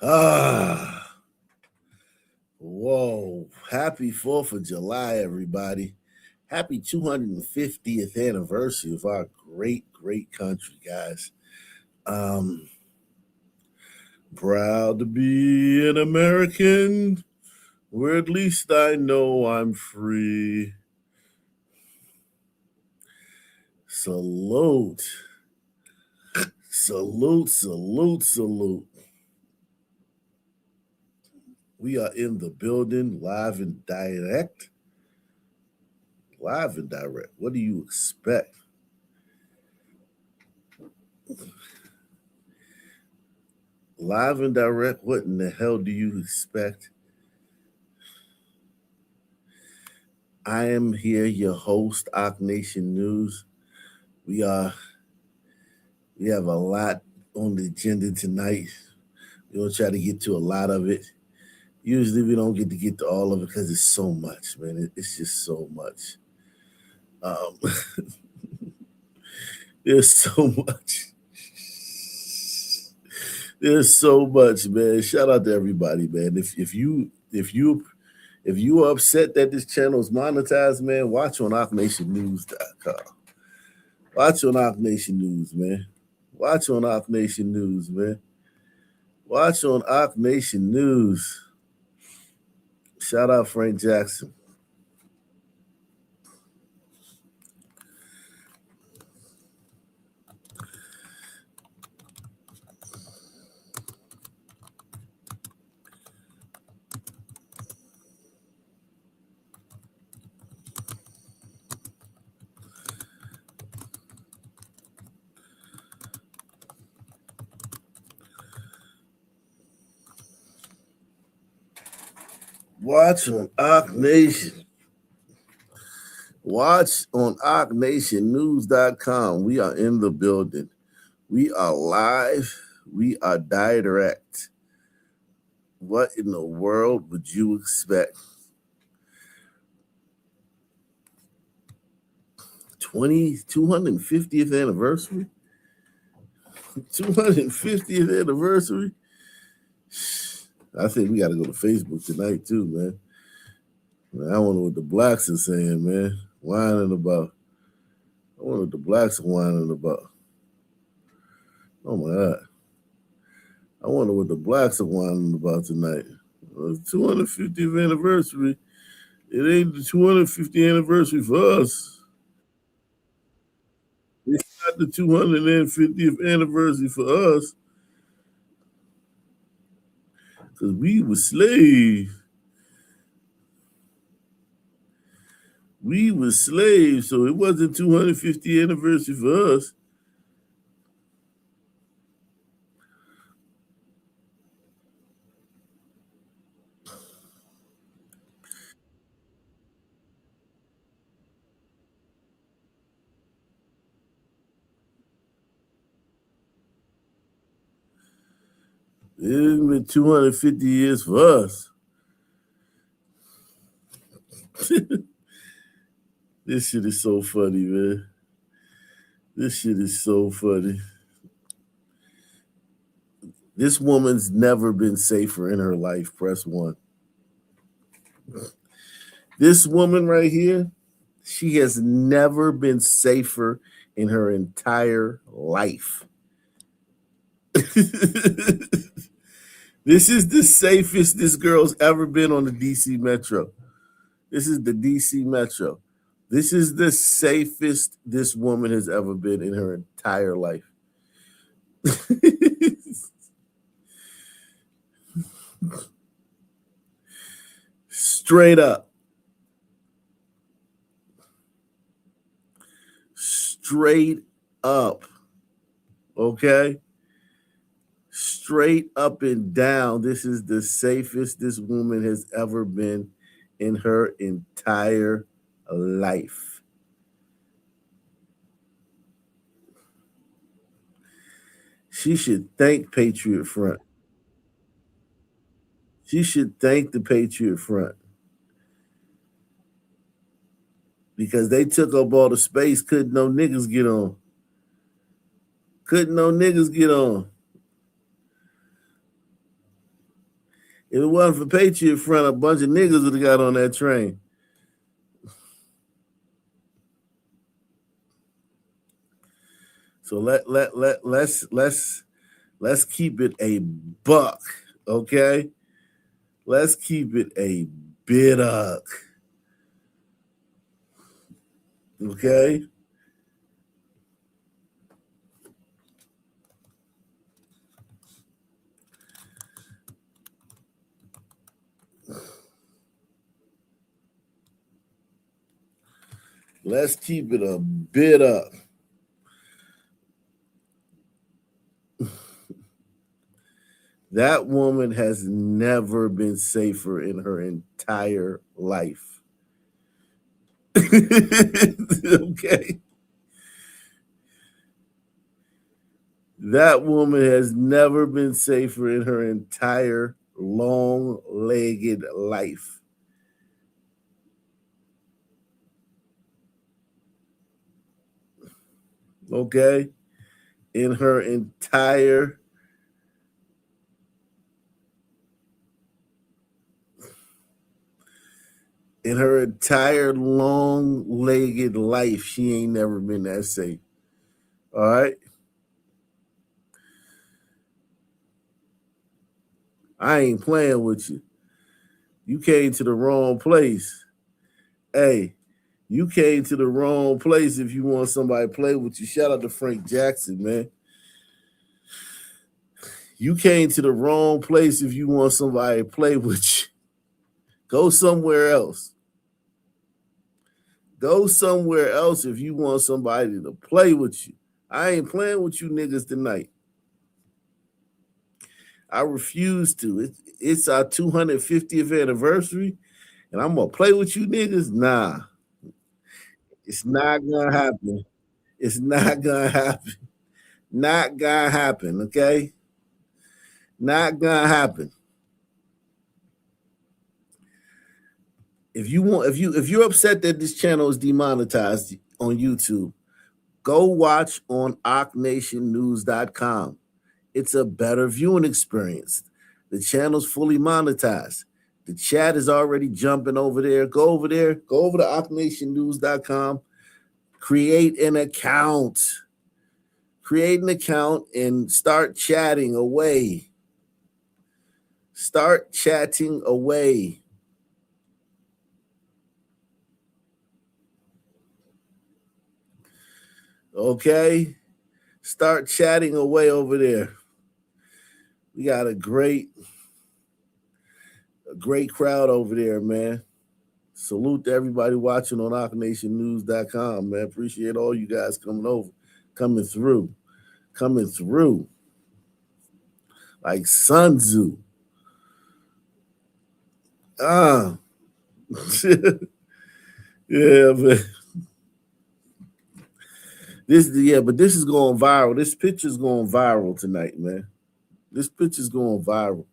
Ah, whoa. Happy 4th of July, everybody. Happy 250th anniversary of our great country, guys. Um, Proud to be an American, where at least I know I'm free. Salute. Salute. We are in the building, live and direct. Live and direct. What do you expect? Live and direct, what in the hell do you expect? I am here, your host, Ock Nation News. We have a lot on the agenda tonight. We're gonna try to get to a lot of it. Usually we don't get to all of it because it's so much, man. It's just so much. Um, there's so much. There's so much, man. Shout out to everybody, man. If you are upset that this channel is monetized, man, watch on OckNationNews.com. Watch on Ock Nation News, man. Watch on Ock Nation News, man. Watch on Ock Nation News. Shout out Frank Jackson. Watch on Ock Nation. Watch on OckNationNews.com. We are in the building. We are live. We are direct. What in the world would you expect? 250th anniversary? 250th anniversary? I think we got to go to Facebook tonight too, man. I wonder what the blacks are saying, man. Whining about. I wonder what the blacks are whining about. Oh my God. I wonder what the blacks are whining about tonight. It's 250th anniversary. It ain't the 250th anniversary for us. It's not the 250th anniversary for us. Because we were slaves. We were slaves, so it wasn't 250th anniversary for us. It ain't been 250 years for us. This shit is so funny, man. This shit is so funny. This woman's never been safer in her life. Press 1. This woman right here, she has never been safer in her entire life. This is the safest this girl's ever been on the DC Metro. This is the DC Metro. This is the safest this woman has ever been in her entire life. Straight up. Straight up. Okay? Straight up and down. This is the safest this woman has ever been in her entire life. She should thank Patriot Front. She should thank the Patriot Front. Because they took up all the space, couldn't no niggas get on. Couldn't no niggas get on. If it wasn't for Patriot Front, a bunch of niggas would have got on that train. So let's keep it a buck, okay? Let's keep it a bit-uck, okay? Let's keep it a bit-uck. That woman has never been safer in her entire life. Okay? That woman has never been safer in her entire long-legged life. Okay? In her entire long-legged life, she ain't never been that safe. All right? I ain't playing with you. You came to the wrong place. Hey, you came to the wrong place if you want somebody to play with you. Shout out to Frank Jackson, man. You came to the wrong place if you want somebody to play with you. Go somewhere else. Go somewhere else if you want somebody to play with you. I ain't playing with you niggas tonight. I refuse to. It's our 250th anniversary, and I'm gonna play with you niggas. Nah, it's not gonna happen. It's not gonna happen. Not gonna happen. Okay, not gonna happen. If you're upset that this channel is demonetized on YouTube, go watch on OckNationNews.com. It's a better viewing experience. The channel's fully monetized. The chat is already jumping over there. Go over there. Go over to OckNationNews.com. Create an account. Create an account and start chatting away. Start chatting away. Okay? Start chatting away over there. We got a great crowd over there, man. Salute to everybody watching on OckNationNews.com, man. Appreciate all you guys coming through like Sun Tzu. Yeah, man. This is going viral. This picture's going viral tonight, man. This picture's going viral.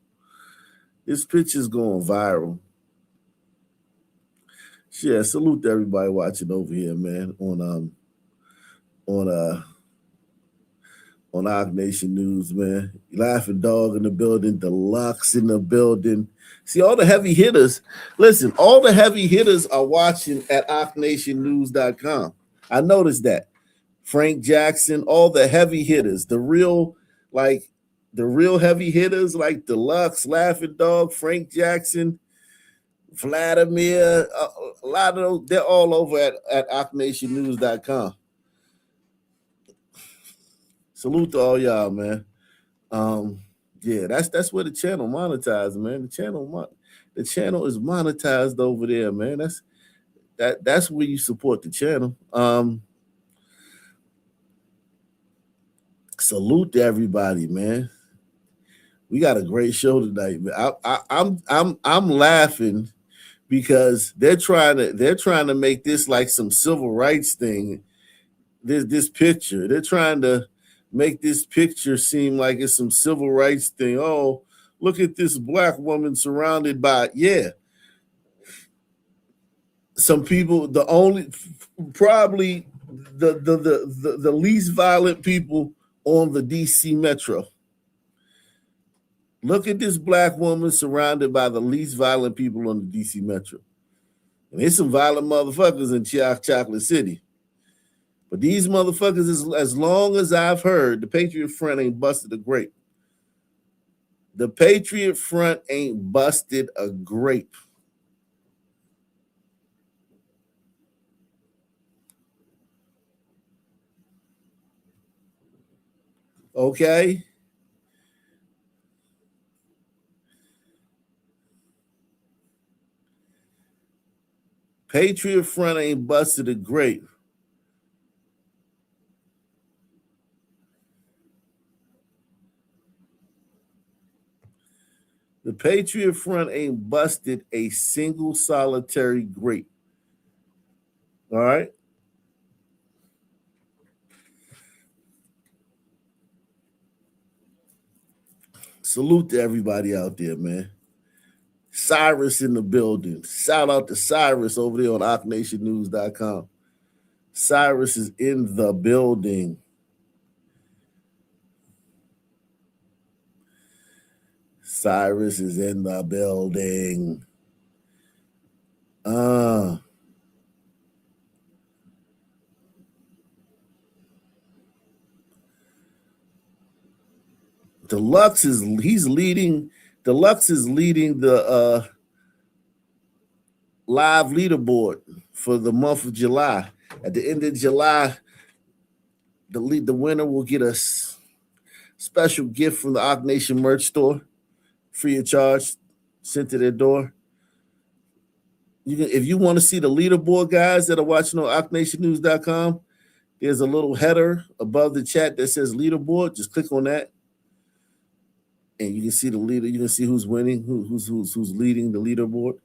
Yeah, salute to everybody watching over here, man, on Ock Nation News, man. Laughing Dog in the building, Deluxe in the building. See, all the heavy hitters. Listen, all the heavy hitters are watching at OckNationNews.com. I noticed that. Frank Jackson, all the heavy hitters, the real heavy hitters like Deluxe, Laughing Dog, Frank Jackson, Vladimir, a lot of those, they're all over at OckNationNews.com. Salute to all y'all, man. Yeah, that's where the channel monetized, man. The channel is monetized over there, man. That's where you support the channel. Salute to everybody, man. We got a great show tonight, man. I'm laughing because they're trying to make this like some civil rights thing. This picture, they're trying to make this picture seem like it's some civil rights thing. Oh, look at this black woman surrounded by some people. Probably the least violent people on the DC Metro. Look at this black woman surrounded by the least violent people on the DC Metro. And there's some violent motherfuckers in Chocolate City. But these motherfuckers, as long as I've heard, the Patriot Front ain't busted a grape. The Patriot Front ain't busted a grape. Okay? Patriot Front ain't busted a grape. The Patriot Front ain't busted a single solitary grape. All right? Salute to everybody out there, man. Cyrus in the building. Shout out to Cyrus over there on OckNationNews.com. Cyrus is in the building. Cyrus is in the building. Deluxe is leading the live leaderboard for the month of July. At the end of July, the winner will get a special gift from the Ock Nation merch store, free of charge, sent to their door. If you want to see the leaderboard, guys that are watching on OckNationNews.com, there's a little header above the chat that says leaderboard. Just click on that, and you can see the leader. You can see who's winning, who's leading the leaderboard.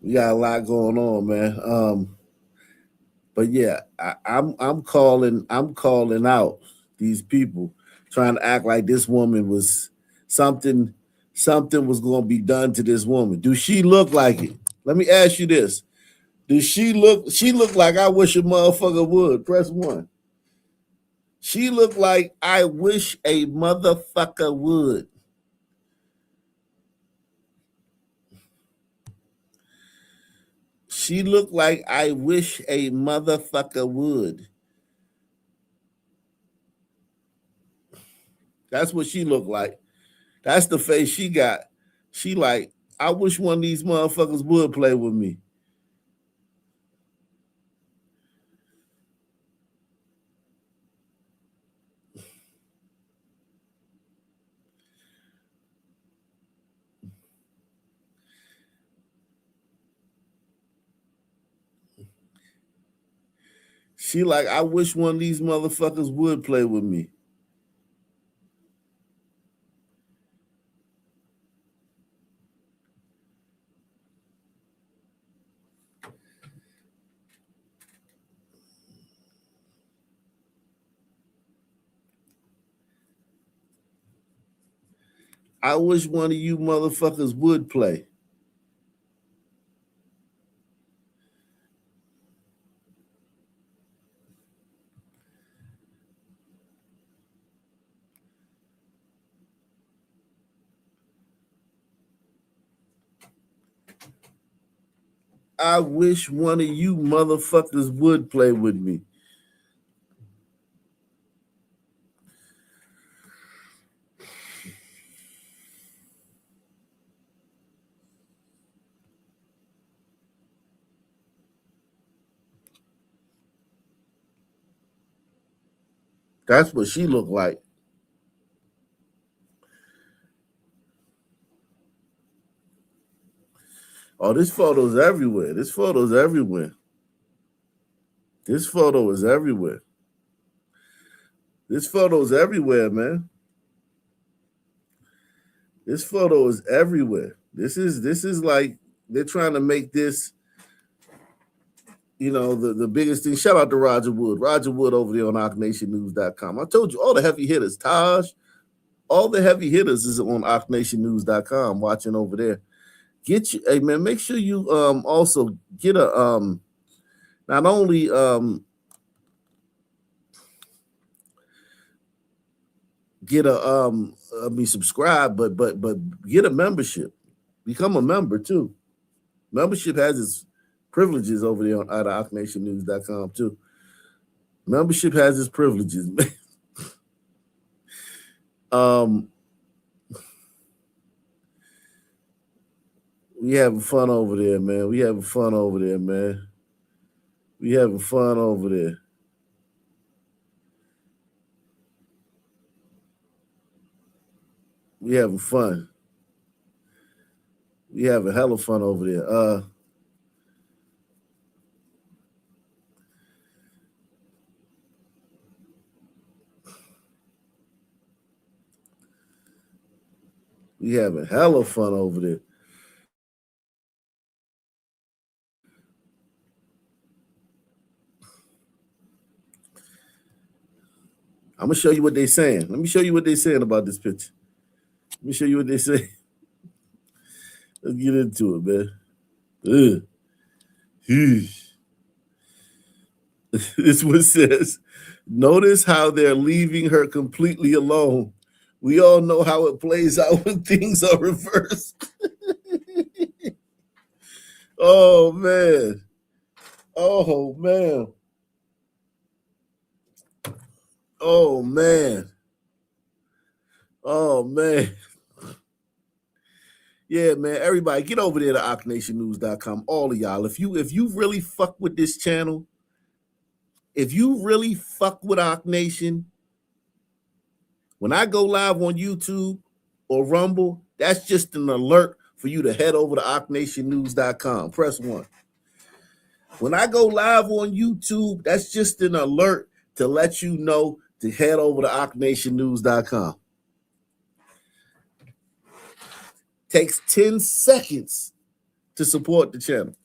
We got a lot going on, man. But yeah, I'm calling out these people trying to act like this woman was something was going to be done to this woman. Do she look like it? Let me ask you this. Does she look like I wish a motherfucker would? Press 1. She looked like I wish a motherfucker would. She looked like I wish a motherfucker would. That's what she looked like. That's the face she got. She like, I wish one of these motherfuckers would play with me. She like, I wish one of these motherfuckers would play with me. I wish one of you motherfuckers would play. I wish one of you motherfuckers would play with me. That's what she looked like. Oh, this photo's everywhere. This photo's everywhere. This photo is everywhere. This photo's everywhere, man. This photo is everywhere. This is like they're trying to make this, the biggest thing. Shout out to Roger Wood. Roger Wood over there on OckNationNews.com. I told you all the heavy hitters. Taj, all the heavy hitters is on OckNationNews.com watching over there. Hey man, make sure you also get a not only get subscribe, but get a membership. Become a member too. Membership has its privileges over there at ArcNationNews.com too. Membership has its privileges. We having fun over there, man. We having fun over there, man. We having fun over there. We having fun. We having hella fun over there. We having hella fun over there. I'm gonna show you what they saying. Let me show you what they saying about this picture. Let me show you what they say. Let's get into it, man. Ugh. This one says, notice how they're leaving her completely alone. We all know how it plays out when things are reversed. Oh man. Oh man. Oh man. Oh man. Yeah, man. Everybody get over there to OcNationNews.com. All of y'all. If you really fuck with this channel, if you really fuck with Oc Nation, when I go live on YouTube or Rumble, that's just an alert for you to head over to OcNationNews.com. Press 1. When I go live on YouTube, that's just an alert to let you know to head over to OcNationNews.com. Takes 10 seconds to support the channel.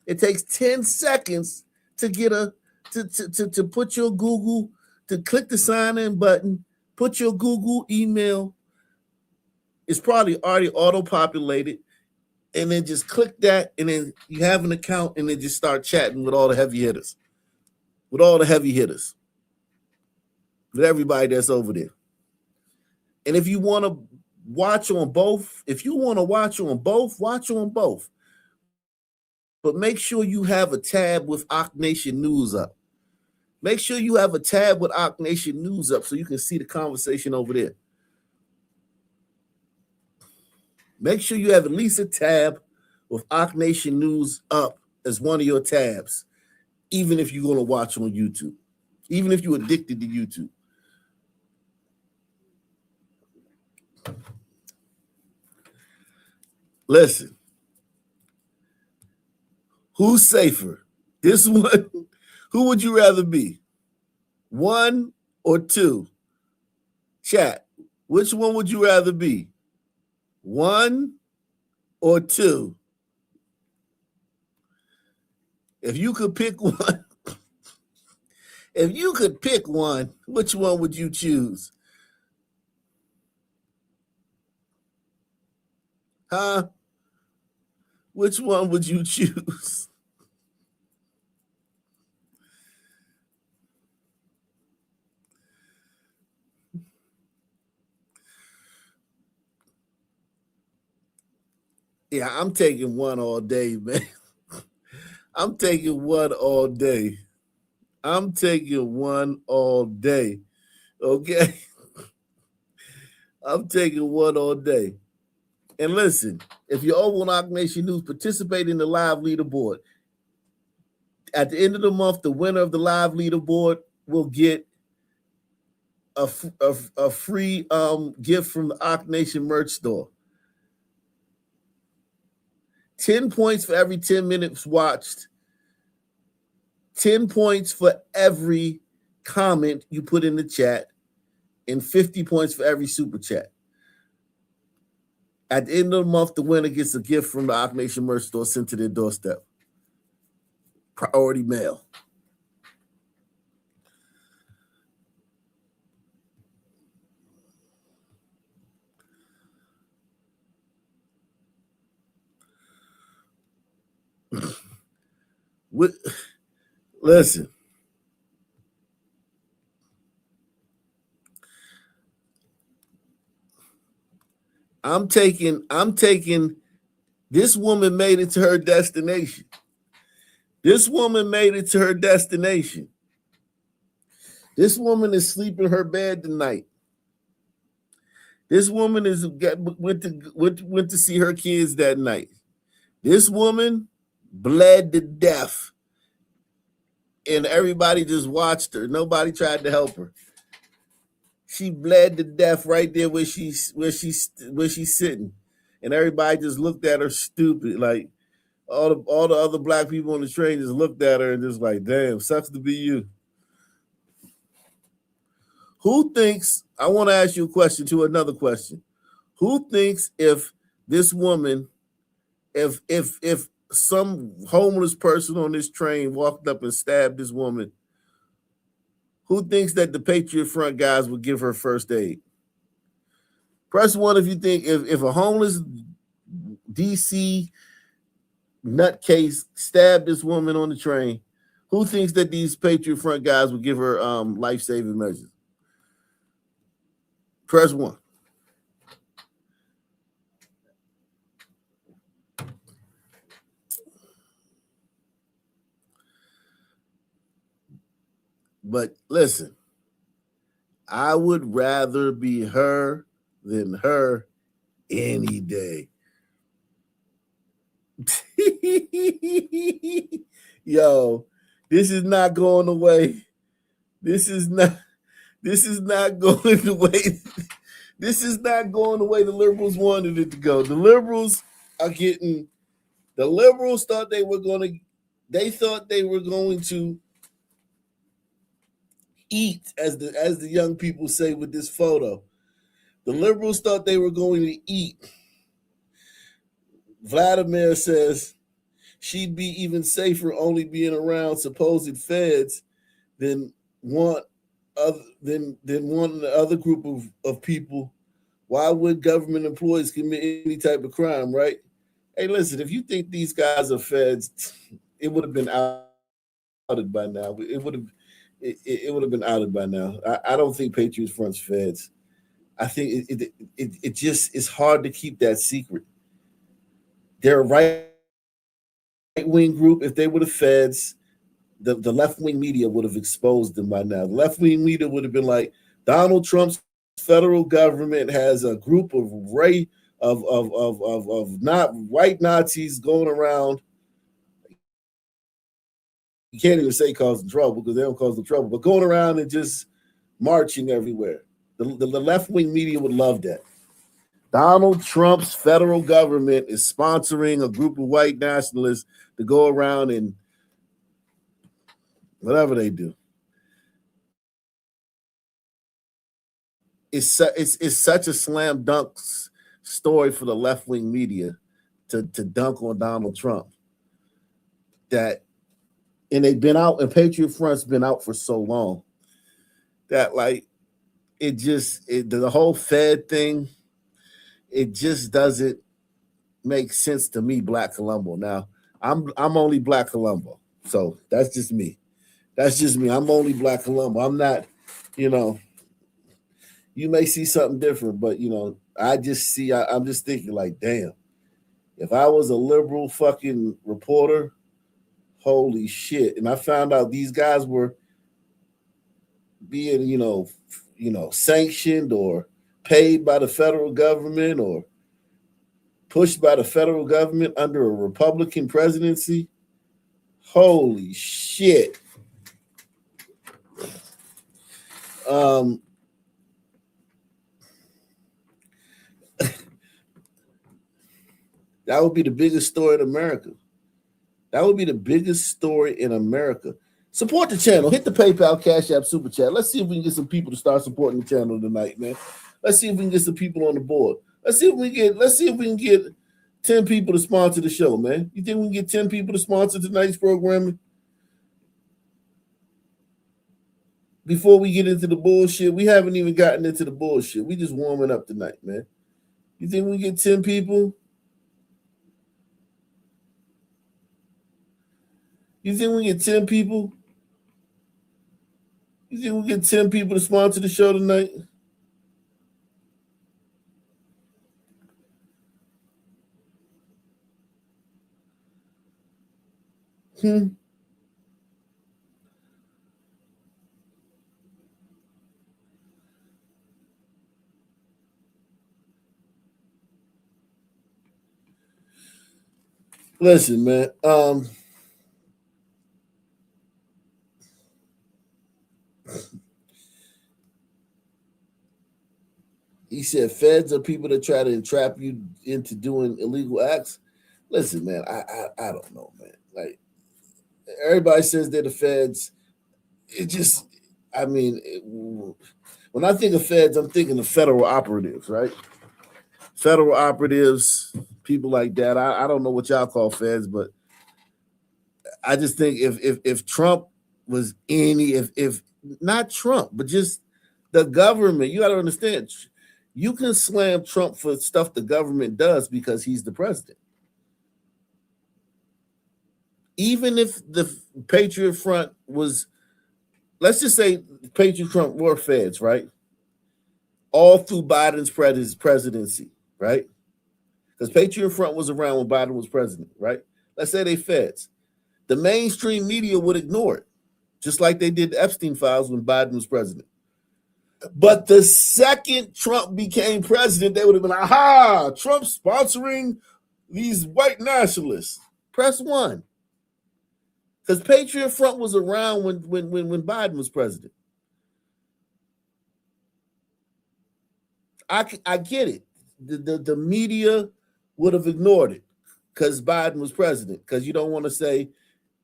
It takes 10 seconds to get to put your Google, to click the sign in button, put your Google email. It's probably already auto-populated. And then just click that, and then you have an account, and then just start chatting with all the heavy hitters. With all the heavy hitters. With everybody that's over there. And if you want to watch on both, watch on both. But make sure you have a tab with Oc Nation News up. Make sure you have a tab with Oc Nation News up so you can see the conversation over there. Make sure you have at least a tab with Oc Nation News up as one of your tabs, even if you're going to watch on YouTube, even if you're addicted to YouTube. Listen, who's safer? This one, who would you rather be? 1 or 2? Chat, which one would you rather be? 1 or 2? If you could pick one, which one would you choose? Huh? Which one would you choose? Yeah, I'm taking 1 all day, man. I'm taking 1 all day. I'm taking 1 all day. Okay? I'm taking 1 all day. And listen, if you're over on Oc Nation News, participate in the live leaderboard. At the end of the month, the winner of the live leaderboard will get a free gift from the Oc Nation merch store. 10 points for every 10 minutes watched. 10 points for every comment you put in the chat. And 50 points for every super chat. At the end of the month, the winner gets a gift from the Oc Nation merch store sent to their doorstep. Priority mail. Listen, I'm taking this woman made it to her destination. This woman made it to her destination. This woman is sleeping in her bed tonight. This woman went to see her kids that night. This woman bled to death, and everybody just watched her. Nobody tried to help her. She bled to death right there where she's sitting, and everybody just looked at her stupid. Like all the other black people on the train just looked at her and just like, damn, sucks to be you. Who thinks? I want to ask you a question too. Another question. Who thinks if this woman, if some homeless person on this train walked up and stabbed this woman, who thinks that the Patriot Front guys would give her first aid? Press one if you think if a homeless DC nutcase stabbed this woman on the train, who thinks that these Patriot Front guys would give her life-saving measures? Press one. But listen, I would rather be her than her any day. Yo, this is not going away. This is not going the way. This is not going the way the liberals wanted it to go. The liberals thought they were going to eat, as the young people say with this photo. The liberals thought they were going to eat. Vladimir says she'd be even safer only being around supposed feds than one other group of people. Why would government employees commit any type of crime, right? Hey, listen, if you think these guys are feds, it would have been outed by now. It would have been outed by now. I don't think Patriots Front's feds. I think it just is hard to keep that secret. They're a right-wing group. If they were the feds, the left-wing media would have exposed them by now. The left-wing media would have been like, Donald Trump's federal government has a group of not white Nazis going around. You can't even say causing trouble because they don't cause the trouble, but going around and just marching everywhere. The left-wing media would love that. Donald Trump's federal government is sponsoring a group of white nationalists to go around and whatever they do. It's such a slam dunk story for the left-wing media to dunk on Donald Trump that, and they've been out, and Patriot Front's been out for so long that like the whole Fed thing, it just doesn't make sense to me, Black Colombo. Now, I'm only Black Colombo, so that's just me. That's just me. I'm only Black Colombo. I'm not, you may see something different, but I'm just thinking like, damn, if I was a liberal fucking reporter, holy shit. And I found out these guys were being, sanctioned or paid by the federal government or pushed by the federal government under a Republican presidency. Holy shit. That would be the biggest story in America. That would be the biggest story in America. Support the channel. Hit the PayPal, Cash App, Super Chat. Let's see if we can get some people to start supporting the channel tonight, man. Let's see if we can get some people on the board. Let's see if we can get 10 people to sponsor the show, man. You think we can get 10 people to sponsor tonight's programming? Before we get into the bullshit, we haven't even gotten into the bullshit. We just warming up tonight, man. You think we get 10 people? You think we get 10 people? You think we get 10 people to sponsor the show tonight? Hmm. Listen, man. He said feds are people that try to entrap you into doing illegal acts. Listen, man, I don't know, man. Like everybody says they're the feds. It just, I mean, when I think of feds, I'm thinking of federal operatives, right? Federal operatives, people like that. I don't know what y'all call feds, but I just think if Trump was any, if not Trump, but just the government, you got to understand, you can slam Trump for stuff the government does because he's the president. Even if the Patriot Front was, let's just say Patriot Front were feds, right? All through Biden's presidency, right? Because Patriot Front was around when Biden was president, right? Let's say they feds. The mainstream media would ignore it, just like they did the Epstein files when Biden was president. But the second Trump became president, they would have been like, aha, Trump sponsoring these white nationalists. Press one. Because Patriot Front was around when Biden was president. I get it. The media would have ignored it because Biden was president. Because you don't want to say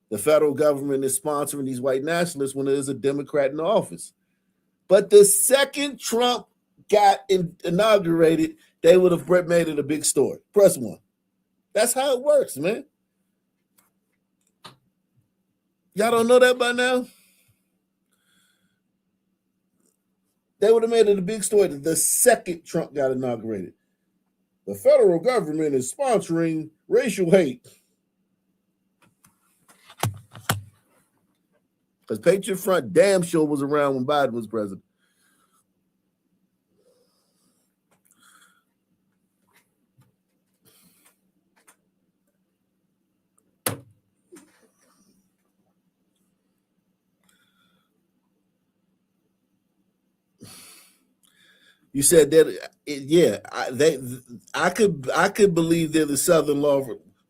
the federal government is sponsoring these white nationalists when there's a Democrat in the office. But the second Trump got inaugurated, they would have made it a big story. Press one. That's how it works, man. Y'all don't know that by now? They would have made it a big story the second Trump got inaugurated. The federal government is sponsoring racial hate. Because Patriot Front damn sure was around when Biden was president. You said that, yeah. I could believe they're the Southern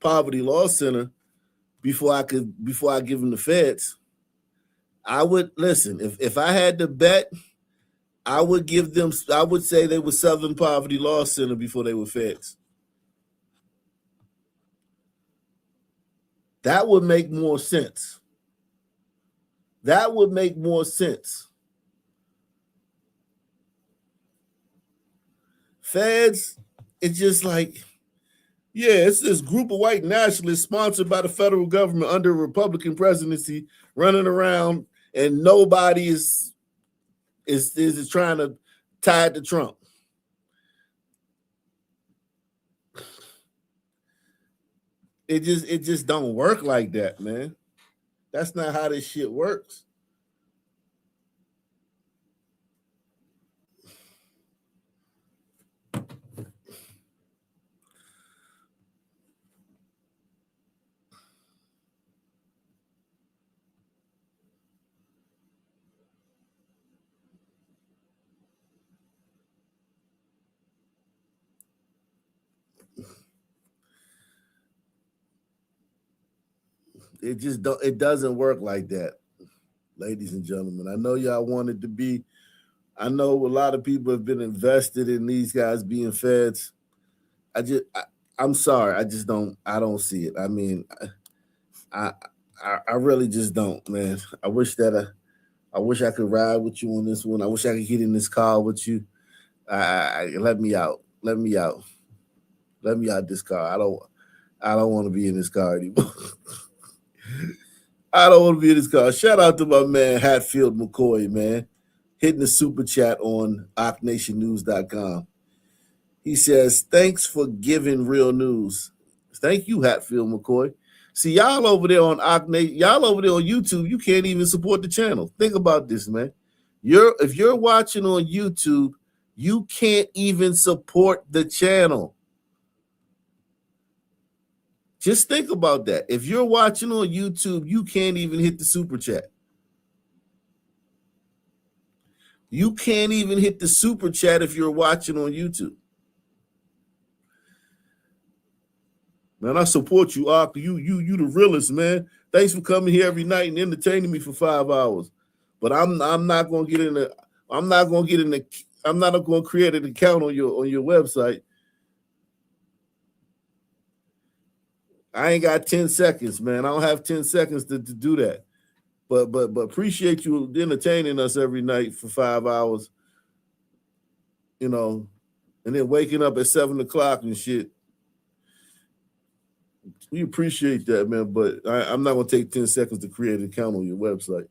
Poverty Law Center before I give them the feds. I would listen if I had to bet. I would give them. I would say they were Southern Poverty Law Center before they were feds. That would make more sense. That would make more sense. Feds, it's just like, yeah, it's this group of white nationalists sponsored by the federal government under a Republican presidency running around, and nobody is trying to tie it to Trump. It just don't work like that, man. That's not how this shit works. It doesn't work like that, ladies and gentlemen. I know y'all wanted to be. I know a lot of people have been invested in these guys being feds. I'm sorry. I don't see it. I mean, I I really just don't, man. I wish I wish I could ride with you on this one. I wish I could get in this car with you. Let me out. Let me out. Let me out this car. I don't want to be in this car anymore. I don't want to be in this car. Shout out to my man Hatfield McCoy, man. Hitting the super chat on OckNationNews.com. He says, thanks for giving real news. Thank you, Hatfield McCoy. See, y'all over there on y'all over there on YouTube, you can't even support the channel. Think about this, man. If you're watching on YouTube, you can't even support the channel. Just think about that. If you're watching on YouTube, you can't even hit the super chat. You can't even hit the super chat if you're watching on YouTube. Man, I support you, Ark. You the realest, man. Thanks for coming here every night and entertaining me for 5 hours. But I'm not gonna get in the I'm not gonna create an account on your website. I ain't got 10 seconds, man. I don't have 10 seconds to do that. But appreciate you entertaining us every night for 5 hours, you know, and then waking up at 7 o'clock and shit. We appreciate that, man. But I'm not gonna take 10 seconds to create an account on your website,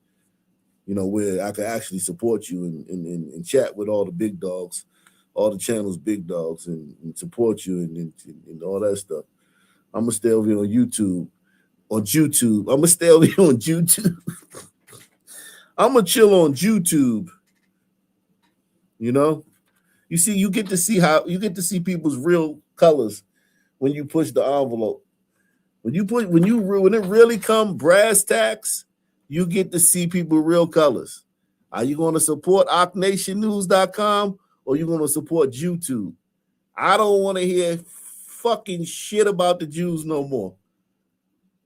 you know, where I can actually support you and chat with all the big dogs, all the channels, big dogs, and support you and all that stuff. I'm gonna stay over here on YouTube. I'm gonna stay over here on YouTube. I'm gonna chill on YouTube. You know, you see, you get to see people's real colors when you push the envelope. When it really come brass tacks, you get to see people real colors. Are you going to support OckNationNews.com or are you going to support YouTube? I don't want to hear fucking shit about the Jews no more.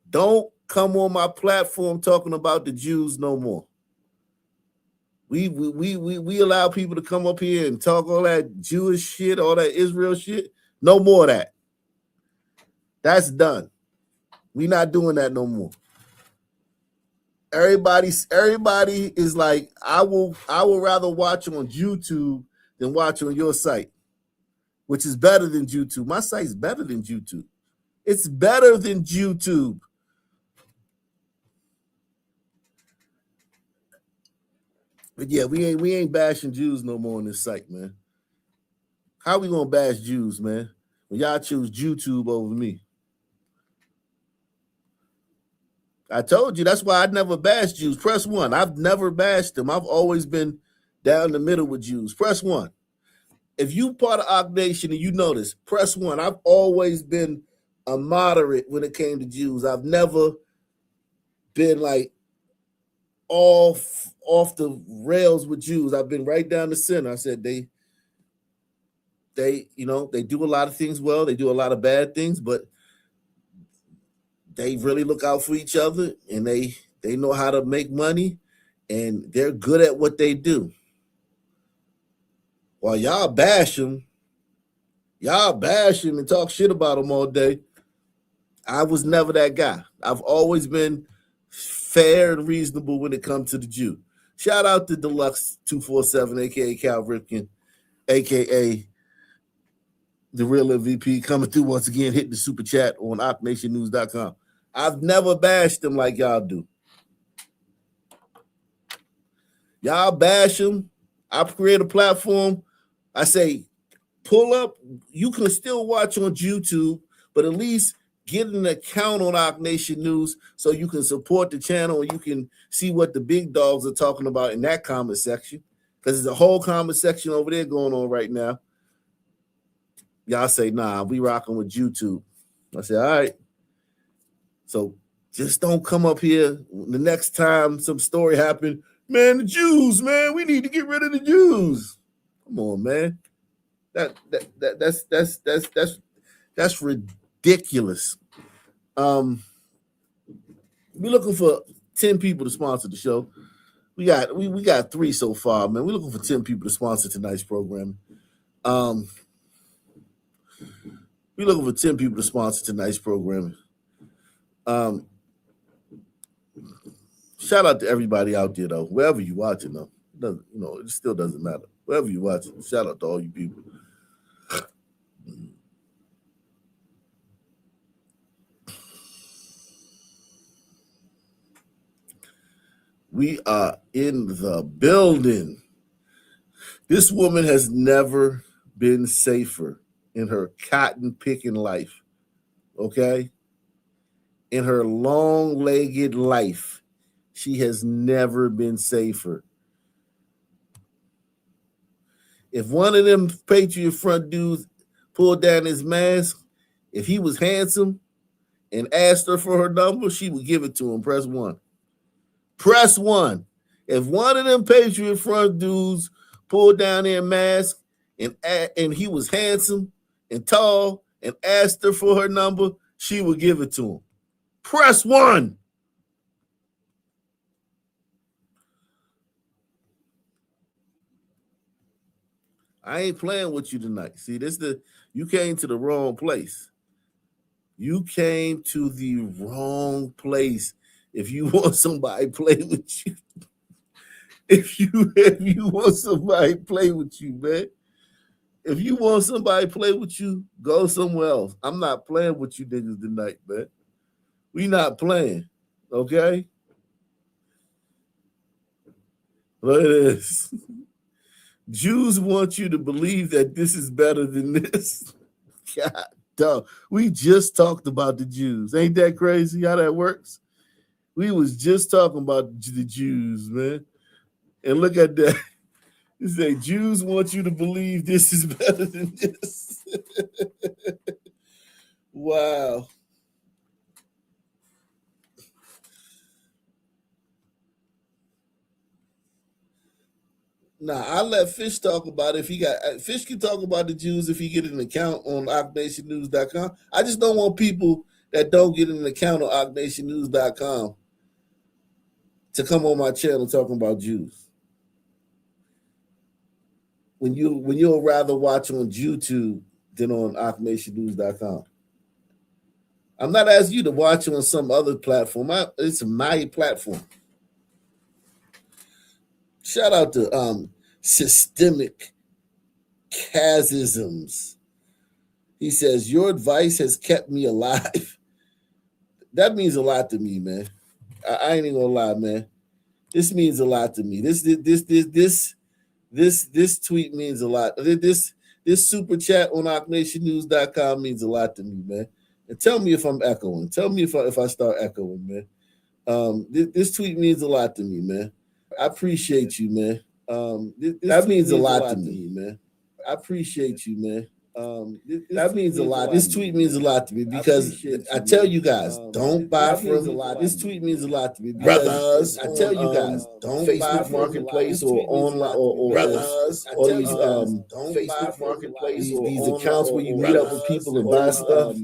Don't come on my platform talking about the Jews no more. We allow people to come up here and talk all that Jewish shit, all that Israel shit. No more of that. That's done. We not doing that no more. Everybody is like, I will rather watch on YouTube than watch on your site, which is better than YouTube. My site's better than YouTube. It's better than YouTube. But yeah, we ain't bashing Jews no more on this site, man. How we gonna bash Jews, man? When y'all choose YouTube over me. I told you that's why I never bashed Jews. Press 1. I've never bashed them. I've always been down the middle with Jews. Press 1. If you part of Ock Nation and you notice, press 1. I've always been a moderate when it came to Jews. I've never been like off the rails with Jews. I've been right down the center. I said they do a lot of things well. They do a lot of bad things, but they really look out for each other and they know how to make money and they're good at what they do. While y'all bash them and talk shit about them all day, I was never that guy. I've always been fair and reasonable when it comes to the Jew. Shout out to Deluxe 247, aka Cal Ripken, aka the real MVP, coming through once again, hitting the super chat on OckNationNews.com. I've never bashed them like y'all do. Y'all bash them. I create a platform. I say, pull up. You can still watch on YouTube, but at least get an account on Ock Nation News so you can support the channel and you can see what the big dogs are talking about in that comment section. Because there's a whole comment section over there going on right now. Y'all say, nah, we rocking with YouTube. I say, all right. So just don't come up here the next time some story happened. Man, the Jews, man, we need to get rid of the Jews. Come on, man. That's ridiculous. We're looking for 10 people to sponsor the show. We got 3 so far, man. We're looking for 10 people to sponsor tonight's program. We're looking for 10 people to sponsor tonight's programming. Shout out to everybody out there, though. Wherever you're watching, though. It still doesn't matter. Wherever you're watching, shout out to all you people. We are in the building. This woman has never been safer in her cotton picking life. Okay? In her long-legged life, she has never been safer. If one of them Patriot Front dudes pulled down his mask, if he was handsome and asked her for her number, she would give it to him. Press 1. Press 1. If one of them Patriot Front dudes pulled down their mask and he was handsome and tall and asked her for her number, she would give it to him. Press 1. I ain't playing with you tonight. See, you came to the wrong place. You came to the wrong place. If you want somebody to play with you, if you want somebody to play with you, man. If you want somebody to play with you, go somewhere else. I'm not playing with you niggas tonight, man. We not playing, okay? Look at this. Jews want you to believe that this is better than this. God, dog. We just talked about the Jews. Ain't that crazy how that works? We was just talking about the Jews, man. And look at that. You say Jews want you to believe this is better than this. Wow. Nah, I let Fish talk about it. If he got Fish can talk about the Jews if he get an account on OckNationNews.com. I just don't want people that don't get an account on OckNationNews.com to come on my channel talking about Jews. When you'll rather watch on YouTube than on OckNationNews.com. I'm not asking you to watch on some other platform. It's my platform. Shout out to Systemic Chasisms. He says, your advice has kept me alive. That means a lot to me, man. I ain't even gonna lie, man. This means a lot to me. This tweet means a lot. This super chat on OckNationNews.com means a lot to me, man. And tell me if I'm echoing. Tell me if I start echoing, man. This tweet means a lot to me, man. I appreciate you, man. That means a lot to me, man. I appreciate you, man. That means a lot. This tweet means a lot to me because I tell you guys, don't buy from. This tweet means a lot to me, brothers. I tell you guys, don't Facebook Marketplace or online or brothers. Or these Facebook Marketplace or these accounts where you meet up with people and buy stuff.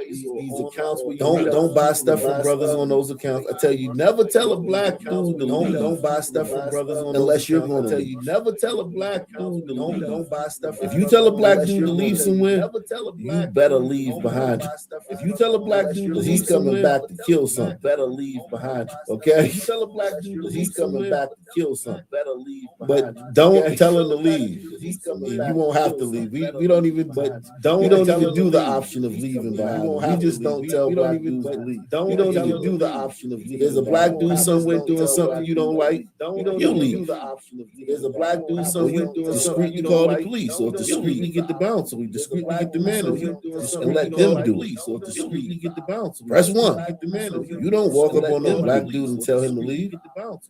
These accounts where you don't buy stuff from brothers on those accounts. I tell you, never tell a black dude to leave. Don't buy stuff from brothers on unless you're going to. I tell you, never tell a black dude to leave. Don't buy stuff. If you tell a black dude to leave somewhere, you better leave behind. If you tell a black dude that he's coming back to kill something, better leave behind. Okay? If you tell a black dude that he's coming back to kill something, better leave behind. But don't tell him to leave. You won't have to leave. We don't even. But we don't even do the option of leaving behind. We just don't tell black dudes to leave. We don't even do the option of leaving. There's a black dude somewhere doing something you don't like. You leave. There's a black dude somewhere doing something you call the police or discreetly get the bouncer. We discreetly get the manager and let them do it. So discreetly get the bouncer. Press 1. You don't walk up on no black dude and tell him to leave.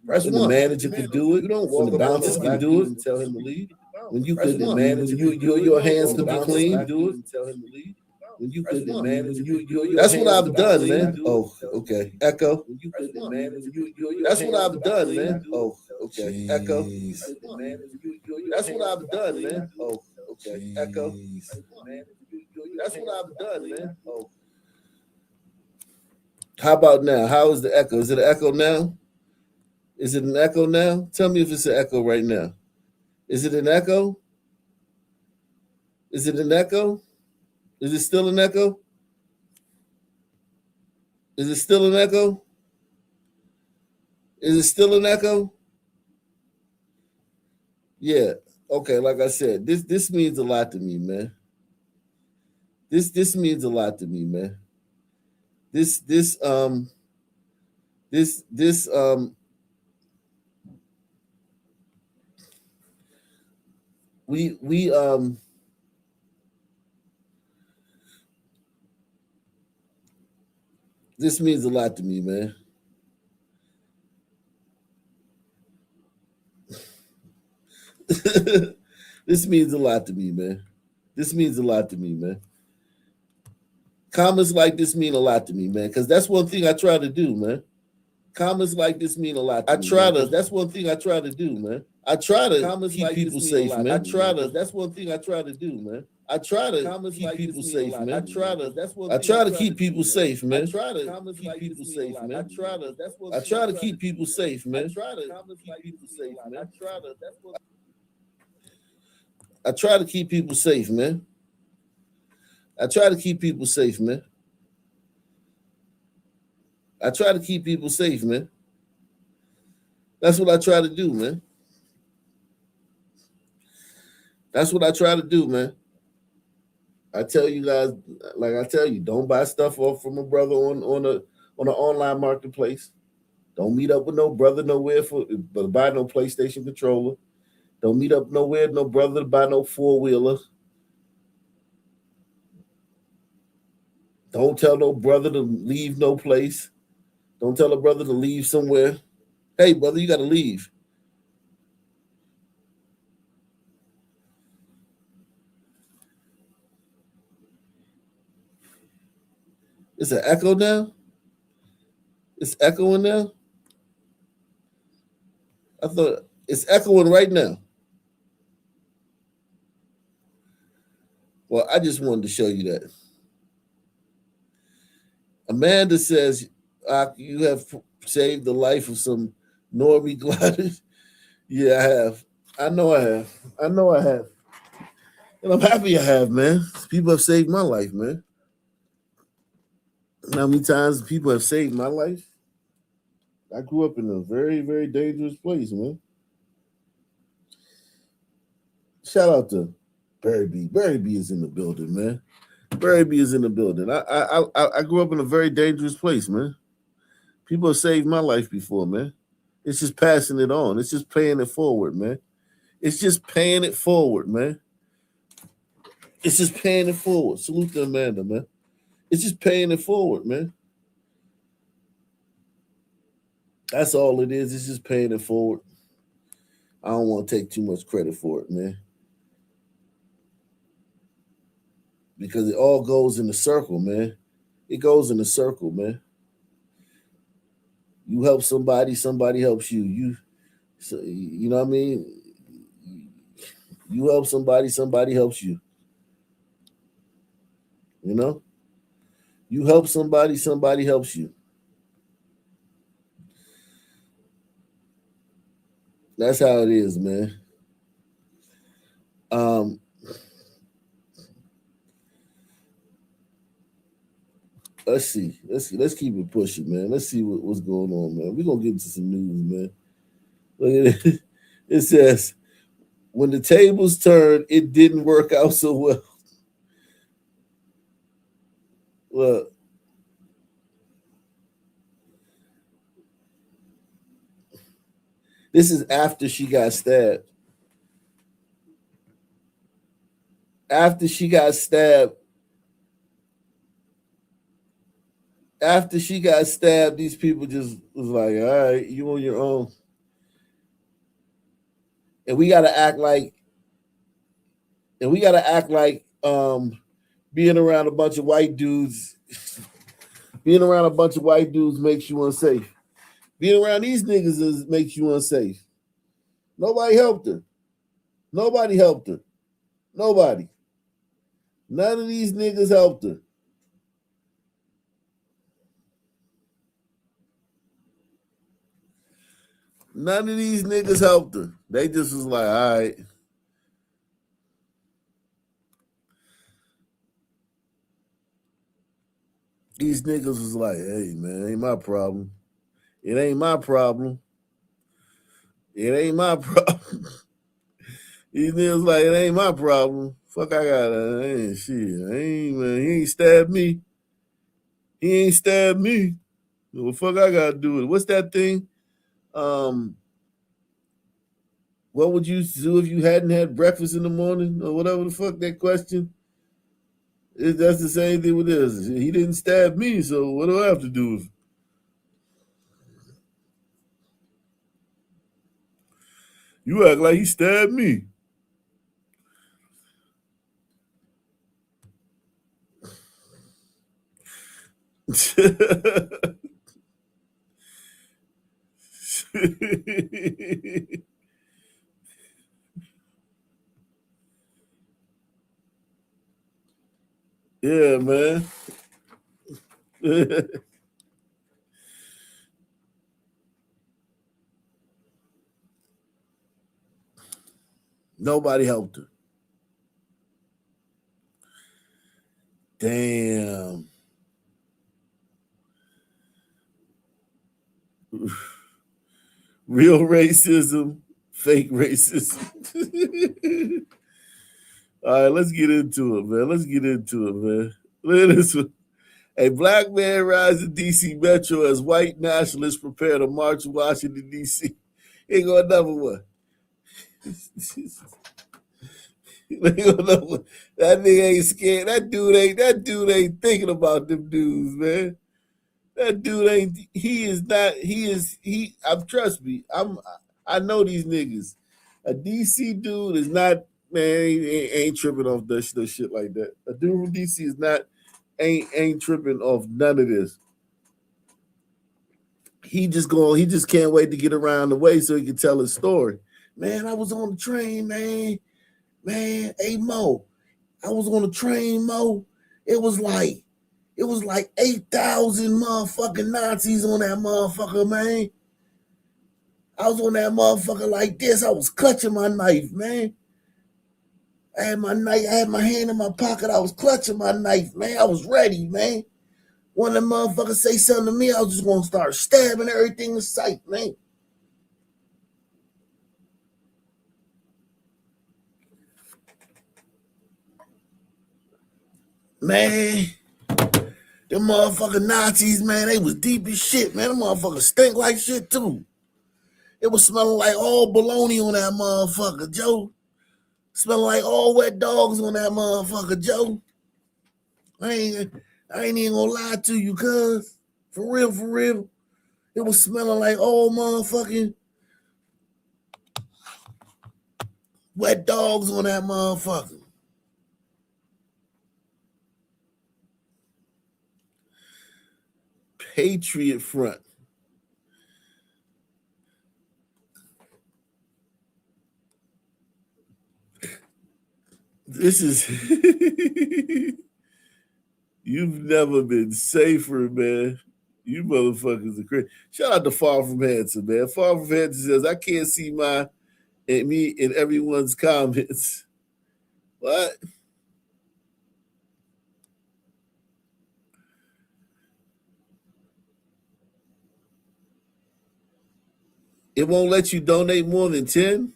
Press 1. The manager can do it. You don't walk up on the bouncers can do it and tell him to leave. When you could manage, your hands could be clean. Do it and tell him to leave. When you could manage, that's what I've done, man. Oh, okay. Echo. That's what I've done, man. Oh, okay. Echo. That's what I've done, man. Oh, okay. Echo. That's what I've done, man. Oh. How about now? How is the echo? Is it an echo now? Is it an echo now? Tell me if it's an echo right now. Is it an echo? Is it an echo? Is it still an echo? Is it still an echo? Is it still an echo? Yeah. Okay, like I said, this means a lot to me, man. This means a lot to me, man. This means a lot to me, man. This means a lot to me, man. This means a lot to me, man. Comments like this mean a lot to me, man, because that's one thing I try to do, man. Comments like this mean a lot to me. That's one thing I try to do, man. I try to keep like people safe, man. That's one thing I try to do, man. I try to keep people safe, man. I try to keep people safe, man. I try to keep people safe, man. I try to keep people safe, man. I try to keep people safe, man. I try to keep people safe, man. I try to keep people safe, man. That's what I try to do, man. That's what I try to do, man. I tell you guys, like I tell you, don't buy stuff off from a brother on an online marketplace. Don't meet up with no brother nowhere but buy no PlayStation controller. Don't meet up nowhere, no brother to buy no 4-wheeler. Don't tell no brother to leave no place. Don't tell a brother to leave somewhere. Hey, brother, you got to leave. It's an echo now? It's echoing now? I thought it's echoing right now. Well, I just wanted to show you that. Amanda says, you have saved the life of some normie gliders. Yeah, I have. I know I have. And I'm happy I have, man. People have saved my life, man. How many times people have saved my life? I grew up in a very, very dangerous place, man. Shout out to Barry B. Barry B is in the building, man. Barry B is in the building. I grew up in a very dangerous place, man. People have saved my life before, man. It's just passing it on. It's just paying it forward, man. It's just paying it forward, man. It's just paying it forward. Salute to Amanda, man. It's just paying it forward, man. That's all it is. It's just paying it forward. I don't want to take too much credit for it, man. Because it all goes in a circle, man. It goes in a circle, man. You help somebody, somebody helps you. You know what I mean? You help somebody, somebody helps you. You know? You help somebody, somebody helps you. That's how it is, man. Let's see. Let's keep it pushing, man. Let's see what's going on, man. We're gonna get into some news, man. Look at it. It says, when the tables turned, it didn't work out so well. Look. This is after she got stabbed. After she got stabbed, these people just was like, all right, you on your own. And we gotta act like being around a bunch of white dudes makes you unsafe. Being around these niggas makes you unsafe. Nobody helped her. Nobody. None of these niggas helped her. None of these niggas helped her. They just was like, all right. These niggas was like, hey, man, ain't my problem. It ain't my problem. It ain't my problem. These niggas like, it ain't my problem. Fuck, I got ain't shit. Man, he ain't stabbed me. What the fuck I gotta do with it? What's that thing? What would you do if you hadn't had breakfast in the morning? Or whatever the fuck that question. That's the same thing with this. He didn't stab me, so what do I have to do with it? You act like he stabbed me. Yeah, man. Nobody helped her. Damn. Real racism, fake racism. All right, let's get into it, man. Let's get into it, man. Look at this one. A black man rides in D.C. Metro as white nationalists prepare to march in Washington, D.C. Here go another one. Here go another one. That nigga ain't scared. That dude ain't thinking about them dudes, man. That dude ain't. He is not. He is. He. I'm. Trust me. I know these niggas. A DC dude is not. Man, ain't tripping off the shit like that. A dude from DC is not. Ain't tripping off none of this. He just going. He just can't wait to get around the way so he can tell his story. Man, I was on the train, man. Man, hey Mo, I was on the train, Mo. It was like 8,000 motherfucking Nazis on that motherfucker, man. I was on that motherfucker like this. I was clutching my knife, man. I had my knife, I had my hand in my pocket. I was clutching my knife, man. I was ready, man. One of them motherfuckers say something to me, I was just gonna start stabbing everything in sight, man. Man, them motherfucking Nazis, man, they was deep as shit, man. Them motherfuckers stink like shit too. It was smelling like all baloney on that motherfucker, Joe. Smelling like all wet dogs on that motherfucker, Joe. I ain't, I ain't even gonna lie to you, cuz. For real, for real. It was smelling like all motherfucking wet dogs on that motherfucker. Patriot front. This is you've never been safer, man. You motherfuckers are crazy. Shout out to Far From Handsome, man. Far From Handsome says, I can't see me in everyone's comments. What? It won't let you donate more than 10?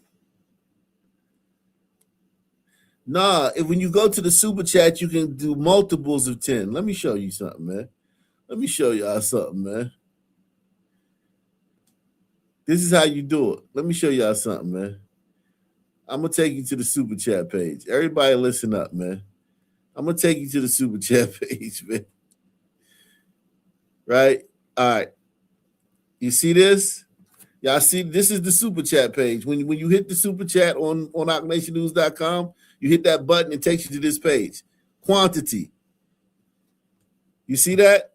Nah, when you go to the super chat, you can do multiples of 10. Let me show you something, man. Let me show y'all something, man. This is how you do it. Let me show y'all something, man. I'm gonna take you to the super chat page. Everybody listen up, man. I'm gonna take you to the super chat page, man. Right? All right. You see this? Y'all see this is the super chat page. When you hit the super chat on OutNationNews.com, you hit that button, it takes you to this page. Quantity. You see that?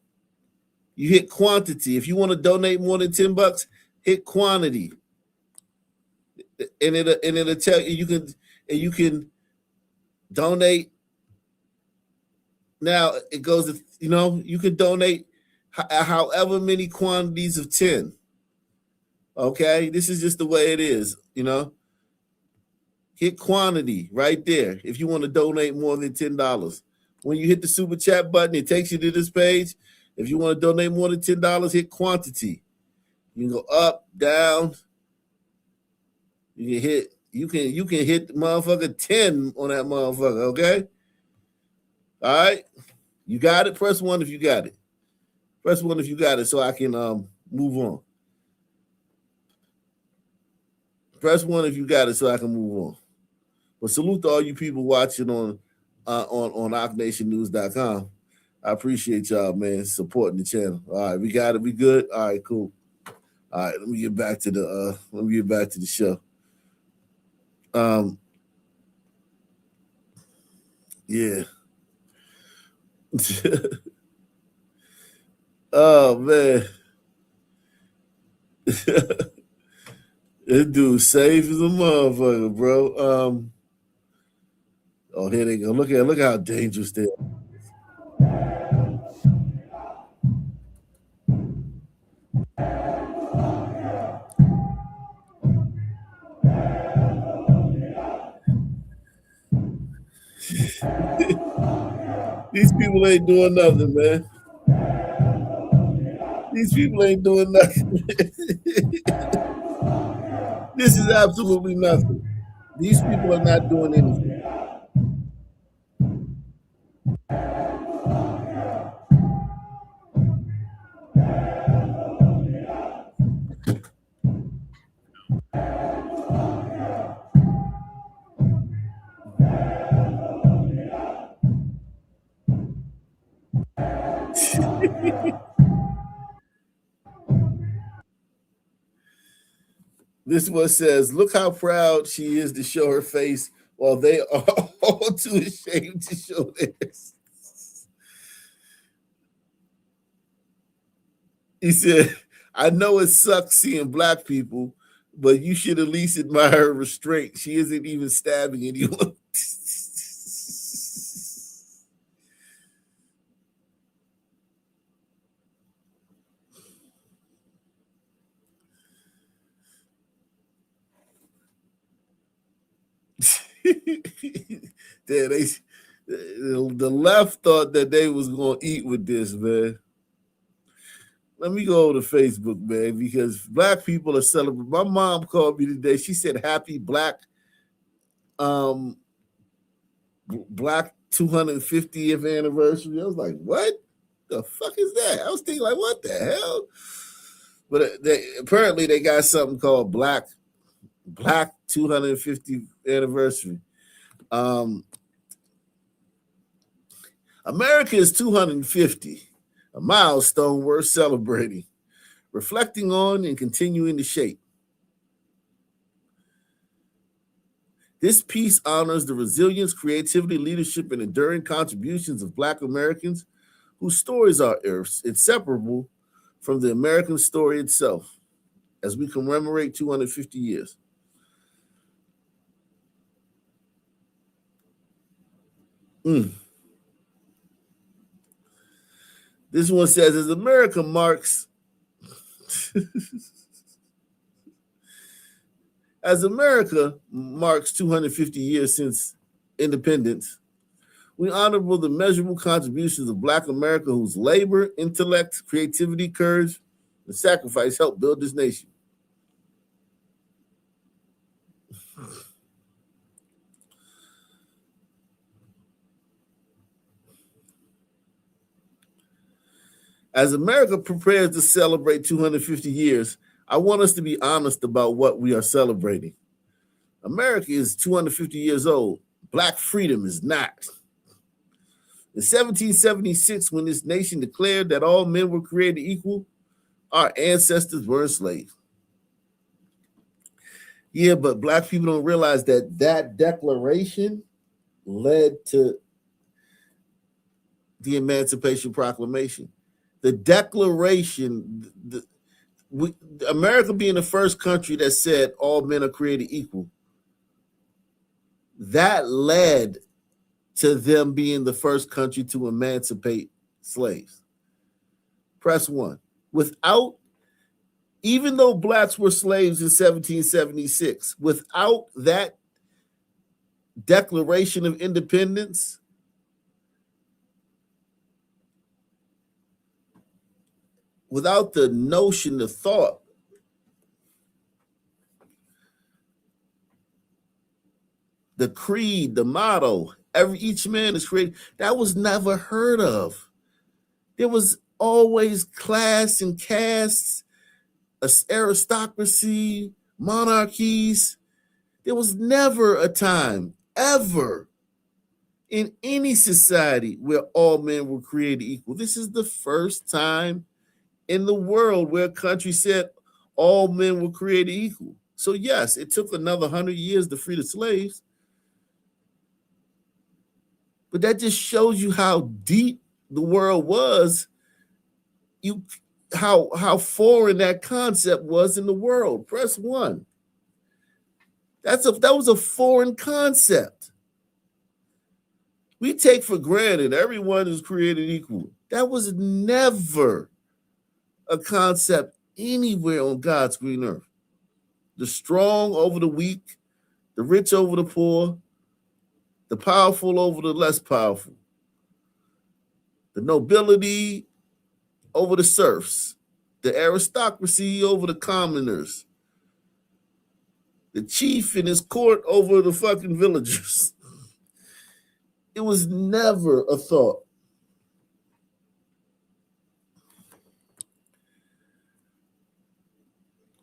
You hit quantity. If you want to donate more than $10, hit quantity. And it'll tell you you can donate. Now it goes, you can donate however many quantities of 10. Okay, this is just the way it is. Hit quantity right there if you want to donate more than $10. When you hit the super chat button, it takes you to this page. If you want to donate more than $10, hit quantity. You can go up, down. You can hit the motherfucker 10 on that motherfucker, okay? All right. You got it? Press one if you got it. Press one if you got it so I can move on. Press one if you got it so I can move on. But salute to all you people watching on OckNationNews.com. I appreciate y'all, man, supporting the channel. All right, we got it. We good? All right, cool. All right, let me get back to the show. Yeah. Oh man, this dude safe as a motherfucker, bro. Oh, here they go. Look how dangerous they are. These people ain't doing nothing, man. These people ain't doing nothing. This is absolutely nothing. These people are not doing anything. This one says, look how proud she is to show her face while they are all too ashamed to show theirs. He said, I know it sucks seeing black people, but you should at least admire her restraint. She isn't even stabbing anyone. The left thought that they was going to eat with this, man. Let me go over to Facebook, man, because black people are celebrating. My mom called me today. She said, "Happy um Black 250th anniversary." I was like, "What the fuck is that?" I was thinking, like, "What the hell?" But apparently they got something called Black 250th anniversary. Um, America is 250, a milestone worth celebrating, reflecting on, and continuing to shape. This piece honors the resilience, creativity, leadership, and enduring contributions of Black Americans whose stories are inseparable from the American story itself as we commemorate 250 years. Mm. This one says, as America marks as America marks 250 years since independence, we honor the measurable contributions of Black America whose labor, intellect, creativity, courage, and sacrifice helped build this nation. As America prepares to celebrate 250 years, I want us to be honest about what we are celebrating. America is 250 years old. Black freedom is not. In 1776, when this nation declared that all men were created equal, our ancestors were enslaved. Yeah, but black people don't realize that that declaration led to the Emancipation Proclamation. The declaration, America being the first country that said all men are created equal, that led to them being the first country to emancipate slaves. Press one. Without, even though blacks were slaves in 1776, without that Declaration of Independence, without the notion, the thought, the creed, the motto, each man is created, that was never heard of. There was always class and castes, aristocracy, monarchies. There was never a time, ever, in any society where all men were created equal. This is the first time in the world where a country said all men were created equal. So yes, it took another 100 years to free the slaves. But that just shows you how deep the world was You how foreign that concept was in the world. Press one. That was a foreign concept. We take for granted everyone is created equal. That was never a concept anywhere on God's green earth. The strong over the weak, the rich over the poor, the powerful over the less powerful, the nobility over the serfs, the aristocracy over the commoners, the chief and his court over the fucking villagers. It was never a thought.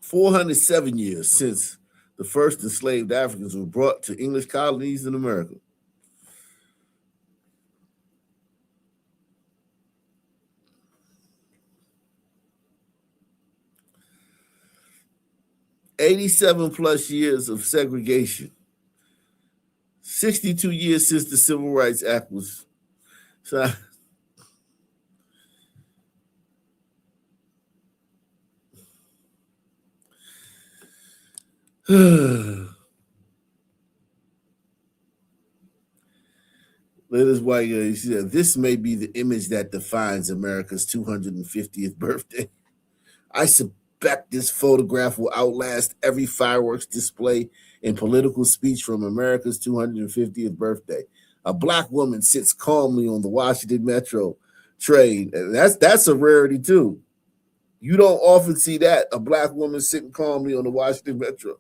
407 years since the first enslaved Africans were brought to English colonies in America. +87 years of segregation. 62 years since the Civil Rights Act was signed. This white guy, he said, this may be the image that defines America's 250th birthday. I suspect this photograph will outlast every fireworks display and political speech from America's 250th birthday. A black woman sits calmly on the Washington Metro train. And that's a rarity too. You don't often see that, a black woman sitting calmly on the Washington Metro.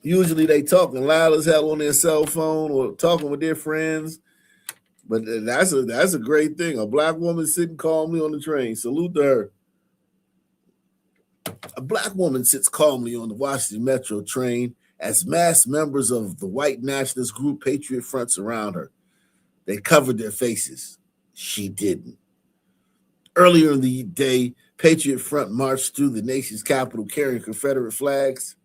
Usually they talking loud as hell on their cell phone or talking with their friends. But that's a great thing. A black woman sitting calmly on the train. Salute to her. A black woman sits calmly on the Washington Metro train as mass members of the white nationalist group Patriot Front surround her. They covered their faces. She didn't. Earlier in the day, Patriot Front marched through the nation's capital carrying Confederate flags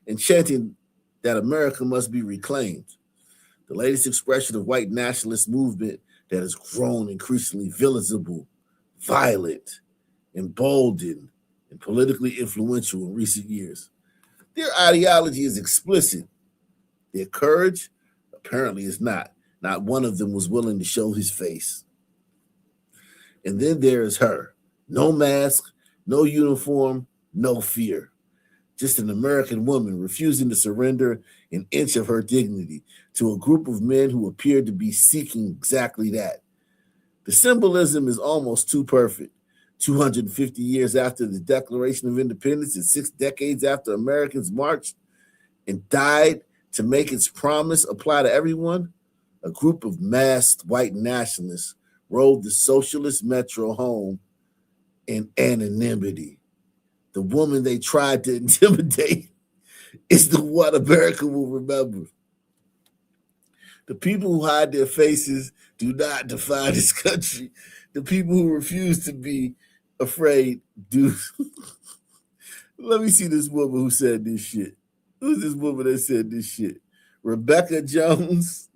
and chanting that America must be reclaimed. The latest expression of white nationalist movement that has grown increasingly visible, violent, emboldened, and politically influential in recent years. Their ideology is explicit. Their courage apparently is not. Not one of them was willing to show his face. And then there is her. No mask, no uniform, no fear. Just an American woman refusing to surrender an inch of her dignity to a group of men who appeared to be seeking exactly that. The symbolism is almost too perfect. 250 years after the Declaration of Independence and 6 decades after Americans marched and died to make its promise apply to everyone, a group of masked white nationalists rode the socialist metro home in anonymity. The woman they tried to intimidate is the one America will remember. The people who hide their faces do not define this country. The people who refuse to be afraid do. Let me see this woman who said this shit. Who's this woman that said this shit? Rebecca Jones,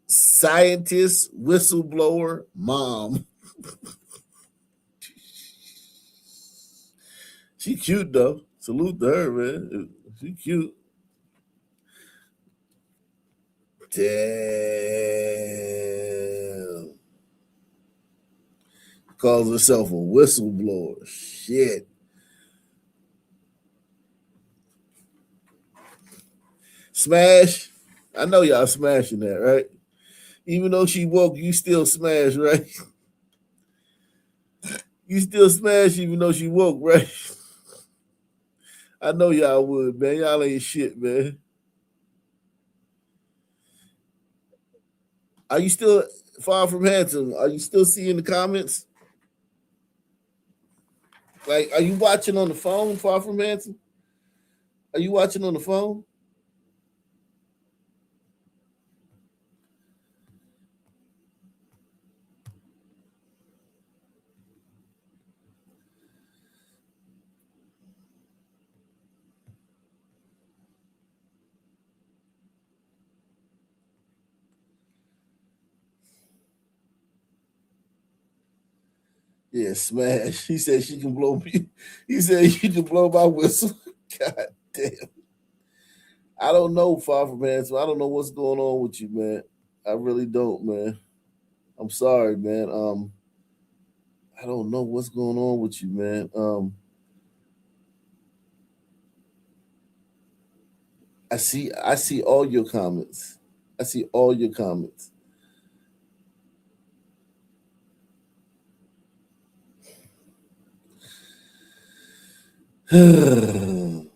scientist, whistleblower, mom. She cute though. Salute to her, man. She cute. Damn. Calls herself a whistleblower. Shit. Smash. I know y'all smashing that, right? Even though she woke, you still smash, right? You still smash even though she woke, right? I know y'all would, man. Y'all ain't shit, man. Are you still far from handsome? Are you still seeing the comments? Like, are you watching on the phone, far from handsome? Are you watching on the phone? Yeah, smash. He said she can blow me. He said you can blow my whistle. God damn. I don't know, Far from Handsome. I don't know what's going on with you, man. I really don't, man. I'm sorry, man. I don't know what's going on with you, man. I see all your comments. I see all your comments. um,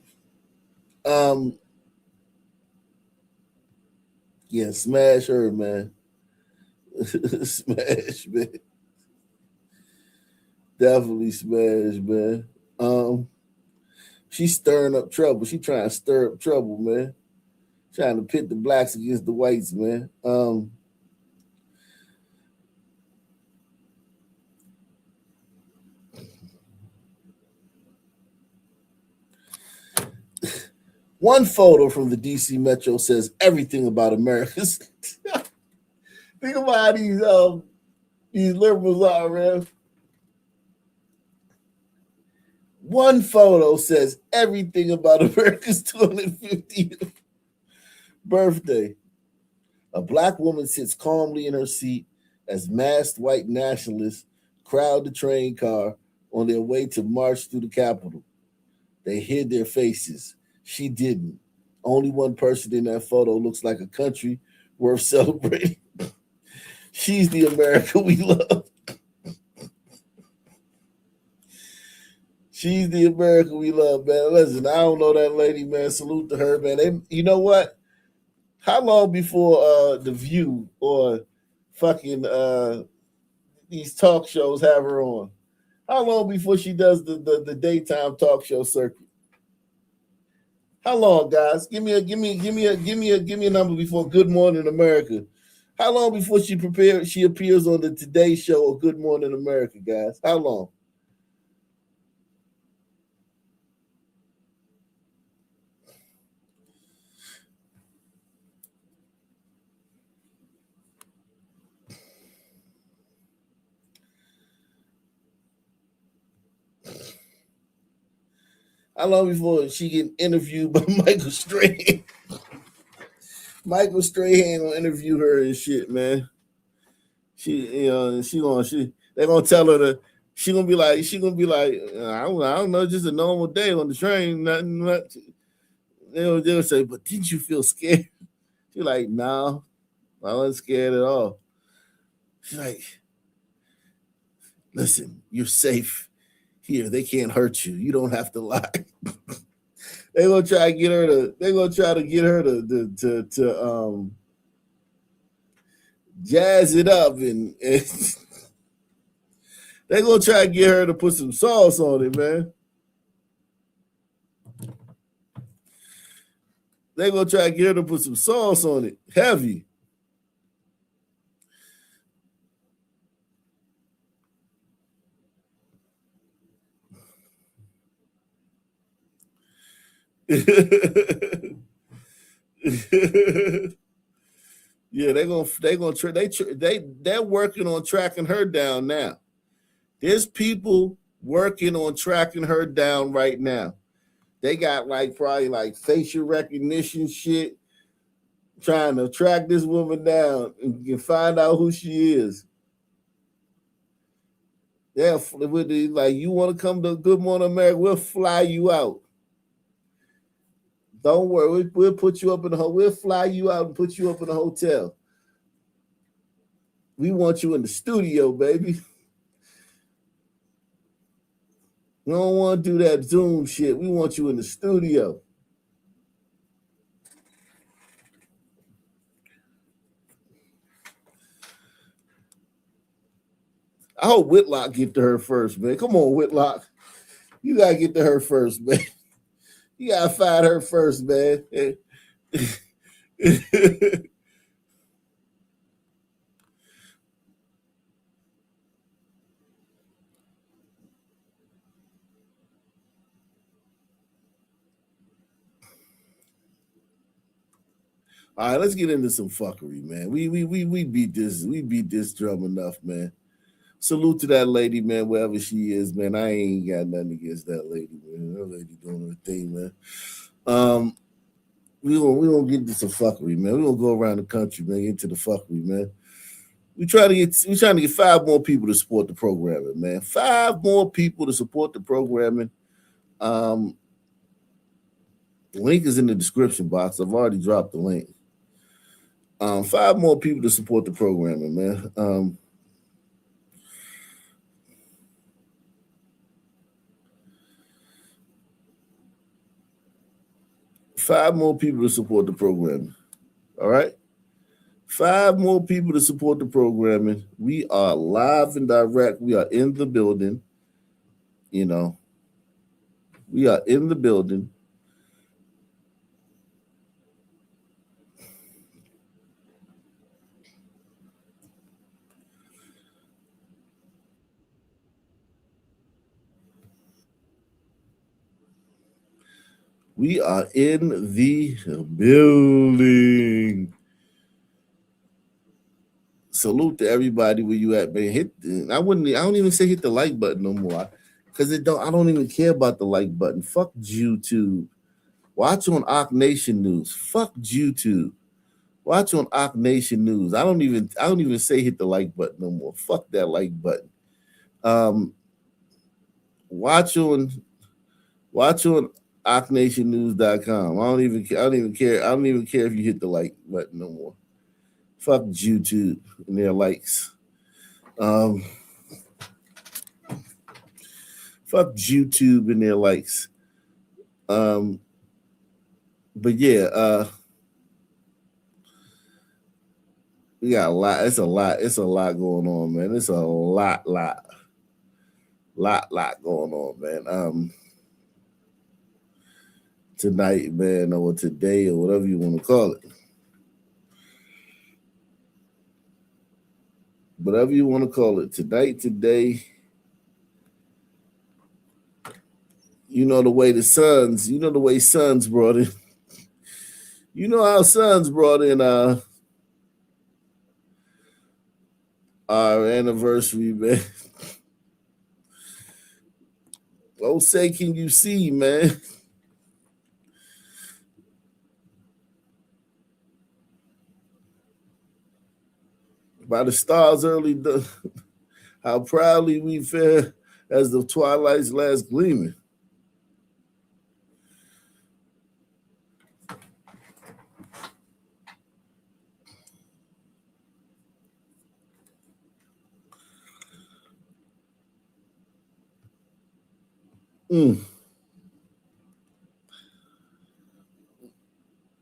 yeah, smash her, man. Smash, man. Definitely smash, man. Um, she's stirring up trouble. She trying to stir up trouble, man. Trying to pit the blacks against the whites, man. One photo from the DC Metro says everything about America's. Think about how these liberals are, man. One photo says everything about America's 250th birthday. A black woman sits calmly in her seat as masked white nationalists crowd the train car on their way to march through the Capitol. They hid their faces. She didn't. Only one person in that photo looks like a country worth celebrating. She's the America we love. She's the America we love, man. Listen, I don't know that lady, man. Salute to her, man. You know what? How long before The View or fucking these talk shows have her on? How long before she does the daytime talk show circuit? How long, guys? Give me a number before Good Morning America. How long before she appears on the Today Show or Good Morning America, guys? How long? How long before she get interviewed by Michael Strahan? Michael Strahan gonna interview her and shit, man. She they gonna tell her to. She gonna be like, I don't know, just a normal day on the train, nothing much. They'll say, but didn't you feel scared? She's like, no, I wasn't scared at all. She's like, listen, you're safe here. They can't hurt you. You don't have to lie. They gonna try to get her to. They gonna try to get her to jazz it up and they gonna try to get her to put some sauce on it, man. They gonna try to get her to put some sauce on it, heavy. Yeah, they're working on tracking her down now. There's people working on tracking her down right now. They got like probably like facial recognition shit, trying to track this woman down and find out who she is. Yeah, like you want to come to Good Morning America, we'll fly you out. Don't worry, we'll put you up in the we'll fly you out and put you up in a hotel. We want you in the studio, baby. We don't want to do that Zoom shit. We want you in the studio. I hope Whitlock get to her first, man. Come on, Whitlock. You gotta get to her first, man. You gotta find her first, man. All right, let's get into some fuckery, man. We beat this drum enough, man. salute to that lady, man, wherever she is, man. I ain't got nothing against that lady, man. That lady doing her thing, man. We gonna get into some fuckery, man. We gonna go around the country, man, get into the fuckery, man. We trying to get 5 more people to support the programming, man. 5 more people to support the programming. Link is in the description box. I've already dropped the link. 5 more people to support the programming, man. 5 more people to support the programming. All right? 5 more people to support the programming. We are live and direct. We are in the building. We are in the building. We are in the building. Salute to everybody where you at, man. I don't even say hit the like button no more. Because I don't even care about the like button. Fuck YouTube. Watch on Ock Nation News. Fuck YouTube. Watch on Ock Nation News. I don't even say hit the like button no more. Fuck that like button. Watch on OckNationNews.com. I don't even care. I don't even care if you hit the like button no more. Fuck YouTube and their likes. Fuck YouTube and their likes. But yeah, we got a lot. It's a lot going on, man. It's a lot going on, man. Tonight, man, or today, or whatever you want to call it. Whatever you want to call it. Tonight, today. The way Sons brought in. You know how Sons brought in our anniversary, man. Oh, say, can you see, man? By the stars early, how proudly we fare as the twilight's last gleaming.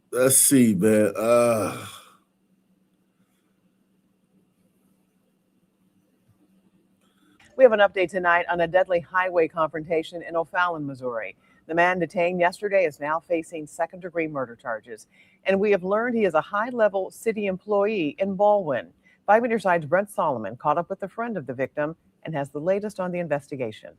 Let's see, man. We have an update tonight on a deadly highway confrontation in O'Fallon, Missouri. The man detained yesterday is now facing second-degree murder charges. And we have learned he is a high-level city employee in Baldwin. 5 Meter Side's Brent Solomon caught up with a friend of the victim and has the latest on the investigation.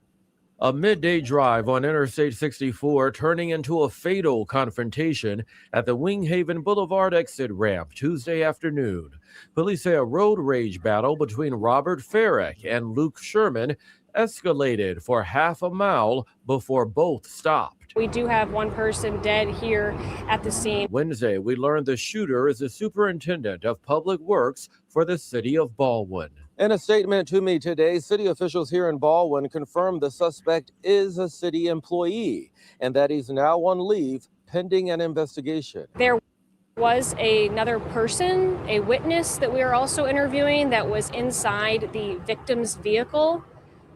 A midday drive on Interstate 64 turning into a fatal confrontation at the Winghaven Boulevard exit ramp Tuesday afternoon. Police say a road rage battle between Robert Farrick and Luke Sherman escalated for half a mile before both stopped. We do have one person dead here at the scene. Wednesday, we learned the shooter is the superintendent of public works for the city of Baldwin. In a statement to me today, city officials here in Baldwin confirmed the suspect is a city employee and that he's now on leave pending an investigation. There was another person, a witness that we are also interviewing that was inside the victim's vehicle.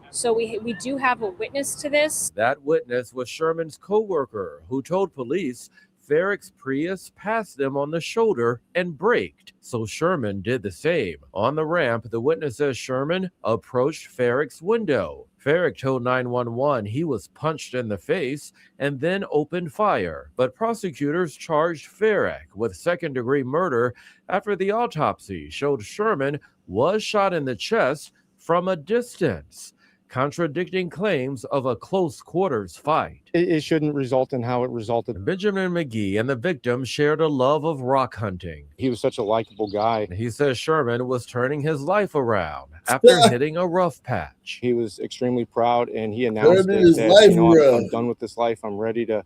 So we do have a witness to this. That witness was Sherman's co-worker who told police Farrick's Prius passed them on the shoulder and braked, so Sherman did the same. On the ramp, the witness says Sherman approached Farrick's window. Farrick told 911 he was punched in the face and then opened fire, but prosecutors charged Farrick with second-degree murder after the autopsy showed Sherman was shot in the chest from a distance. contradicting claims of a close quarters fight. It shouldn't result in how it resulted. Benjamin McGee and the victim shared a love of rock hunting. He was such a likable guy. He says Sherman was turning his life around after hitting a rough patch. He was extremely proud, and he announced I'm done with this life. I'm ready to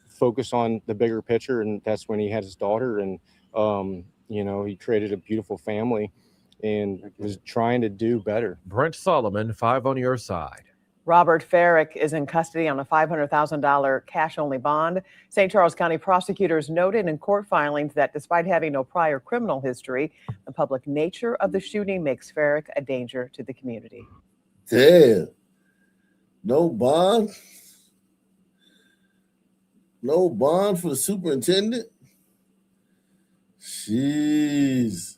focus on the bigger picture, and that's when he had his daughter, and he created a beautiful family and was trying to do better. Brent Solomon, 5 on your side. Robert Farrick is in custody on a $500,000 cash-only bond. St. Charles County prosecutors noted in court filings that despite having no prior criminal history, the public nature of the shooting makes Farrick a danger to the community. Damn. No bond? No bond for the superintendent? Jeez.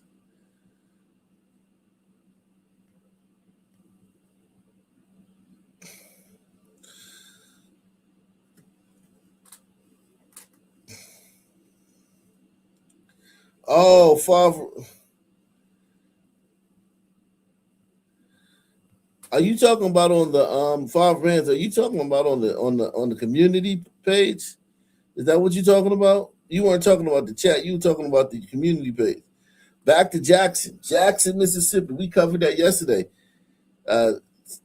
Oh, are you talking about on the Favre Brands? Are you talking about on the community page? Is that what you're talking about? You weren't talking about the chat. You were talking about the community page. Back to Jackson, Mississippi. We covered that yesterday.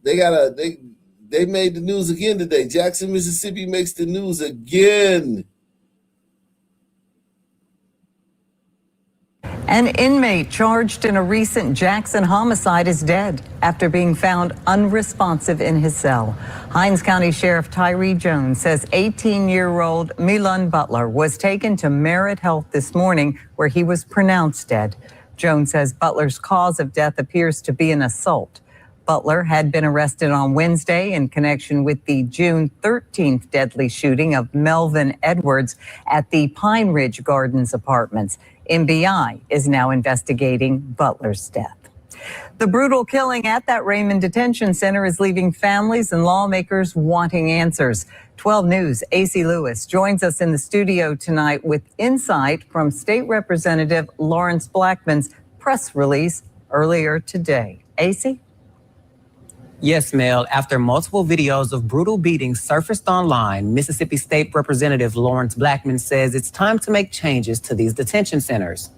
They made the news again today. Jackson, Mississippi makes the news again. An inmate charged in a recent Jackson homicide is dead after being found unresponsive in his cell. Hinds County Sheriff Tyree Jones says 18-year-old Milan Butler was taken to Merit Health this morning, where he was pronounced dead. Jones says Butler's cause of death appears to be an assault. Butler had been arrested on Wednesday in connection with the June 13th deadly shooting of Melvin Edwards at the Pine Ridge Gardens apartments. MBI is now investigating Butler's death. The brutal killing at that Raymond Detention Center is leaving families and lawmakers wanting answers. 12 News' AC Lewis joins us in the studio tonight with insight from State Representative Lawrence Blackman's press release earlier today. AC? Yes, Mel. After multiple videos of brutal beatings surfaced online, Mississippi State Representative Lawrence Blackman says it's time to make changes to these detention centers.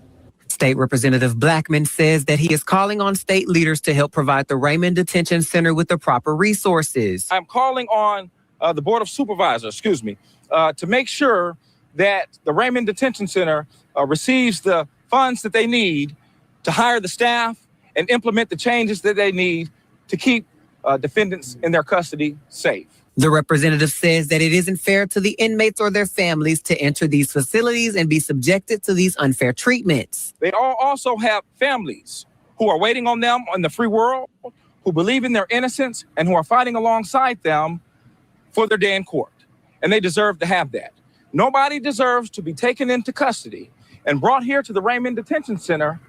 State Representative Blackman says that he is calling on state leaders to help provide the Raymond Detention Center with the proper resources. I'm calling on the Board of Supervisors, to make sure that the Raymond Detention Center receives the funds that they need to hire the staff and implement the changes that they need to keep defendants in their custody safe. The representative says that it isn't fair to the inmates or their families to enter these facilities and be subjected to these unfair treatments. They all also have families who are waiting on them in the free world, who believe in their innocence, and who are fighting alongside them for their day in court. And they deserve to have that. Nobody deserves to be taken into custody and brought here to the Raymond Detention Center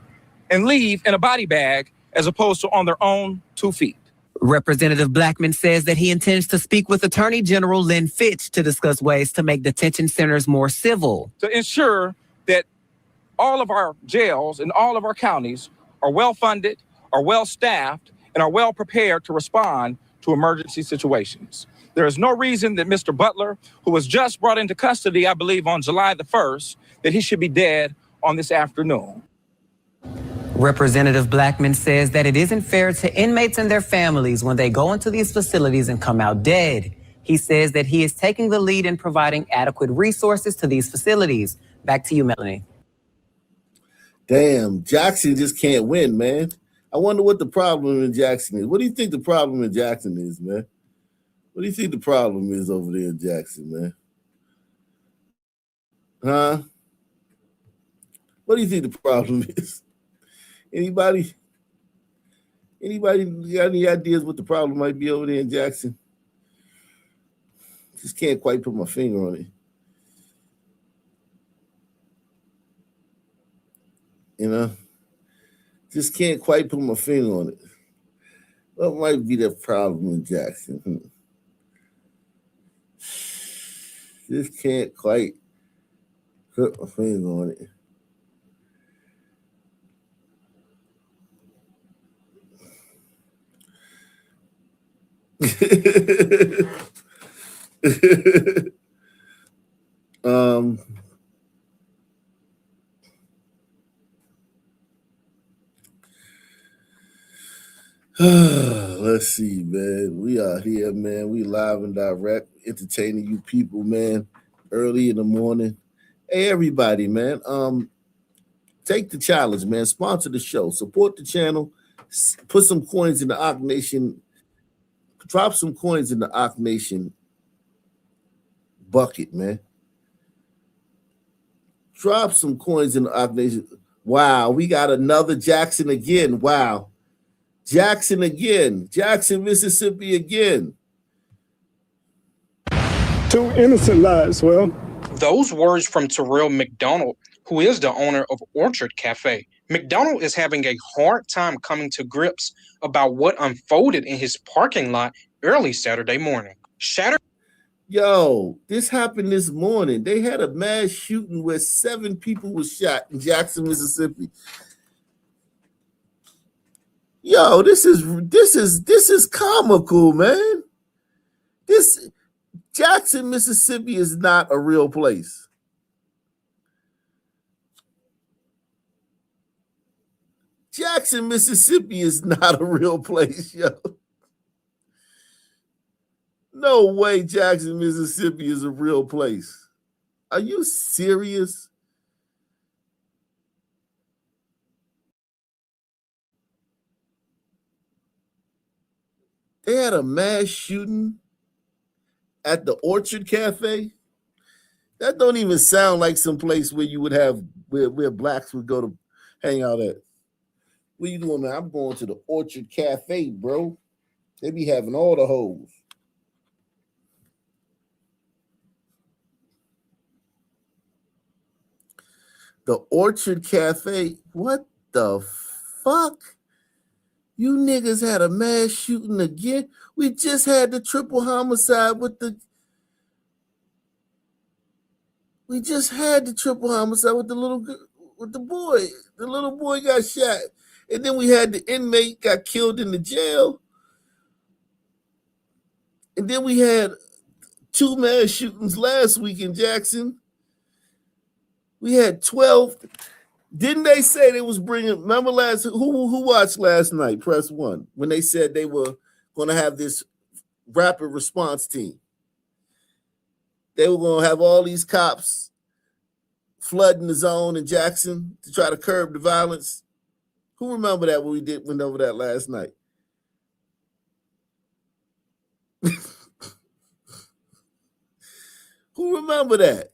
and leave in a body bag as opposed to on their own 2 feet. Representative Blackman says that he intends to speak with Attorney General Lynn Fitch to discuss ways to make detention centers more civil. To ensure that all of our jails in all of our counties are well funded, are well staffed, and are well prepared to respond to emergency situations. There is no reason that Mr. Butler, who was just brought into custody, I believe on July the 1st, that he should be dead on this afternoon. Representative Blackman says that it isn't fair to inmates and their families when they go into these facilities and come out dead. He says that he is taking the lead in providing adequate resources to these facilities. Back to you, Melanie. Damn, Jackson just can't win, man. I wonder what the problem in Jackson is. What do you think the problem in Jackson is, man? What do you think the problem is over there in Jackson, man? Huh? What do you think the problem is? Anybody got any ideas what the problem might be over there in Jackson? Just can't quite put my finger on it. You know? Just can't quite put my finger on it. What might be the problem in Jackson? Just can't quite put my finger on it. Let's see, man. We are here, man. We live and direct, entertaining you people, man. Early in the morning. Hey, everybody, man. Take the challenge, man. Sponsor the show. Support the channel. Put some coins in the Ock Nation. Drop some coins in the Ock Nation bucket, man. Drop some coins in the Ock Nation. Wow, we got another Jackson again. Wow. Jackson again. Jackson, Mississippi again. 2 innocent lives. Well, those words from Terrell McDonald, who is the owner of Orchard Cafe. McDonald is having a hard time coming to grips about what unfolded in his parking lot early Saturday morning. Yo, this happened this morning. They had a mass shooting where 7 people were shot in Jackson, Mississippi. Yo, this is comical, man. This Jackson, Mississippi is not a real place. Jackson, Mississippi is not a real place, yo. No way Jackson, Mississippi is a real place. Are you serious? They had a mass shooting at the Orchard Cafe. That don't even sound like some place where you would have where blacks would go to hang out at. Where you doing, man? I'm going to the Orchard Cafe, bro. They be having all the hoes. The Orchard Cafe? What the fuck? You niggas had a mass shooting again? We just had the triple homicide with the... We just had the triple homicide with the boy. The little boy got shot. And then we had the inmate got killed in the jail. And then we had 2 mass shootings last week in Jackson. We had 12. Didn't they say they was bringing? Remember who watched last night? Press 1 when they said they were going to have this rapid response team. They were going to have all these cops flooding the zone in Jackson to try to curb the violence. Who remember that when we went over that last night? Who remember that?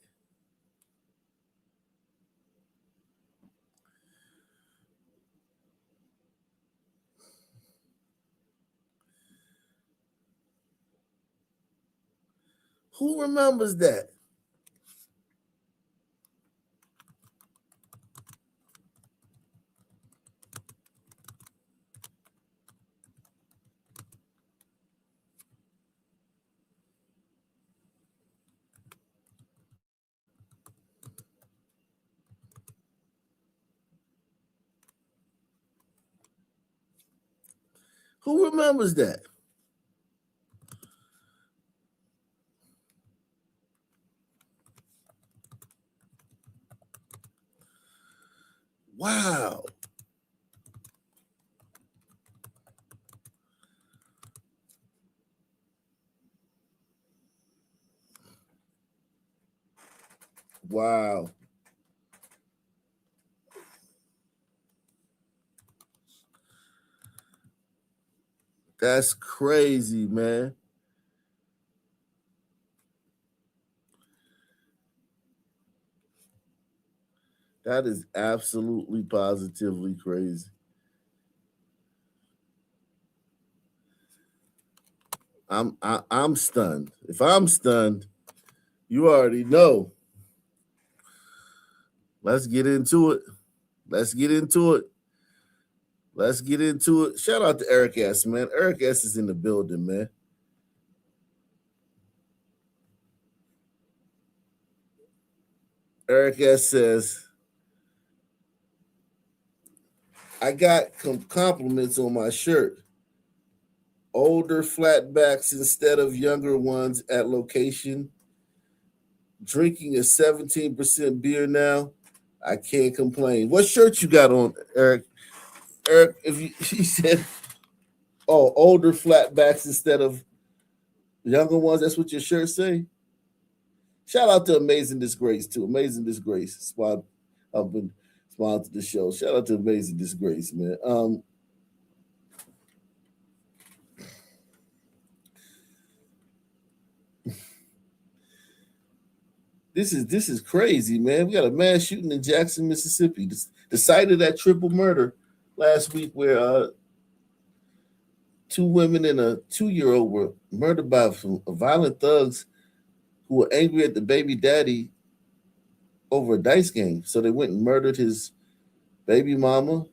Who remembers that? Who remembers that? Wow. Wow. That's crazy, man. That is absolutely positively crazy. I'm stunned. If I'm stunned, you already know. Let's get into it. Let's get into it. Let's get into it. Shout out to Eric S, man. Eric S is in the building, man. Eric S says, I got compliments on my shirt. older flatbacks instead of younger ones at location. Drinking a 17% beer now. I can't complain. What shirt you got on, Eric? Eric, he said, oh, older flatbacks instead of younger ones. That's what your shirt say? Shout out to Amazing Disgrace, too. Amazing Disgrace. Spot up and sponsored the show. Shout out to Amazing Disgrace, man. This is crazy, man. We got a mass shooting in Jackson, Mississippi. The site of that triple murder last week where 2 women and a 2-year-old were murdered by violent thugs who were angry at the baby daddy over a dice game. So they went and murdered his baby mama,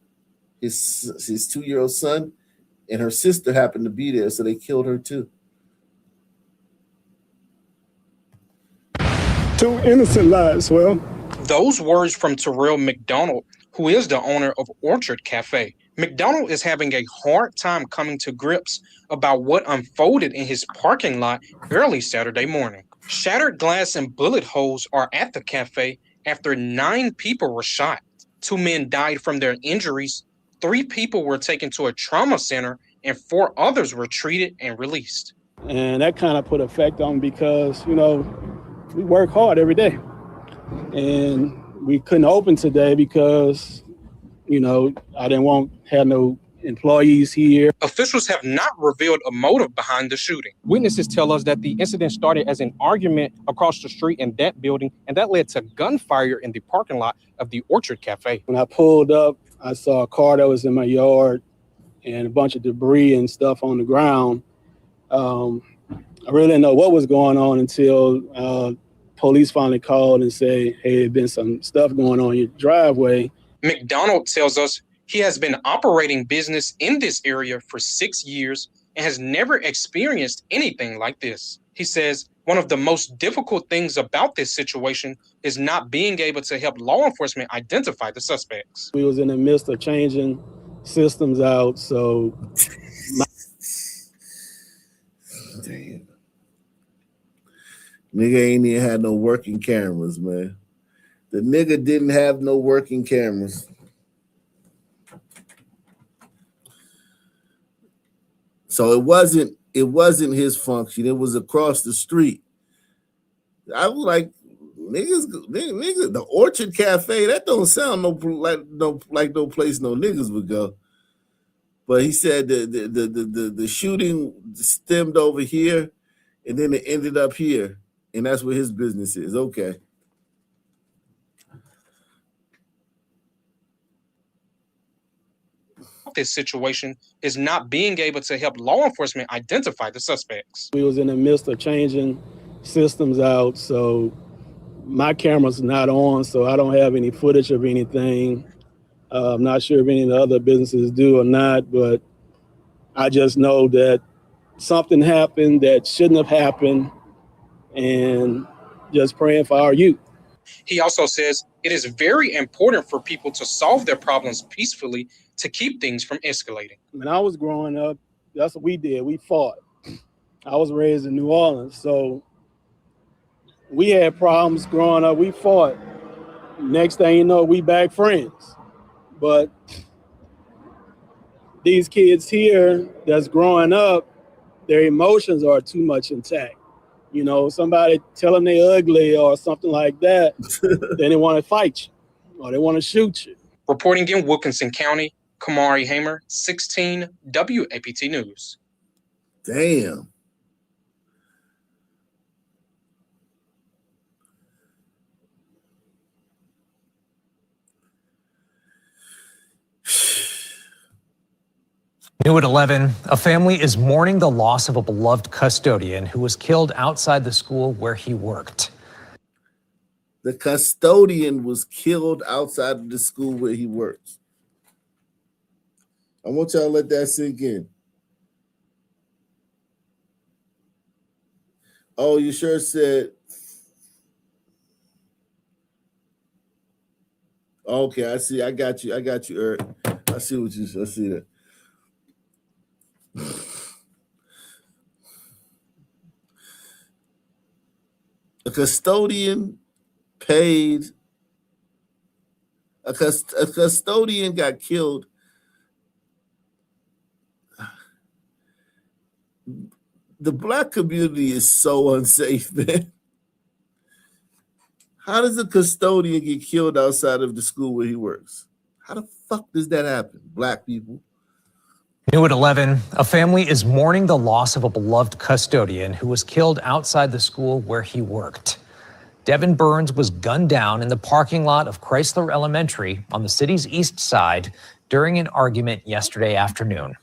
his 2-year-old son, and her sister happened to be there, so they killed her too. 2 innocent lives. Well, those words from Terrell McDonald, who is the owner of Orchard Cafe. McDonald is having a hard time coming to grips about what unfolded in his parking lot early Saturday morning. Shattered glass and bullet holes are at the cafe after 9 people were shot. 2 men died from their injuries, 3 people were taken to a trauma center, and 4 others were treated and released. and that kind of put effect on me because, we work hard every day. And we couldn't open today because, I didn't have no employees here. Officials have not revealed a motive behind the shooting. Witnesses tell us that the incident started as an argument across the street in that building, and that led to gunfire in the parking lot of the Orchard Cafe. When I pulled up, I saw a car that was in my yard and a bunch of debris and stuff on the ground. I really didn't know what was going on until police finally called and said, hey, there's been some stuff going on in your driveway. McDonald tells us he has been operating business in this area for 6 years and has never experienced anything like this. He says one of the most difficult things about this situation is not being able to help law enforcement identify the suspects. We was in the midst of changing systems out, so... Damn. Nigga ain't even had no working cameras, man. The nigga didn't have no working cameras. So it wasn't his function. It was across the street. I was like, niggas, the Orchard Cafe, that don't sound like no place no niggas would go. But he said the shooting stemmed over here, and then it ended up here, and that's where his business is. Okay. This situation is not being able to help law enforcement identify the suspects. We was in the midst of changing systems out, so my camera's not on, so I don't have any footage of anything. I'm not sure if any of the other businesses do or not, but I just know that something happened that shouldn't have happened, and just praying for our youth. He also says it is very important for people to solve their problems peacefully to keep things from escalating. When I was growing up, that's what we did. We fought. I was raised in New Orleans, so we had problems growing up. We fought. Next thing you know, we back friends. But these kids here that's growing up, their emotions are too much intact. Somebody tell them they ugly or something like that, then they want to fight you or they want to shoot you. Reporting in Wilkinson County, Kamari Hamer, 16 WAPT News. Damn. New at 11, a family is mourning the loss of a beloved custodian who was killed outside the school where he worked. The custodian was killed outside of the school where he works. I want y'all to let that sink in. Oh, you sure said. Okay, I see. I got you, Eric. I see that. A custodian paid. A custodian got killed. The black community is so unsafe, man. How does a custodian get killed outside of the school where he works? How the fuck does that happen? Black people. New at 11, a family is mourning the loss of a beloved custodian who was killed outside the school where he worked. Devin Burns was gunned down in the parking lot of Chrysler Elementary on the city's east side during an argument yesterday afternoon.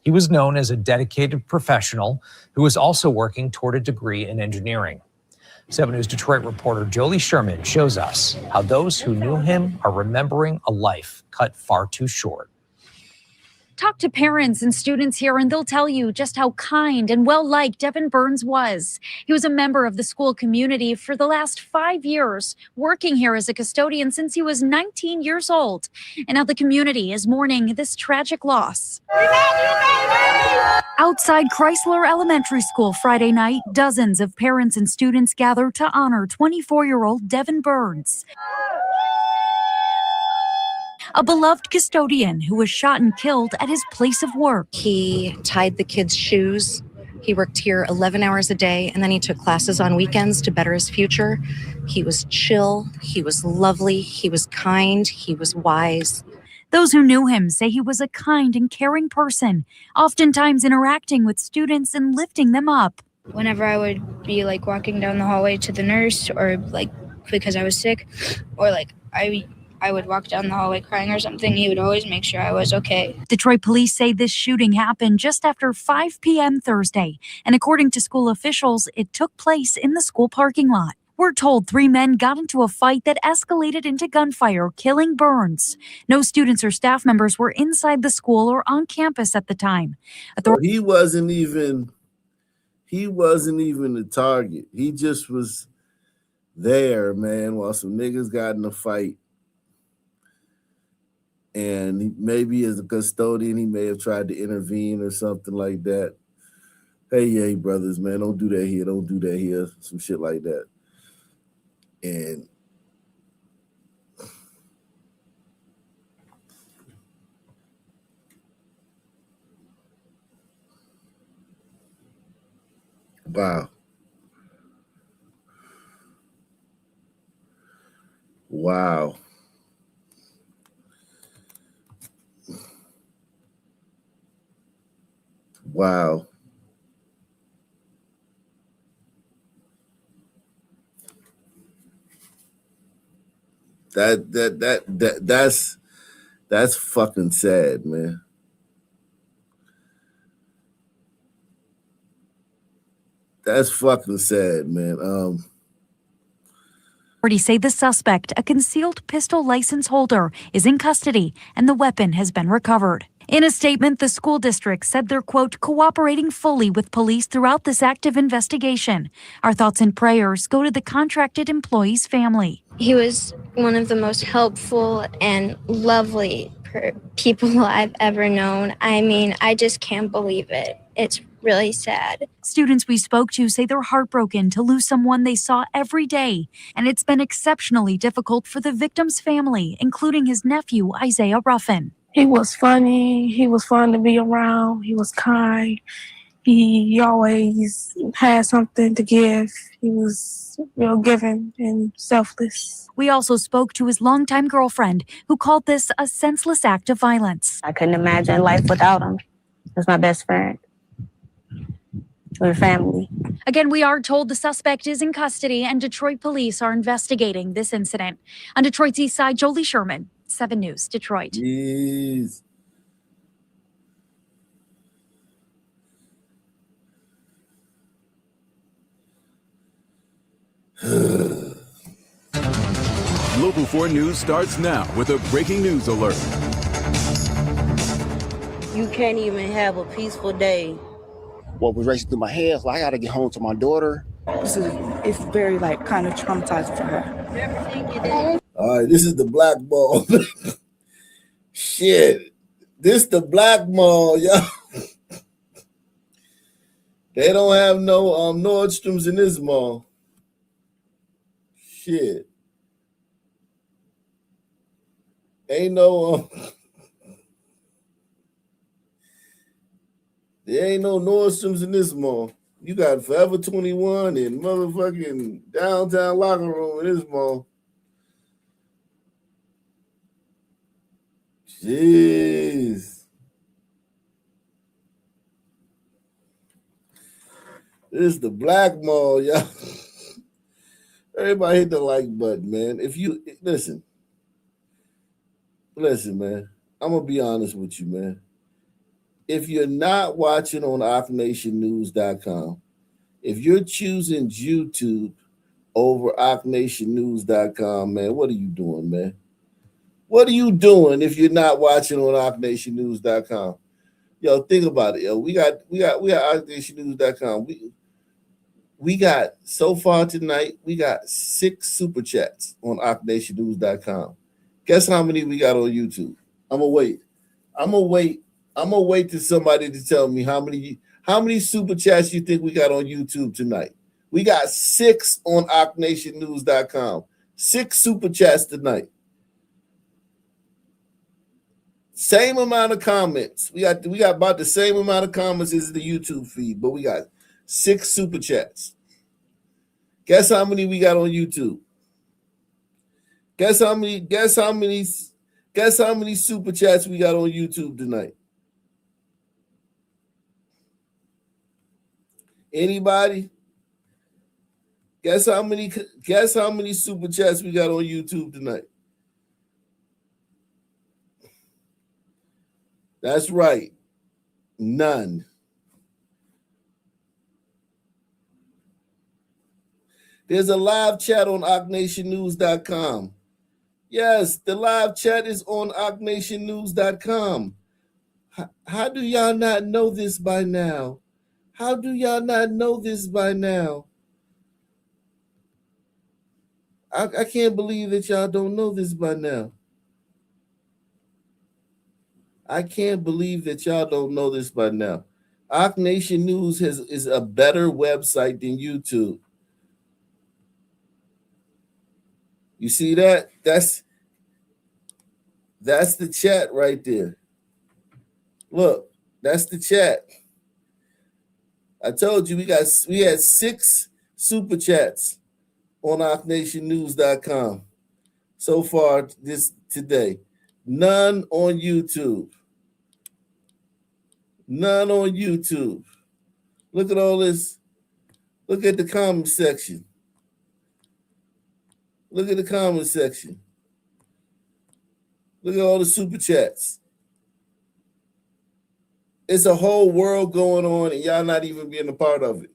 He was known as a dedicated professional who was also working toward a degree in engineering. 7 News Detroit reporter Jolie Sherman shows us how those who knew him are remembering a life cut far too short. Talk to parents and students here and they'll tell you just how kind and well-liked Devin Burns was. He was a member of the school community for the last 5 years, working here as a custodian since he was 19 years old. And now the community is mourning this tragic loss. Outside Chrysler Elementary School Friday night, dozens of parents and students gathered to honor 24-year-old Devin Burns, a beloved custodian who was shot and killed at his place of work. He tied the kids' shoes. He worked here 11 hours a day, and then he took classes on weekends to better his future. He was chill. He was lovely. He was kind. He was wise. Those who knew him say he was a kind and caring person, oftentimes interacting with students and lifting them up. Whenever I would be walking down the hallway to the nurse, or because I was sick, or I would walk down the hallway crying or something, he would always make sure I was okay. Detroit police say this shooting happened just after 5 p.m. Thursday, and according to school officials, it took place in the school parking lot. We're told 3 men got into a fight that escalated into gunfire, killing Burns. No students or staff members were inside the school or on campus at the time. He wasn't even the target. He just was there, man, while some niggas got in a fight. And maybe as a custodian, he may have tried to intervene or something like that. Hey, brothers, man, don't do that here. Don't do that here. Some shit like that. And wow. Wow. Wow. That's fucking sad, man. That's fucking sad, man. Authorities say the suspect, a concealed pistol license holder, is in custody and the weapon has been recovered. In a statement, the school district said they're, quote, cooperating fully with police throughout this active investigation. Our thoughts and prayers go to the contracted employee's family. He was one of the most helpful and lovely people I've ever known. I mean, I just can't believe it. It's really sad. Students we spoke to say they're heartbroken to lose someone they saw every day, and it's been exceptionally difficult for the victim's family, including his nephew, Isaiah Ruffin. He was funny. He was fun to be around. He was kind. He always had something to give. He was real giving and selfless. We also spoke to his longtime girlfriend, who called this a senseless act of violence. I couldn't imagine life without him. He was my best friend. We're family. Again, we are told the suspect is in custody and Detroit police are investigating this incident. On Detroit's east side, Jolie Sherman, 7 News, Detroit. Jeez. Local 4 News starts now with a breaking news alert. You can't even have a peaceful day. What was racing through my head is I gotta get home to my daughter. It's very kind of traumatizing for her. All right, this is the black mall. Shit, this the black mall, y'all. They don't have no Nordstroms in this mall. Shit. Ain't no there ain't no Nordstroms in this mall. You got Forever 21 and motherfucking downtown locker room in this mall. Jeez. This is the black mall, y'all. Everybody hit the like button, man. If you listen, man. I'm gonna be honest with you, man. If you're not watching on OckNationNews.com, if you're choosing YouTube over OckNationNews.com, man, what are you doing, man? What are you doing if you're not watching on OckNationNews.com? Yo, think about it, yo. We got OckNationNews.com. We got so far tonight, we got 6 super chats on OckNationNews.com. Guess how many we got on YouTube? I'm gonna wait till somebody to tell me how many super chats you think we got on YouTube tonight. We got 6 on OckNationNews.com. 6 super chats tonight. Same amount of comments. We got about the same amount of comments as the YouTube feed, but we got 6 super chats. Guess how many we got on YouTube? Guess how many super chats we got on YouTube tonight? Anybody? Guess how many super chats we got on YouTube tonight? That's right. None. There's a live chat on OckNationNews.com. Yes, the live chat is on OckNationNews.com. How do y'all not know this by now? How do y'all not know this by now? I can't believe that y'all don't know this by now. I can't believe that y'all don't know this by now. Ock Nation News is a better website than YouTube. You see that? That's the chat right there. Look, that's the chat. I told you we had 6 super chats on OckNationNews.com so far today. None on YouTube. None on YouTube. Look at all this. Look at the comment section. Look at the comment section. Look at all the super chats. It's a whole world going on, and y'all not even being a part of it.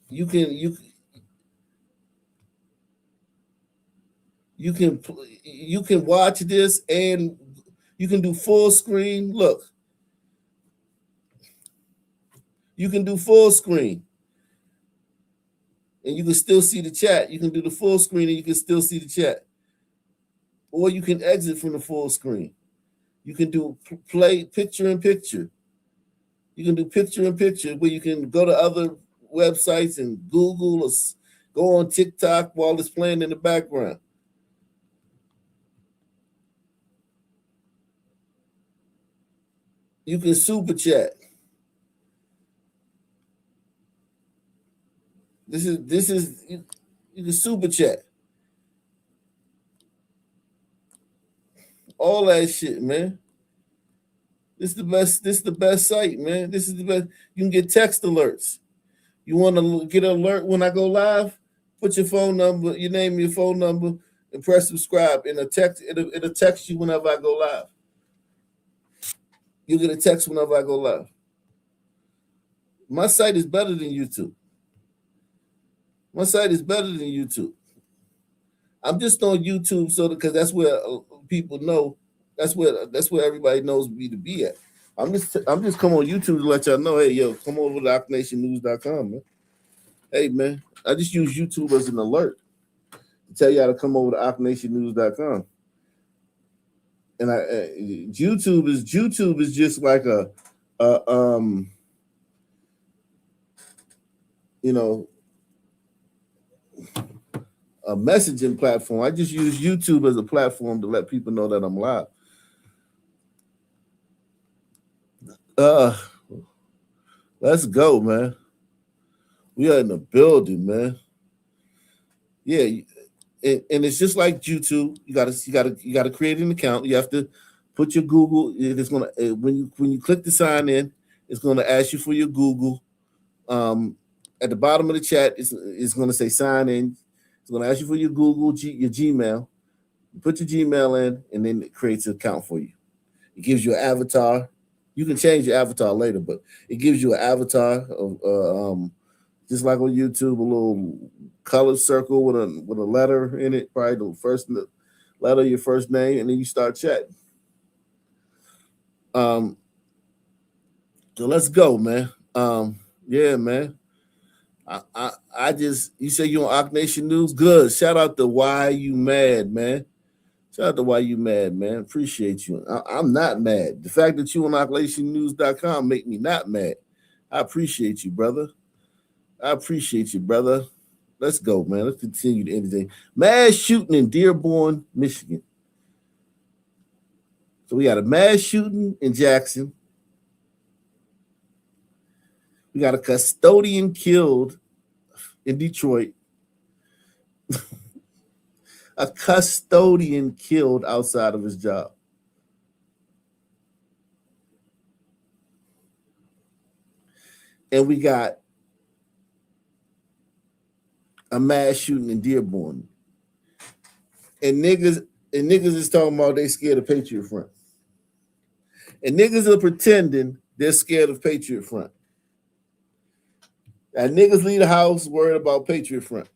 You can watch this, and you can do full screen. Look, you can do full screen, and you can still see the chat. You can do the full screen, and you can still see the chat. Or you can exit from the full screen. You can do play picture in picture. You can do picture in picture where you can go to other websites and Google or go on TikTok while it's playing in the background. You can super chat. This is you can super chat. All that shit, man. This is the best site, man. This is the best. You can get text alerts. You want to get an alert when I go live? Put your phone number, your name, your phone number, and press subscribe. And it'll text you whenever I go live. You'll get a text whenever I go live. My site is better than YouTube. My site is better than YouTube. I'm just on YouTube because that's where people know. That's where everybody knows me to be at. I'm just come on YouTube to let y'all know. Hey, yo, come over to OckNationNews.com, man. Hey, man, I just use YouTube as an alert to tell y'all to come over to OckNationNews.com. And YouTube is just like messaging platform. I just use YouTube as a platform to let people know that I'm live. Let's go, man. We are in the building, man. Yeah, and it's just like YouTube. You gotta create an account. You have to put your Google. It's gonna when you click the sign in, it's gonna ask you for your Google. At the bottom of the chat, it's gonna say sign in. It's gonna ask you for your Google, your Gmail. You put your Gmail in, and then it creates an account for you. It gives you an avatar. You can change your avatar later, but it gives you an avatar of just like on YouTube, a little colored circle with a letter in it, probably the first letter of your first name, and then you start chatting. So let's go, man. Yeah, man. I just, you say you on Ock Nation News? Good. Shout out to Why You Mad, man. Shout out to Why You Mad, man. Appreciate you. I'm not mad. The fact that you on OckNationNews.com make me not mad. I appreciate you, brother. Let's go, man. Let's continue to end the day. Mass shooting in Dearborn, Michigan. So we got a mass shooting in Jackson. We got a custodian killed in Detroit. A custodian killed outside of his job. And we got a mass shooting in Dearborn. And niggas is talking about they scared of Patriot Front. And niggas are pretending they're scared of Patriot Front. And niggas leave the house worried about Patriot Front.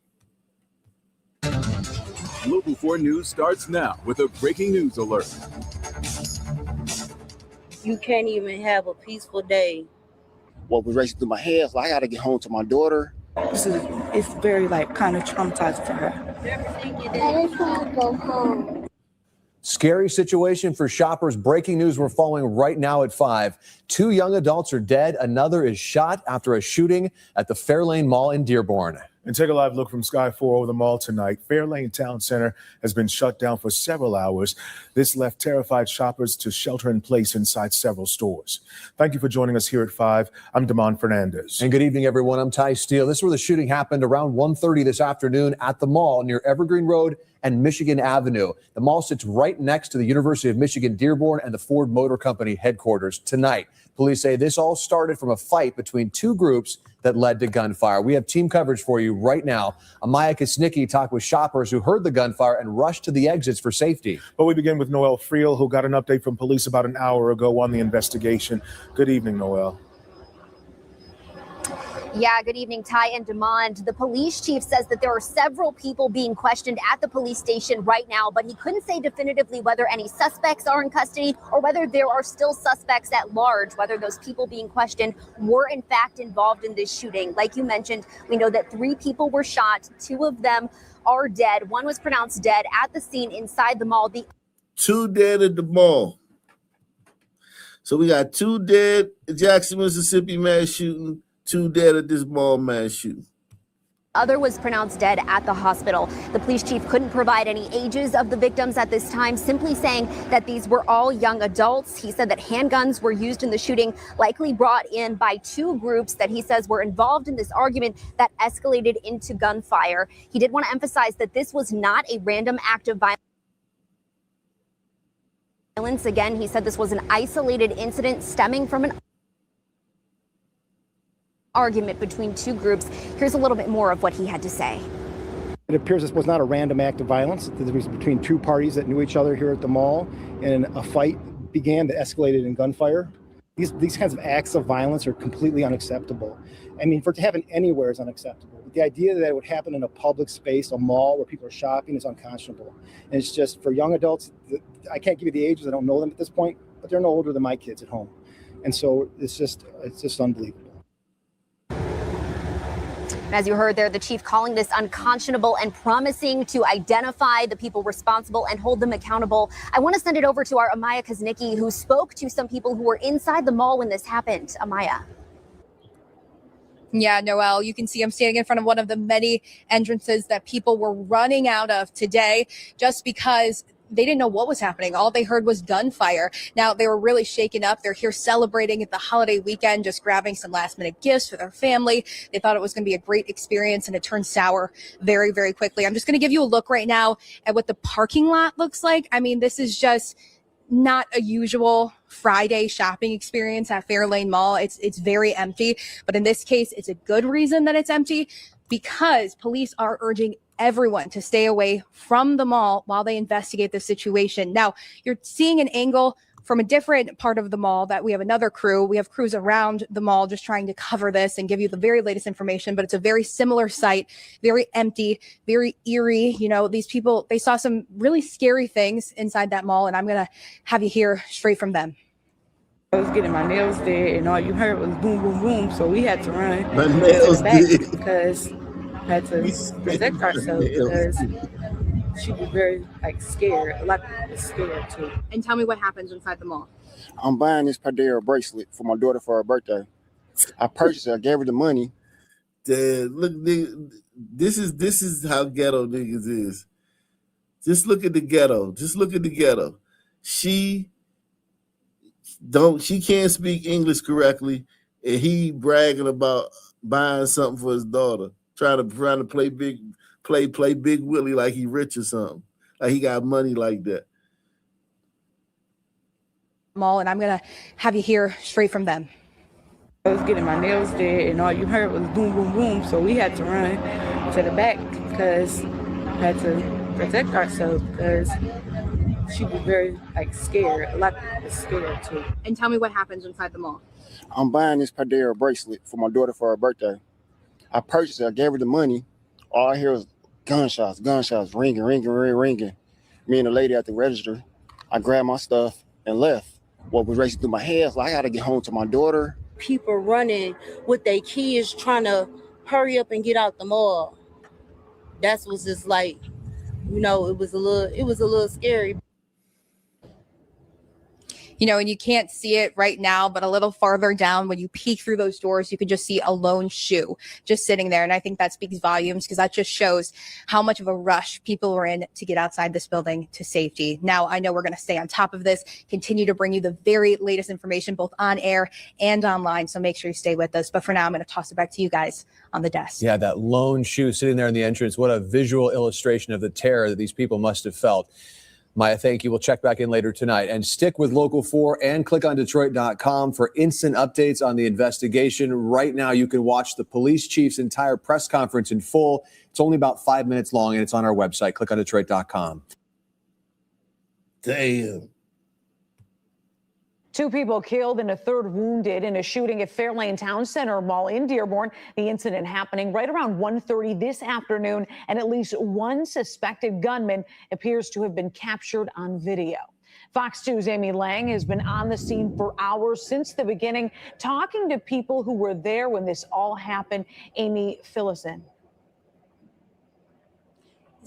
Local 4 News starts now with a breaking news alert. You can't even have a peaceful day. What was racing through my head, so I got to get home to my daughter. It's very kind of traumatizing for her. I just want to go home. Scary situation for shoppers. Breaking news we're following right now at 5. 2 young adults are dead. Another is shot after a shooting at the Fairlane Mall in Dearborn. And take a live look from Sky 4 over the mall tonight. Fairlane Town Center has been shut down for several hours. This left terrified shoppers to shelter in place inside several stores. Thank you for joining us here at 5. I'm Damon Fernandez. And good evening, everyone. I'm Ty Steele. This is where the shooting happened around 1:30 this afternoon at the mall near Evergreen Road and Michigan Avenue. The mall sits right next to the University of Michigan Dearborn and the Ford Motor Company headquarters. Tonight, police say this all started from a fight between 2 groups that led to gunfire. We have team coverage for you right now. Amaya Kosnicki talked with shoppers who heard the gunfire and rushed to the exits for safety. But we begin with Noel Friel, who got an update from police about an hour ago on the investigation. Good evening, Noel. Yeah, good evening, Ty and Demond. The police chief says that there are several people being questioned at the police station right now, but he couldn't say definitively whether any suspects are in custody or whether there are still suspects at large, whether those people being questioned were in fact involved in this shooting. Like you mentioned, we know that 3 people were shot. 2 of them are dead. 1 was pronounced dead at the scene inside the mall. 2 dead at the mall. So we got 2 dead at Jackson, Mississippi mass shooting. 2 dead at this mall mass shooting. Other was pronounced dead at the hospital. The police chief couldn't provide any ages of the victims at this time, simply saying that these were all young adults. He said that handguns were used in the shooting, likely brought in by 2 groups that he says were involved in this argument that escalated into gunfire. He did want to emphasize that this was not a random act of violence. Again, he said this was an isolated incident stemming from an argument between 2 groups. Here's a little bit more of what he had to say. It appears this was not a random act of violence. This was between 2 parties that knew each other here at the mall, and a fight began that escalated in gunfire. These kinds of acts of violence are completely unacceptable. I mean, for it to happen anywhere is unacceptable. The idea that it would happen in a public space, a mall where people are shopping, is unconscionable. And it's just for young adults, I can't give you the ages, I don't know them at this point, but they're no older than my kids at home. And so it's just unbelievable. As you heard there, the chief calling this unconscionable and promising to identify the people responsible and hold them accountable. I want to send it over to our Amaya Kosnicki, who spoke to some people who were inside the mall when this happened. Amaya. Yeah, Noelle, you can see I'm standing in front of one of the many entrances that people were running out of today just because they didn't know what was happening. All they heard was gunfire. Now, they were really shaken up. They're here celebrating at the holiday weekend, just grabbing some last minute gifts for their family. They thought it was going to be a great experience, and it turned sour very, very quickly. I'm just going to give you a look right now at what the parking lot looks like. I mean, this is just not a usual Friday shopping experience at Fairlane Mall. It's very empty, but in this case, it's a good reason that it's empty because police are urging everyone to stay away from the mall while they investigate the situation. Now, you're seeing an angle from a different part of the mall that we have another crew. We have crews around the mall just trying to cover this and give you the very latest information, but it's a very similar site, very empty, very eerie. You know, these people, they saw some really scary things inside that mall, and I'm going to have you hear straight from them. I was getting my nails did, and all you heard was boom, boom, boom. So we had to run My to nails the back did. because we had to protect ourselves because she was very scared. A lot of people were scared too. And tell me what happens inside the mall. I'm buying this Patriot bracelet for my daughter for her birthday. I purchased it. I gave her the money. Look, nigga, this is how ghetto niggas is. Just look at the ghetto. Just look at the ghetto. She can't speak English correctly, and he bragging about buying something for his daughter, trying to play big Willie like he rich or something, like he got money like that. Mall, and I'm gonna have you hear straight from them. I was getting my nails did, and all you heard was boom, boom, boom. So we had to run to the back because we had to protect ourselves because she was very scared. A lot of people were scared too. And tell me what happens inside the mall. I'm buying this Patriot bracelet for my daughter for her birthday. I purchased it. I gave her the money. All I hear was gunshots, ringing. Me and the lady at the register, I grabbed my stuff and left. What was racing through my head is I got to get home to my daughter. People running with their kids trying to hurry up and get out the mall. That's what's just like, you know, it was a little scary. You know, and you can't see it right now, but a little farther down, when you peek through those doors, you can just see a lone shoe just sitting there. And I think that speaks volumes because that just shows how much of a rush people were in to get outside this building to safety. Now, I know we're going to stay on top of this, continue to bring you the very latest information, both on air and online. So make sure you stay with us. But for now, I'm going to toss it back to you guys on the desk. Yeah, that lone shoe sitting there in the entrance. What a visual illustration of the terror that these people must have felt. Maya, thank you. We'll check back in later tonight. And stick with Local 4 and click on Detroit.com for instant updates on the investigation. Right now, you can watch the police chief's entire press conference in full. It's only about 5 minutes long, and it's on our website. Click on Detroit.com. Damn. 2 people killed and a third wounded in a shooting at Fairlane Town Center Mall in Dearborn. The incident happening right around 1:30 this afternoon, and at least one suspected gunman appears to have been captured on video. Fox 2's Amy Lang has been on the scene for hours since the beginning, talking to people who were there when this all happened. Amy, fill us in.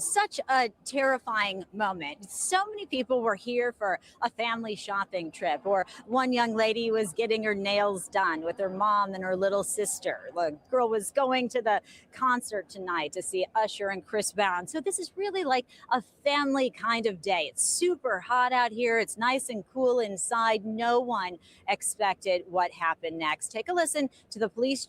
Such a terrifying moment. So many people were here for a family shopping trip, or one young lady was getting her nails done with her mom and her little sister. The girl was going to the concert tonight to see Usher and Chris Brown. So this is really like a family kind of day. It's super hot out here. It's nice and cool inside. No one expected what happened next. Take a listen to the police.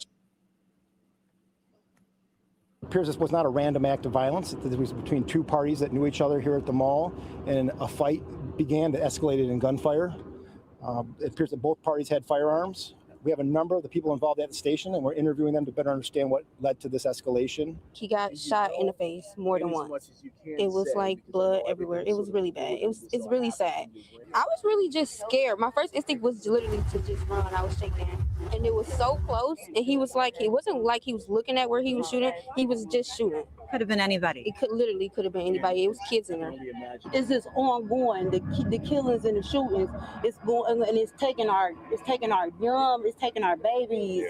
It appears this was not a random act of violence. It was between 2 parties that knew each other here at the mall, and a fight began that escalated in gunfire. It appears that both parties had firearms. We have a number of the people involved at the station, and we're interviewing them to better understand what led to this escalation. He got shot in the face more than once. It was like blood everywhere. It was really bad. It's really sad. I was really just scared. My first instinct was literally to just run. I was shaking, and it was so close. And he was like, it wasn't like he was looking at where he was shooting. He was just shooting. Could have been anybody. It could have been anybody. It was kids in there. It's just ongoing. The killings and the shootings. It's going, and it's taking our young. It's taking our babies.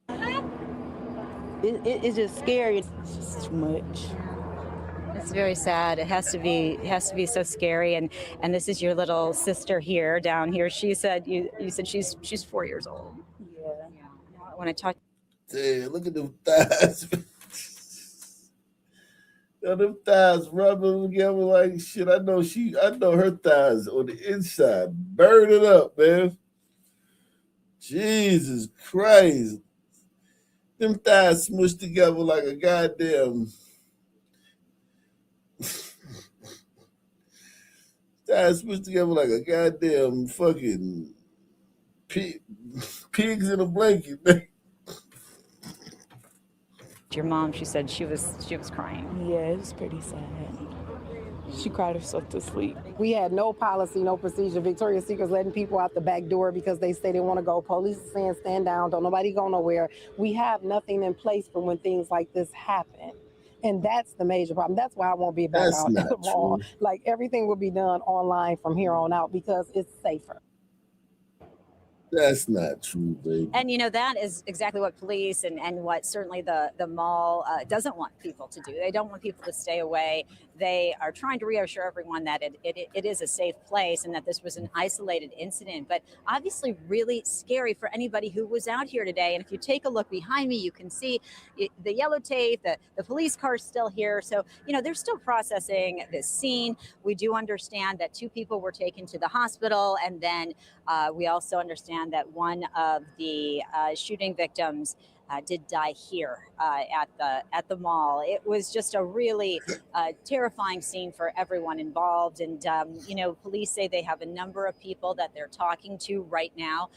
And it's just scary. It's too much. It's very sad. It has to be so scary. And this is your little sister here down here. She said you said she's 4 years old. Yeah. When I talked. Damn, look at them thighs. Yo, them thighs rubbing together like shit. I know her thighs on the inside, burning up, man. Jesus Christ. Them thighs smushed together like a goddamn thighs smushed together like a goddamn fucking pigs in a blanket, man. Your mom, she said she was crying. Yeah, it was pretty sad. She cried herself to sleep. We had no policy, no procedure. Victoria's Secret's letting people out the back door because they say they want to go. Police is saying stand down, don't nobody go nowhere. We have nothing in place for when things like this happen. And that's the major problem. That's why I won't be back out at the mall. Like everything will be done online from here on out because it's safer. That's not true, baby. And that is exactly what police and what certainly the mall doesn't want people to do. They don't want people to stay away. They are trying to reassure everyone that it is a safe place and that this was an isolated incident, but obviously really scary for anybody who was out here today. And if you take a look behind me, you can see the yellow tape, the police car's still here. So, they're still processing this scene. We do understand that 2 people were taken to the hospital, and then we also understand that one of the shooting victims did die here at the mall. It was just a really terrifying scene for everyone involved. And police say they have a number of people that they're talking to right now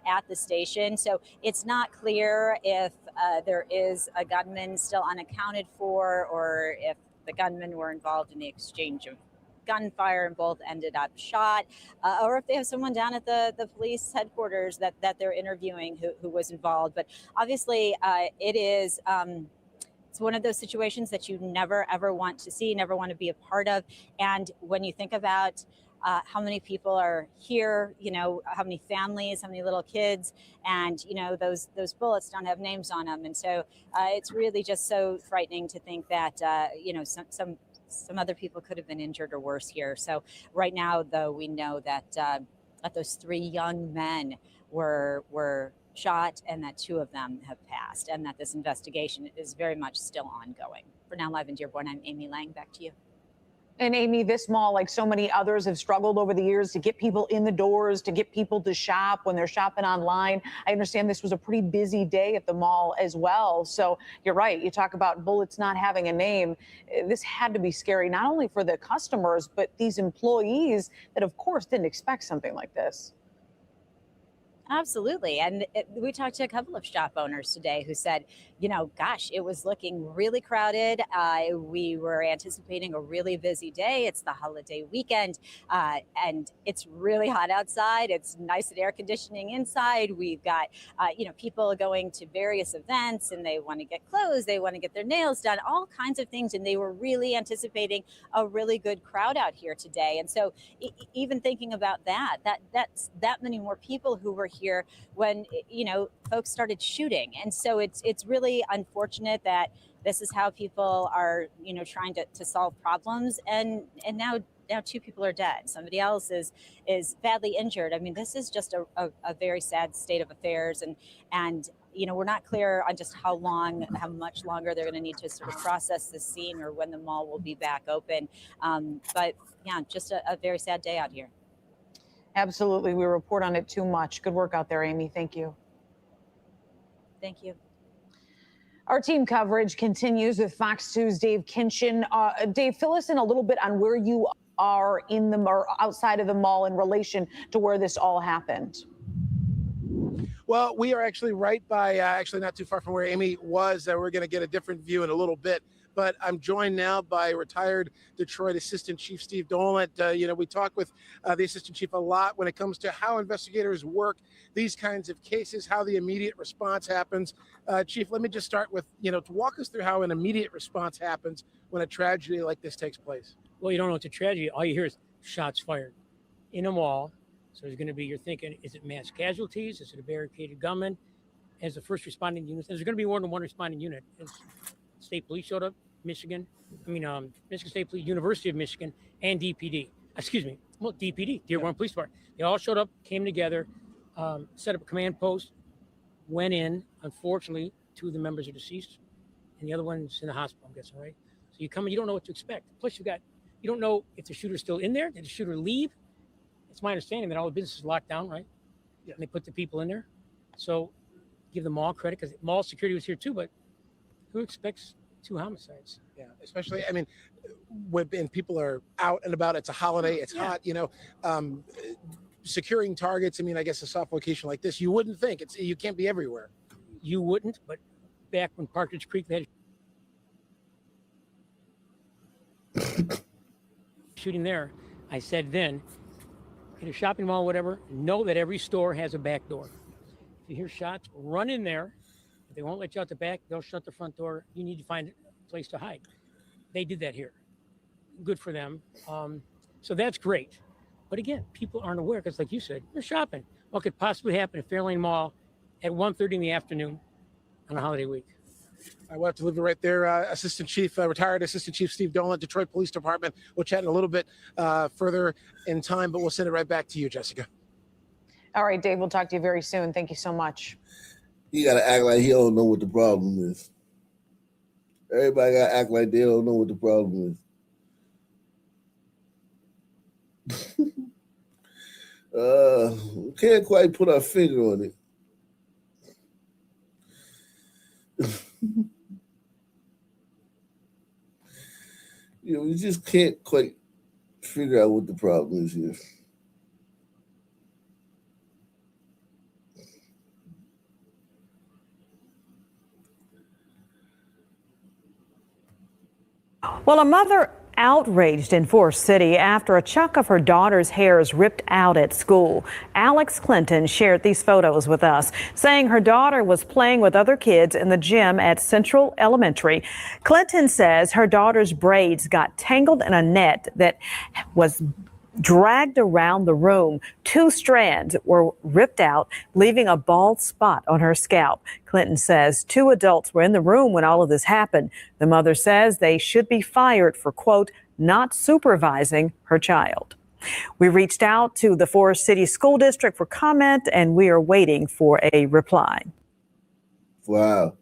at the station. So it's not clear if there is a gunman still unaccounted for, or if the gunmen were involved in the exchange of gunfire and both ended up shot, or if they have someone down at the police headquarters that they're interviewing who was involved. But obviously it is it's one of those situations that you never ever want to see, never want to be a part of. And when you think about how many people are here, how many families, how many little kids, and those bullets don't have names on them, and so it's really just so frightening to think that some other people could have been injured or worse here. So right now, though, we know that those 3 young men were shot and that 2 of them have passed, and that this investigation is very much still ongoing. For now, live in Dearborn, I'm Amy Lang. Back to you. And Amy, this mall, like so many others, have struggled over the years to get people in the doors, to get people to shop when they're shopping online. I understand this was a pretty busy day at the mall as well. So you're right. You talk about bullets not having a name. This had to be scary, not only for the customers, but these employees that, of course, didn't expect something like this. Absolutely. And we talked to a couple of shop owners today who said, gosh, it was looking really crowded. We were anticipating a really busy day. It's the holiday weekend, and it's really hot outside. It's nice and air conditioning inside. We've got, people going to various events, and they want to get clothes. They want to get their nails done, all kinds of things. And they were really anticipating a really good crowd out here today. And so even thinking about that's that many more people who were here when folks started shooting. And so it's really unfortunate that this is how people are trying to solve problems, and now 2 people are dead. Somebody else is badly injured. I mean, this is just a very sad state of affairs, and we're not clear on just how much longer they're going to need to sort of process this scene, or when the mall will be back open. But yeah, just a very sad day out here. Absolutely. We report on it too much. Good work out there, Amy. Thank you. Thank you. Our team coverage continues with Fox 2's Dave Kinchin. Dave, fill us in a little bit on where you are or outside of the mall in relation to where this all happened. Well, we are actually right by, actually not too far from where Amy was. We're going to get a different view in a little bit. But I'm joined now by retired Detroit Assistant Chief Steve Dolan. We talk with the Assistant Chief a lot when it comes to how investigators work these kinds of cases, how the immediate response happens. Chief, let me just start with, to walk us through how an immediate response happens when a tragedy like this takes place. Well, you don't know it's a tragedy. All you hear is shots fired in a mall. So there's going to be, you're thinking, is it mass casualties? Is it a barricaded gunman? As the first responding unit, there's going to be more than one responding unit. As state police showed up, Michigan State Police, University of Michigan, and DPD. DPD, Dearborn Police Department. They all showed up, came together, set up a command post, went in. Unfortunately, 2 of the members are deceased, and the other one's in the hospital, I'm guessing, right? So you come and you don't know what to expect. Plus, you don't know if the shooter's still in there. Did the shooter leave? It's my understanding that all the business is locked down, right? Yeah. And they put the people in there. So give the mall credit, because mall security was here too, but who expects 2 homicides? Yeah, especially, when people are out and about, it's a holiday, it's hot, securing targets. I guess a soft location like this, you wouldn't think you can't be everywhere. You wouldn't, but back when Partridge Creek they had shooting there, I said then, in a shopping mall, whatever, know that every store has a back door. If you hear shots, run in there. If they won't let you out the back, they'll shut the front door. You need to find a place to hide. They did that here. Good for them. So that's great. But again, people aren't aware, because like you said, they're shopping. What could possibly happen at Fairlane Mall at 1:30 in the afternoon on a holiday week? I will have to leave it right there. Retired Assistant Chief Steve Dolan, Detroit Police Department. We'll chat in a little bit further in time, but we'll send it right back to you, Jessica. All right, Dave, we'll talk to you very soon. Thank you so much. He got to act like he don't know what the problem is. Everybody got to act like they don't know what the problem is. We can't quite put our finger on it. We just can't quite figure out what the problem is here. Well, a mother outraged in Forest City after a chunk of her daughter's hair is ripped out at school. Alex Clinton shared these photos with us, saying her daughter was playing with other kids in the gym at Central Elementary. Clinton says her daughter's braids got tangled in a net that was dragged around the room. 2 strands were ripped out, leaving a bald spot on her scalp. Clinton says 2 adults were in the room when all of this happened. The mother says they should be fired for, quote, not supervising her child. We reached out to the Forest City School District for comment, and we are waiting for a reply. Wow.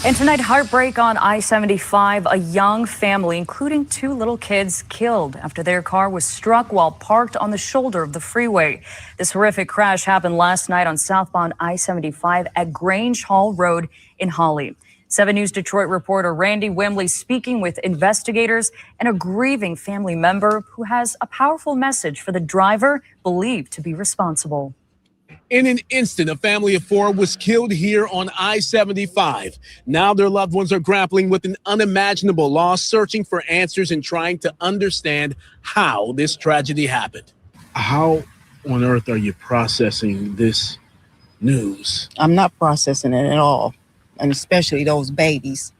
And tonight, heartbreak on I-75. A young family, including 2 little kids, killed after their car was struck while parked on the shoulder of the freeway. This horrific crash happened last night on southbound I-75 at Grange Hall Road in Holly. 7 News Detroit reporter Randy Wembley speaking with investigators and a grieving family member who has a powerful message for the driver believed to be responsible. In an instant, a family of 4 was killed here on I-75. Now their loved ones are grappling with an unimaginable loss, searching for answers and trying to understand how this tragedy happened. How on earth are you processing this news? I'm not processing it at all, and especially those babies.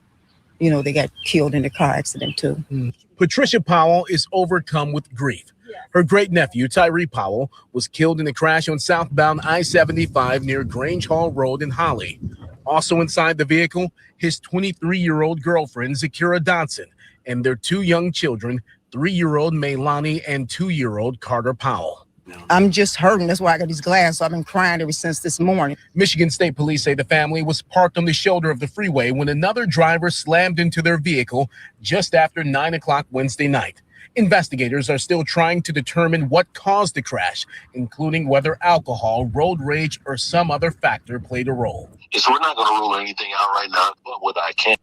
They got killed in a car accident too. Patricia Powell is overcome with grief. Her great-nephew, Tyree Powell, was killed in a crash on southbound I-75 near Grange Hall Road in Holly. Also inside the vehicle, his 23-year-old girlfriend, Zakira Dotson, and their 2 young children, 3-year-old Maylani and 2-year-old Carter Powell. I'm just hurting. That's why I got these glasses. I've been crying ever since this morning. Michigan State Police say the family was parked on the shoulder of the freeway when another driver slammed into their vehicle just after 9 o'clock Wednesday night. Investigators are still trying to determine what caused the crash, including whether alcohol, road rage, or some other factor played a role. So we're not going to rule anything out right now, but what I can.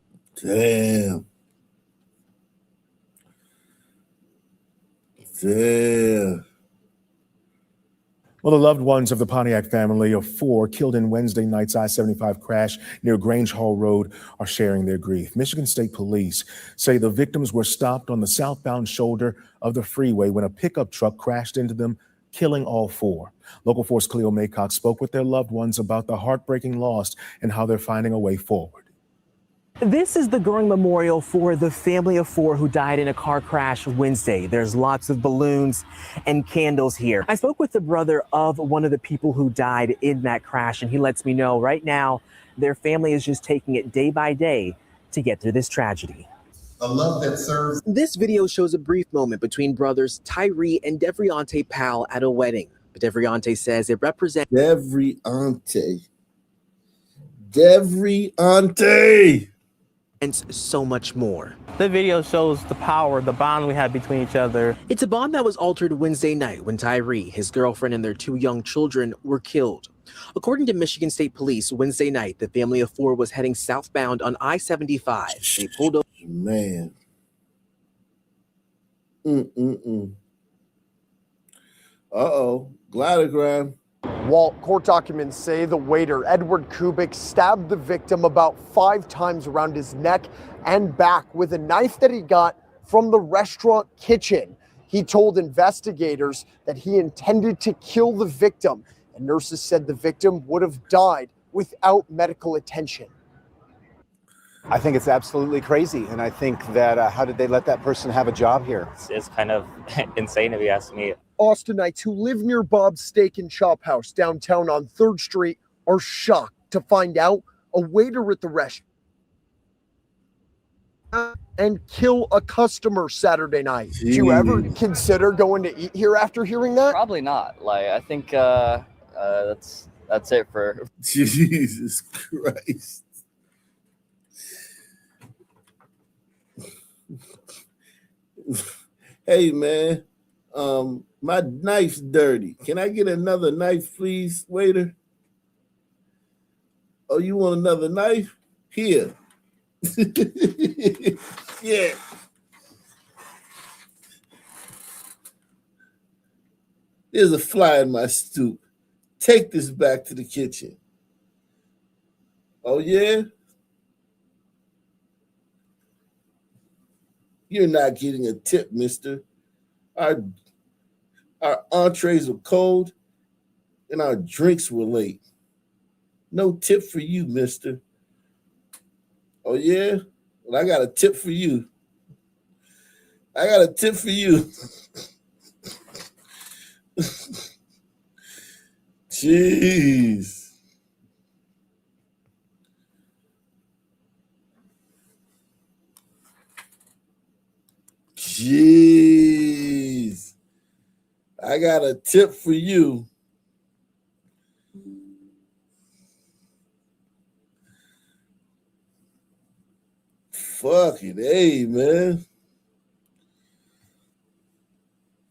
Damn. Well, the loved ones of the Pontiac family of 4 killed in Wednesday night's I-75 crash near Grange Hall Road are sharing their grief. Michigan State Police say the victims were stopped on the southbound shoulder of the freeway when a pickup truck crashed into them, killing all 4. Local 4's Cleo Maycock spoke with their loved ones about the heartbreaking loss and how they're finding a way forward. This is the growing memorial for the family of 4 who died in a car crash Wednesday. There's lots of balloons and candles here. I spoke with the brother of one of the people who died in that crash, and he lets me know right now their family is just taking it day by day to get through this tragedy. A love that serves. This video shows a brief moment between brothers Tyree and Devriante Powell at a wedding. But Devriante says it represents Devriante. And so much more. The video shows the power, the bond we have between each other. It's a bond that was altered Wednesday night when Tyree, his girlfriend, and their 2 young children were killed. According to Michigan State Police, Wednesday night, the family of 4 was heading southbound on I-75. They pulled over. Man. Uh-oh. Glidogram. Walt, court documents say the waiter, Edward Kubik, stabbed the victim about 5 times around his neck and back with a knife that he got from the restaurant kitchen. He told investigators that he intended to kill the victim, and nurses said the victim would have died without medical attention. I think it's absolutely crazy, and I think that how did they let that person have a job here? It's kind of insane if you ask me. Austinites who live near Bob's Steak and Chop House downtown on 3rd Street are shocked to find out a waiter at the restaurant and kill a customer Saturday night. Did you ever consider going to eat here after hearing that? Probably not. Like, I think that's it for. Jesus Christ. Hey, man. My knife's dirty. Can I get another knife, please, waiter? Oh, you want another knife? Here. Yeah. There's a fly in my stoop. Take this back to the kitchen. Oh, yeah? You're not getting a tip, mister. Our entrees were cold and our drinks were late. No tip for you, mister. Oh, yeah? Well, I got a tip for you. I got a tip for you. Jeez. Jeez. I got a tip for you. Fucking A, man.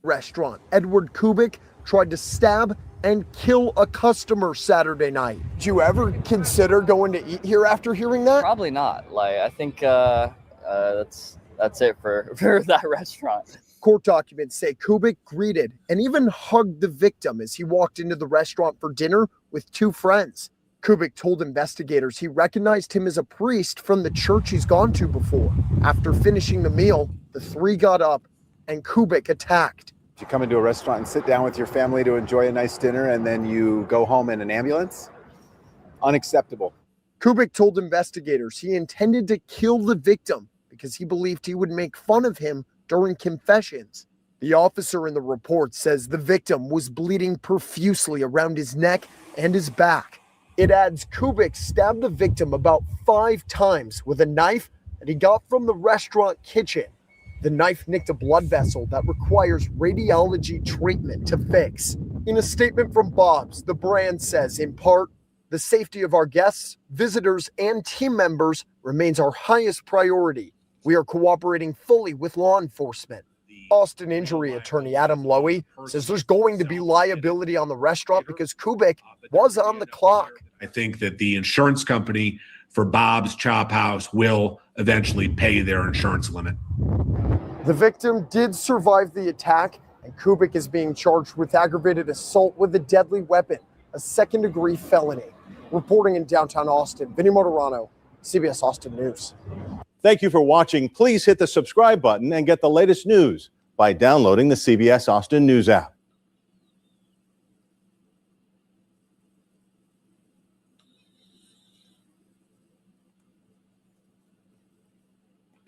Restaurant. Edward Kubik tried to stab and kill a customer Saturday night. Did you ever consider going to eat here after hearing that? Probably not. Like, I think that's it for that restaurant. Court documents say Kubik greeted and even hugged the victim as he walked into the restaurant for dinner with 2 friends. Kubik told investigators he recognized him as a priest from the church he's gone to before. After finishing the meal, the 3 got up and Kubik attacked. You come into a restaurant and sit down with your family to enjoy a nice dinner, and then you go home in an ambulance? Unacceptable. Kubik told investigators he intended to kill the victim because he believed he would make fun of him during confessions. The officer in the report says the victim was bleeding profusely around his neck and his back. It adds Kubik stabbed the victim about 5 times with a knife that he got from the restaurant kitchen. The knife nicked a blood vessel that requires radiology treatment to fix. In a statement from Bob's, the brand says, in part, the safety of our guests, visitors, and team members remains our highest priority. We are cooperating fully with law enforcement. Austin injury attorney Adam Lowy says there's going to be liability on the restaurant because Kubik was on the clock. I think that the insurance company for Bob's Chop House will eventually pay their insurance limit. The victim did survive the attack, and Kubik is being charged with aggravated assault with a deadly weapon, a second-degree felony. Reporting in downtown Austin, Vinny Motorano, CBS Austin News. Thank you for watching. Please hit the subscribe button and get the latest news by downloading the CBS Austin News app.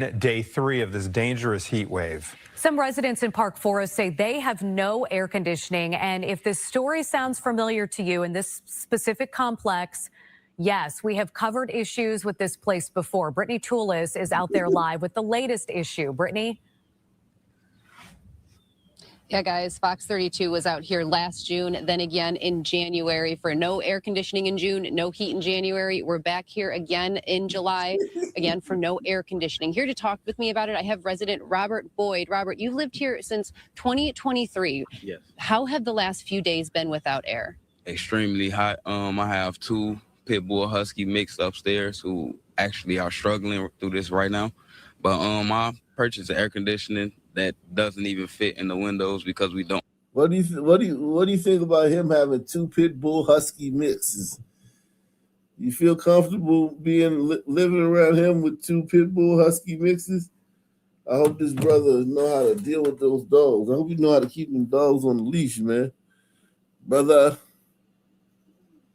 Day 3 of this dangerous heat wave. Some residents in Park Forest say they have no air conditioning. And if this story sounds familiar to you in this specific complex, yes, we have covered issues with this place before. Brittany Toulis is out there live with the latest issue. Brittany? Yeah, guys, Fox 32 was out here last June, then again in January for no air conditioning in June, no heat in January. We're back here again in July, again for no air conditioning. Here to talk with me about it, I have resident Robert Boyd. Robert, you've lived here since 2023. Yes. How have the last few days been without air? Extremely hot. I have 2 pit bull husky mixed upstairs who actually are struggling through this right now. But I purchased air conditioning that doesn't even fit in the windows because we don't. What do you think about him having 2 pit bull husky mixes? You feel comfortable living around him with 2 pit bull husky mixes? I hope this brother know how to deal with those dogs. I hope you know how to keep them dogs on the leash, man. Brother,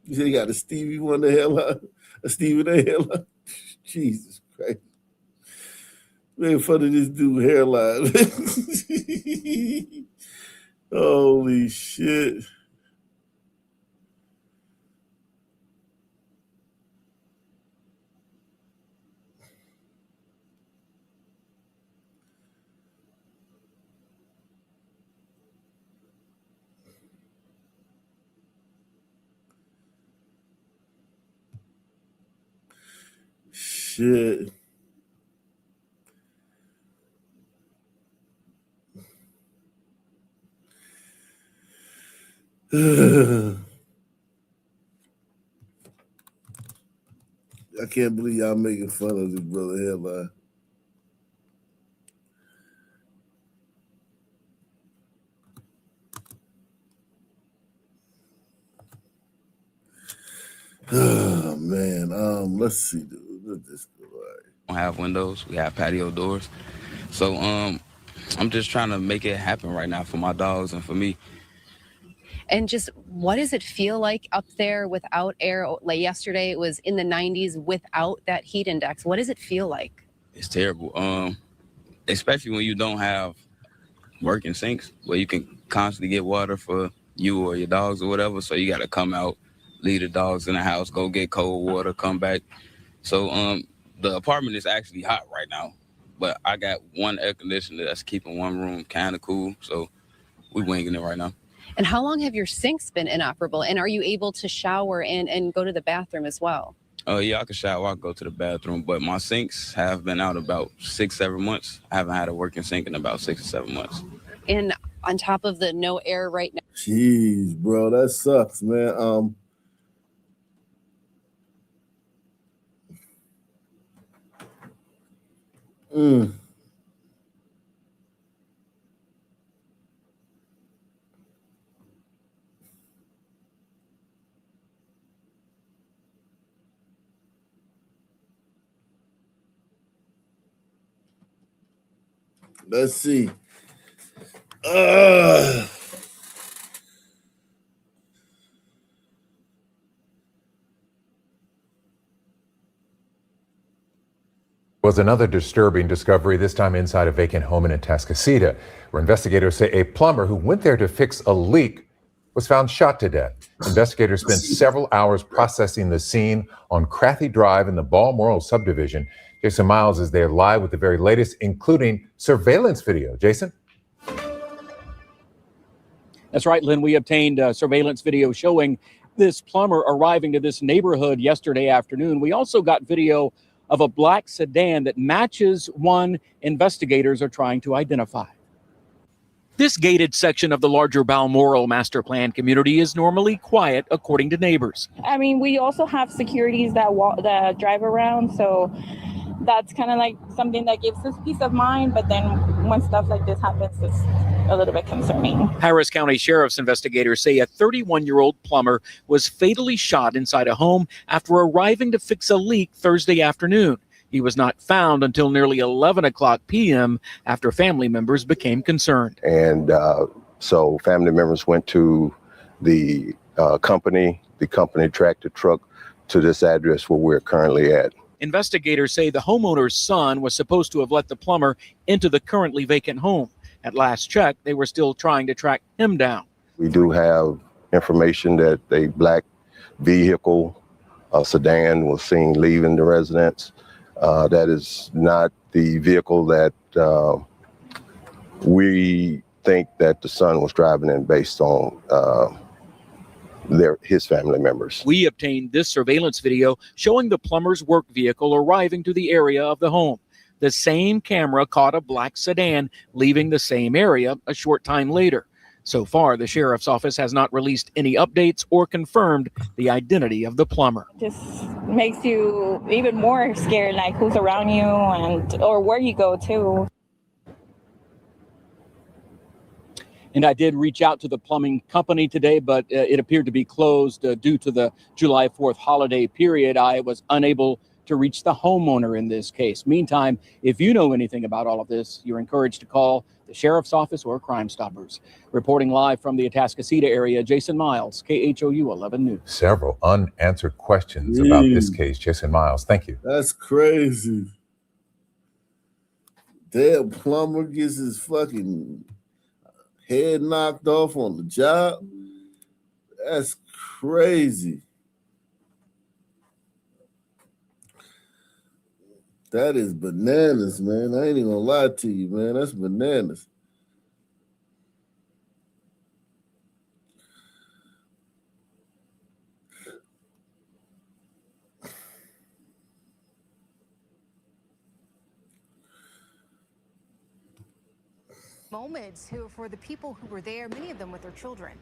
you said he got a Stevie Wonder hairline, a Stevie Wonder hairline. Jesus Christ. Making fun of this dude hairline. Holy shit. Shit. I can't believe y'all making fun of this brother hairline. Oh man, let's see. Let this go. All right. We don't have windows. We have patio doors. So I'm just trying to make it happen right now for my dogs and for me. And just what does it feel like up there without air? Like yesterday, it was in the 90s without that heat index. What does it feel like? It's terrible. Especially when you don't have working sinks where you can constantly get water for you or your dogs or whatever. So you got to come out, leave the dogs in the house, go get cold water, come back. So the apartment is actually hot right now, but I got 1 air conditioner that's keeping 1 room kind of cool. So we winging it right now. And how long have your sinks been inoperable? And are you able to shower and go to the bathroom as well? Yeah, I can shower, I can go to the bathroom, but my sinks have been out about 6-7 months. I haven't had a working sink in about 6 or 7 months. And on top of the no air right now. Jeez, bro, that sucks, man. Let's see. Was another disturbing discovery, this time inside a vacant home in Atascocita, where investigators say a plumber who went there to fix a leak was found shot to death. Investigators spent several hours processing the scene on Crathy Drive in the Balmoral subdivision. Jason Miles is there live with the very latest, including surveillance video. Jason? That's right, Lynn. We obtained surveillance video showing this plumber arriving to this neighborhood yesterday afternoon. We also got video of a black sedan that matches one investigators are trying to identify. This gated section of the larger Balmoral master plan community is normally quiet, according to neighbors. I mean, we also have securities that drive around, so that's kind of like something that gives us peace of mind. But then when stuff like this happens, it's a little bit concerning. Harris County Sheriff's investigators say a 31-year-old plumber was fatally shot inside a home after arriving to fix a leak Thursday afternoon. He was not found until nearly 11 o'clock p.m. after family members became concerned. And so family members went to the company. The company tracked the truck to this address where we're currently at. Investigators say the homeowner's son was supposed to have let the plumber into the currently vacant home. At last check, they were still trying to track him down. We do have information that a black vehicle, a sedan, was seen leaving the residence. That is not the vehicle that we think that the son was driving in based on his family members. We obtained this surveillance video showing the plumber's work vehicle arriving to the area of the home. The same camera caught a black sedan leaving the same area a short time later. So far, the sheriff's office has not released any updates or confirmed the identity of the plumber. Just makes you even more scared, like who's around you or where you go to. And I did reach out to the plumbing company today, but it appeared to be closed due to the July 4th holiday period. I was unable to reach the homeowner in this case. Meantime, if you know anything about all of this, you're encouraged to call the sheriff's office or Crime Stoppers. Reporting live from the Atascocita area, Jason Miles, KHOU 11 News. Several unanswered questions about this case. Jason Miles, thank you. That's crazy. Damn, plumber gets his fucking head knocked off on the job. That's crazy. That is bananas, man. I ain't even gonna lie to you, man. That's bananas. Moments for the people who were there, many of them with their children.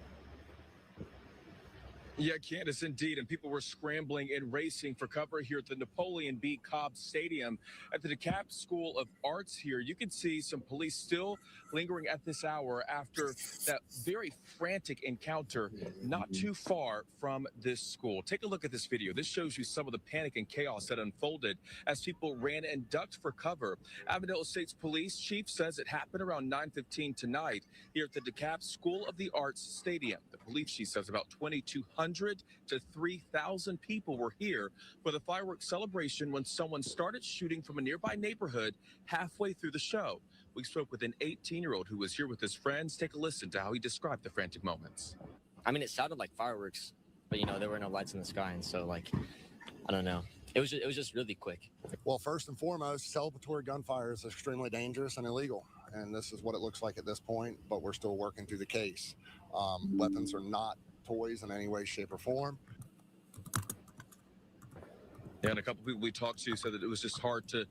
Yeah, Candace, indeed. And people were scrambling and racing for cover here at the Napoleon B. Cobb Stadium at the DeKalb School of Arts here. You can see some police still lingering at this hour after that very frantic encounter not too far from this school. Take a look at this video. This shows you some of the panic and chaos that unfolded as people ran and ducked for cover. Avondale Estates Police Chief says it happened around 9:15 tonight here at the DeKalb School of the Arts Stadium. The police chief says about 2,200 to 3,000 people were here for the fireworks celebration when someone started shooting from a nearby neighborhood halfway through the show. We spoke with an 18-year-old who was here with his friends. Take a listen to how he described the frantic moments. I mean, it sounded like fireworks, but there were no lights in the sky, and so I don't know. It was just really quick. Well, first and foremost, celebratory gunfire is extremely dangerous and illegal, and this is what it looks like at this point. But we're still working through the case. Weapons are not toys in any way, shape, or form. And a couple people we talked to said that it was just hard to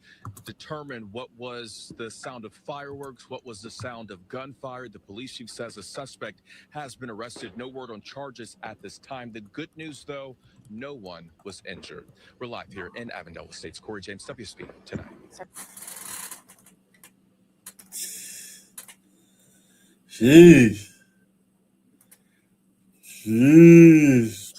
determine what was the sound of fireworks, what was the sound of gunfire. The police chief says a suspect has been arrested. No word on charges at this time. The good news, though, no one was injured. We're live here in Avondale Estates. Corey James, WSB tonight. Jeez. Jeez.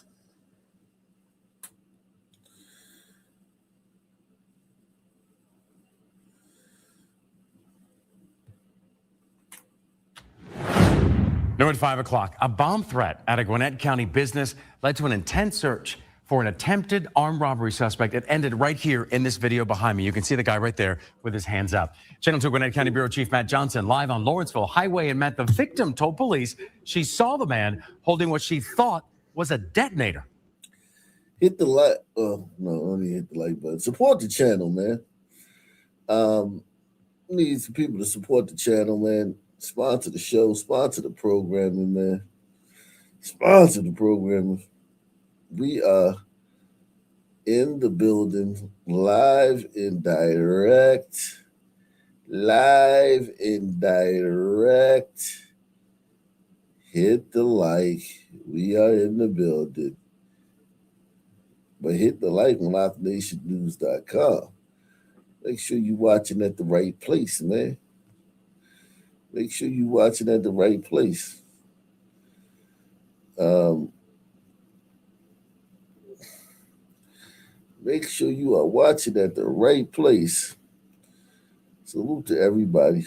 Now at 5 o'clock, a bomb threat at a Gwinnett County business led to an intense search for an attempted armed robbery suspect. It ended right here in this video behind me. You can see the guy right there with his hands up. Channel 2 Gwinnett County Bureau Chief Matt Johnson live on Lawrenceville Highway. And Matt, the victim told police she saw the man holding what she thought was a detonator. Hit the like. Oh, no, only hit the like button. Support the channel, man. Need some people to support the channel, man. Sponsor the show, sponsor the programming, man. Sponsor the programming. We are in the building, live and direct. Live and direct. Hit the like. We are in the building. But hit the like on OutNationNews.com. Make sure you're watching at the right place, man. Make sure you're watching at the right place. Make sure you are watching at the right place. Salute to everybody.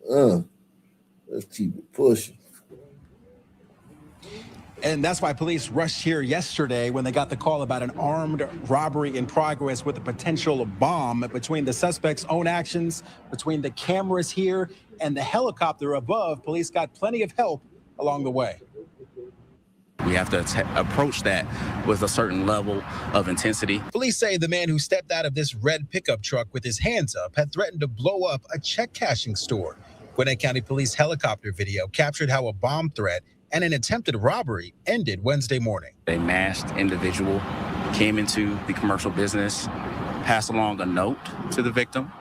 Let's keep it pushing. And that's why police rushed here yesterday when they got the call about an armed robbery in progress with a potential bomb. Between the suspect's own actions, between the cameras here and the helicopter above, police got plenty of help along the way. We have to approach that with a certain level of intensity. Police say the man who stepped out of this red pickup truck with his hands up had threatened to blow up a check cashing store. Gwinnett County Police helicopter video captured how a bomb threat and an attempted robbery ended Wednesday morning. A masked individual came into the commercial business, passed along a note to the victim,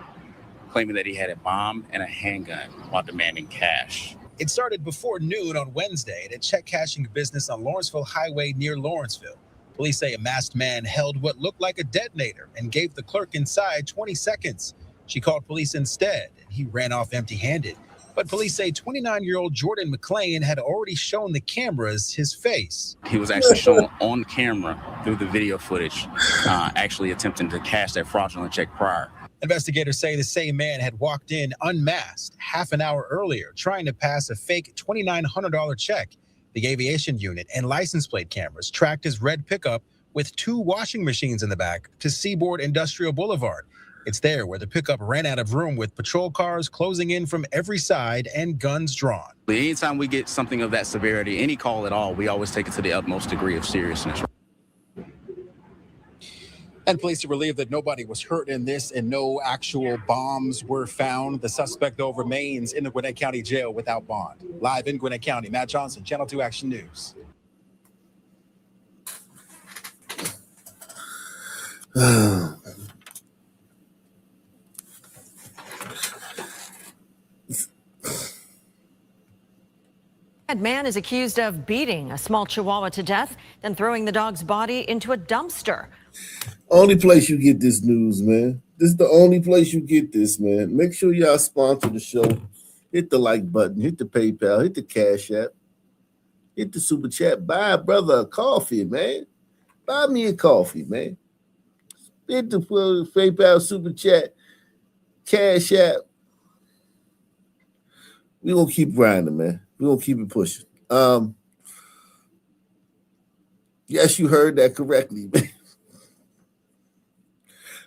claiming that he had a bomb and a handgun while demanding cash. It started before noon on Wednesday at a check cashing business on Lawrenceville Highway near Lawrenceville. Police say a masked man held what looked like a detonator and gave the clerk inside 20 seconds. She called police instead, and he ran off empty-handed. But police say 29-year-old Jordan McLean had already shown the cameras his face. He was actually shown on camera through the video footage, actually attempting to cash that fraudulent check prior. Investigators say the same man had walked in unmasked half an hour earlier, trying to pass a fake $2,900 check. The aviation unit and license plate cameras tracked his red pickup with 2 washing machines in the back to Seaboard Industrial Boulevard. It's there where the pickup ran out of room with patrol cars closing in from every side and guns drawn. Anytime we get something of that severity, any call at all, we always take it to the utmost degree of seriousness. And police are relieved that nobody was hurt in this and no actual bombs were found. The suspect, though, remains in the Gwinnett County Jail without bond. Live in Gwinnett County, Matt Johnson, Channel 2 Action News. A man is accused of beating a small Chihuahua to death, then throwing the dog's body into a dumpster. Only place you get this news, man. This is the only place you get this, man. Make sure y'all sponsor the show. Hit the like button, hit the PayPal, hit the Cash App, hit the Super Chat. Buy a brother a coffee, man. Buy me a coffee, man. Hit the PayPal, Super Chat, Cash App. We're going to keep grinding, man. We're going to keep it pushing. Yes, you heard that correctly, man.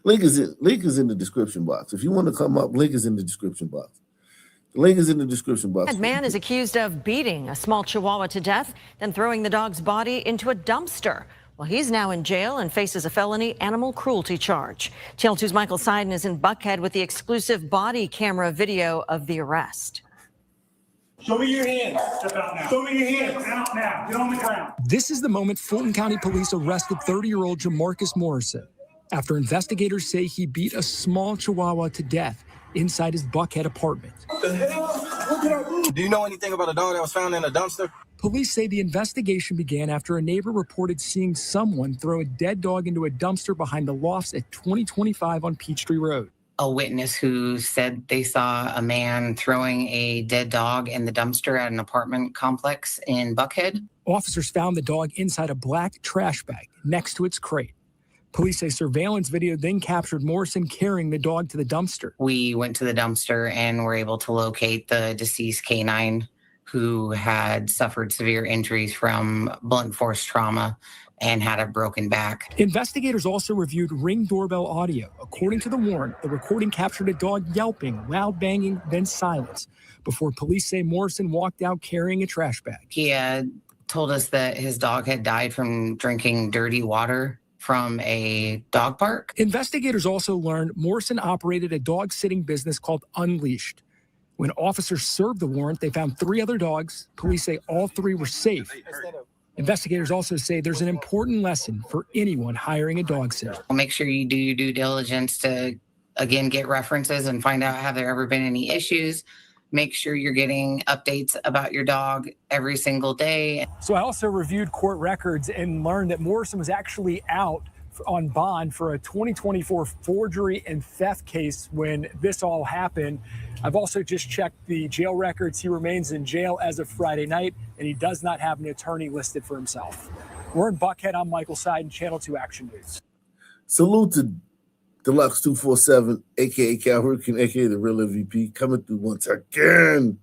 Link is in the description box. If you want to come up, link is in the description box. The link is in the description box. A man is accused of beating a small Chihuahua to death, then throwing the dog's body into a dumpster. Well, he's now in jail and faces a felony animal cruelty charge. Channel 2's Michael Seiden is in Buckhead with the exclusive body camera video of the arrest. Show me your hands. Step out now. Show me your hands. Out now. Get on the ground. This is the moment Fulton County Police arrested 30-year-old Jamarcus Morrison after investigators say he beat a small Chihuahua to death inside his Buckhead apartment. What the hell? What did I do? Do you know anything about a dog that was found in a dumpster? Police say the investigation began after a neighbor reported seeing someone throw a dead dog into a dumpster behind the lofts at 2025 on Peachtree Road. A witness who said they saw a man throwing a dead dog in the dumpster at an apartment complex in Buckhead. Officers found the dog inside a black trash bag next to its crate. Police say surveillance video then captured Morrison carrying the dog to the dumpster. We went to the dumpster and were able to locate the deceased canine who had suffered severe injuries from blunt force trauma and had a broken back. Investigators also reviewed Ring doorbell audio. According to the warrant, the recording captured a dog yelping, loud banging, then silence, before police say Morrison walked out carrying a trash bag. He had told us that his dog had died from drinking dirty water from a dog park. Investigators also learned Morrison operated a dog sitting business called Unleashed. When officers served the warrant, they found 3 other dogs. Police say all 3 were safe. Investigators also say there's an important lesson for anyone hiring a dog sitter. Make sure you do your due diligence to, again, get references and find out have there ever been any issues. Make sure you're getting updates about your dog every single day. So I also reviewed court records and learned that Morrison was actually out on bond for a 2024 forgery and theft case when this all happened. I've also just checked the jail records. He remains in jail as of Friday night, and he does not have an attorney listed for himself. We're in Buckhead. I'm Michael Seiden, Channel 2 Action News. Salute to Deluxe 247, a.k.a. Cal Hurricane, a.k.a. the real MVP, coming through once again.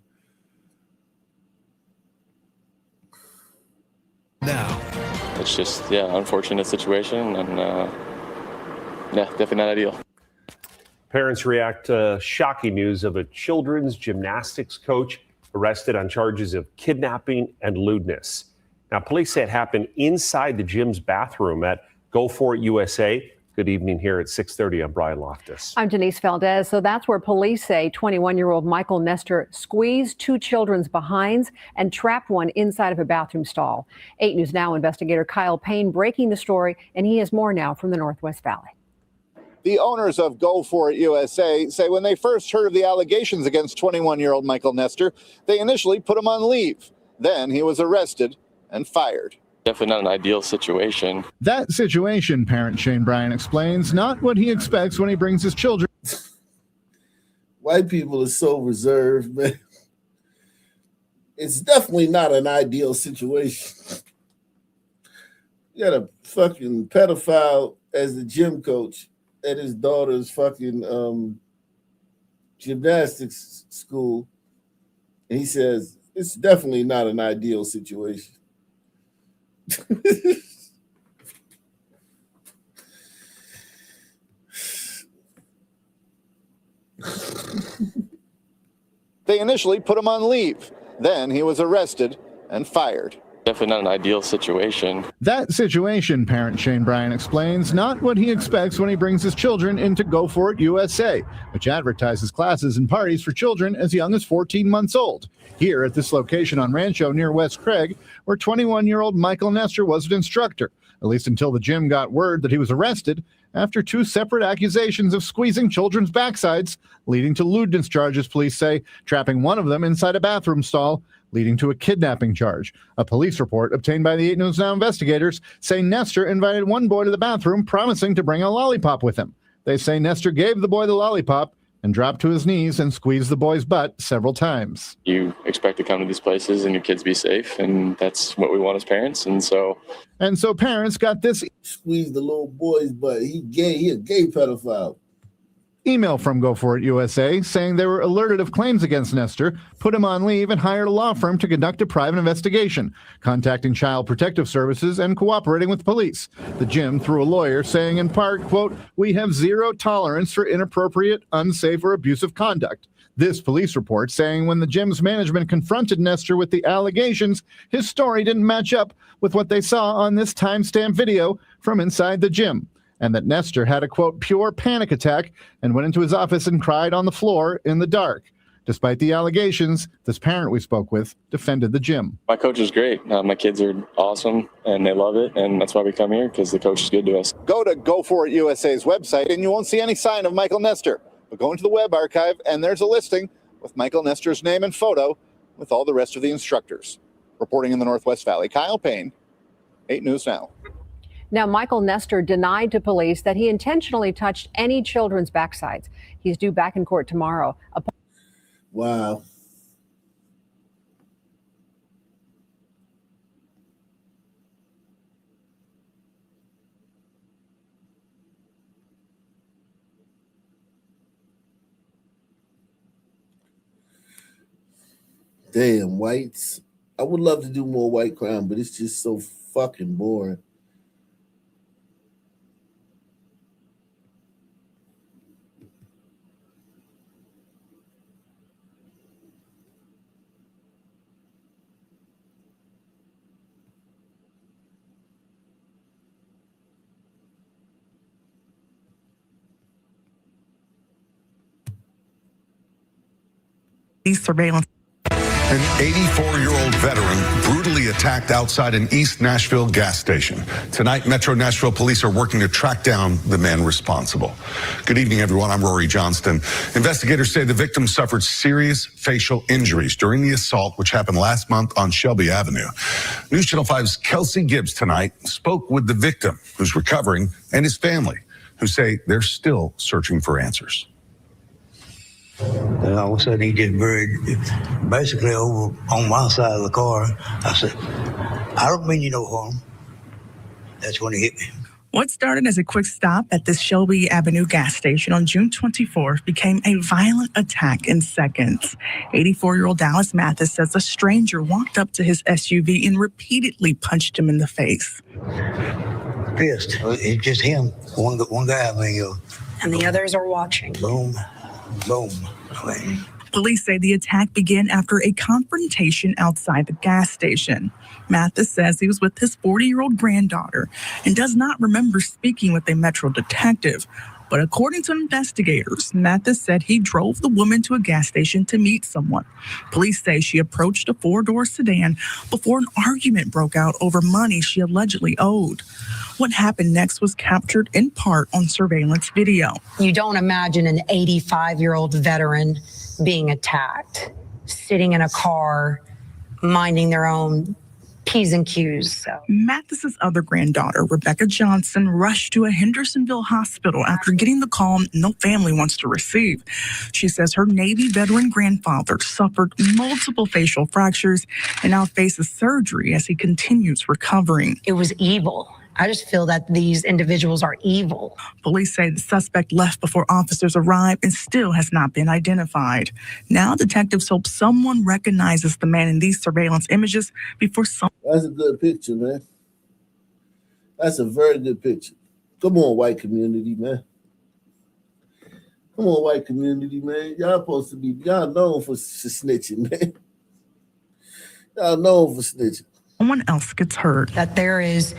now. It's just, unfortunate situation, and definitely not ideal. Parents react to shocking news of a children's gymnastics coach arrested on charges of kidnapping and lewdness. Now, police say it happened inside the gym's bathroom at Go For It USA. Good evening here at 6:30. I'm Brian Loftus. I'm Denise Valdez. So that's where police say 21-year-old Michael Nestor squeezed two children's behinds and trapped one inside of a bathroom stall. 8 News Now investigator Kyle Payne breaking the story, and he has more now from the Northwest Valley. The owners of Go For It USA say when they first heard of the allegations against 21-year-old Michael Nestor, they initially put him on leave. Then he was arrested and fired. Definitely not an ideal situation. That situation, parent Shane Bryan explains, not what he expects when he brings his children. White people are so reserved, man. It's definitely not an ideal situation. You got a fucking pedophile as the gym coach at his daughter's fucking gymnastics school. And he says, it's definitely not an ideal situation. They initially put him on leave. Then he was arrested and fired. Definitely not an ideal situation. That situation, parent Shane Bryan explains, not what he expects when he brings his children into Go For It USA, which advertises classes and parties for children as young as 14 months old. Here at this location on Rancho near West Craig, where 21-year-old Michael Nestor was an instructor, at least until the gym got word that he was arrested after 2 separate accusations of squeezing children's backsides, leading to lewdness charges, police say, trapping one of them inside a bathroom stall, leading to a kidnapping charge. A police report obtained by the 8 News Now investigators say Nestor invited one boy to the bathroom, promising to bring a lollipop with him. They say Nestor gave the boy the lollipop and dropped to his knees and squeezed the boy's butt several times. You expect to come to these places and your kids be safe, and that's what we want as parents. And so parents got this. Squeeze the little boy's butt. He a gay pedophile. Email from Go For It USA saying they were alerted of claims against Nestor, put him on leave, and hired a law firm to conduct a private investigation, contacting Child Protective Services and cooperating with police. The gym, through a lawyer, saying in part, quote, "We have zero tolerance for inappropriate, unsafe, or abusive conduct." This police report saying when the gym's management confronted Nestor with the allegations, his story didn't match up with what they saw on this timestamp video from inside the gym, and that Nestor had a, quote, "pure panic attack" and went into his office and cried on the floor in the dark. Despite the allegations, this parent we spoke with defended the gym. My coach is great. My kids are awesome, and they love it, and that's why we come here, because the coach is good to us. Go to Go For It USA's website, and you won't see any sign of Michael Nestor. But go into the web archive, and there's a listing with Michael Nestor's name and photo with all the rest of the instructors. Reporting in the Northwest Valley, Kyle Payne, 8 News Now. Now, Michael Nestor denied to police that he intentionally touched any children's backsides. He's due back in court tomorrow. Wow. Damn, whites. I would love to do more white crime, but it's just so fucking boring. Surveillance. An 84-year-old veteran brutally attacked outside an East Nashville gas station. Tonight, Metro Nashville police are working to track down the man responsible. Good evening, everyone. I'm Rory Johnston. Investigators say the victim suffered serious facial injuries during the assault, which happened last month on Shelby Avenue. News Channel 5's Kelsey Gibbs tonight spoke with the victim, who's recovering, and his family, who say they're still searching for answers. And all of a sudden he just buried basically over on my side of the car. I said, "I don't mean you no harm." That's when he hit me. What started as a quick stop at this Shelby Avenue gas station on June 24th became a violent attack in seconds. 84-year-old Dallas Mathis says a stranger walked up to his SUV and repeatedly punched him in the face. Pissed. It's just him. One guy, And the others are watching. Boom, boom. Police say the attack began after a confrontation outside the gas station. Mathis says he was with his 40-year-old granddaughter and does not remember speaking with a Metro detective. But according to investigators, Mathis said he drove the woman to a gas station to meet someone. Police say she approached a four-door sedan before an argument broke out over money she allegedly owed. What happened next was captured in part on surveillance video. You don't imagine an 85-year-old veteran being attacked, sitting in a car, minding their own P's and Q's. So. Mathis's other granddaughter, Rebecca Johnson, rushed to a Hendersonville hospital after getting the call no family wants to receive. She says her Navy veteran grandfather suffered multiple facial fractures and now faces surgery as he continues recovering. It was evil. I just feel that these individuals are evil. Police say the suspect left before officers arrived and still has not been identified. Now detectives hope someone recognizes the man in these surveillance images before some. That's a good picture, man. That's a very good picture. Come on, white community, man. Come on, white community, man. Y'all supposed to be, y'all known for snitching, man. Y'all known for snitching. Someone else gets hurt. That there is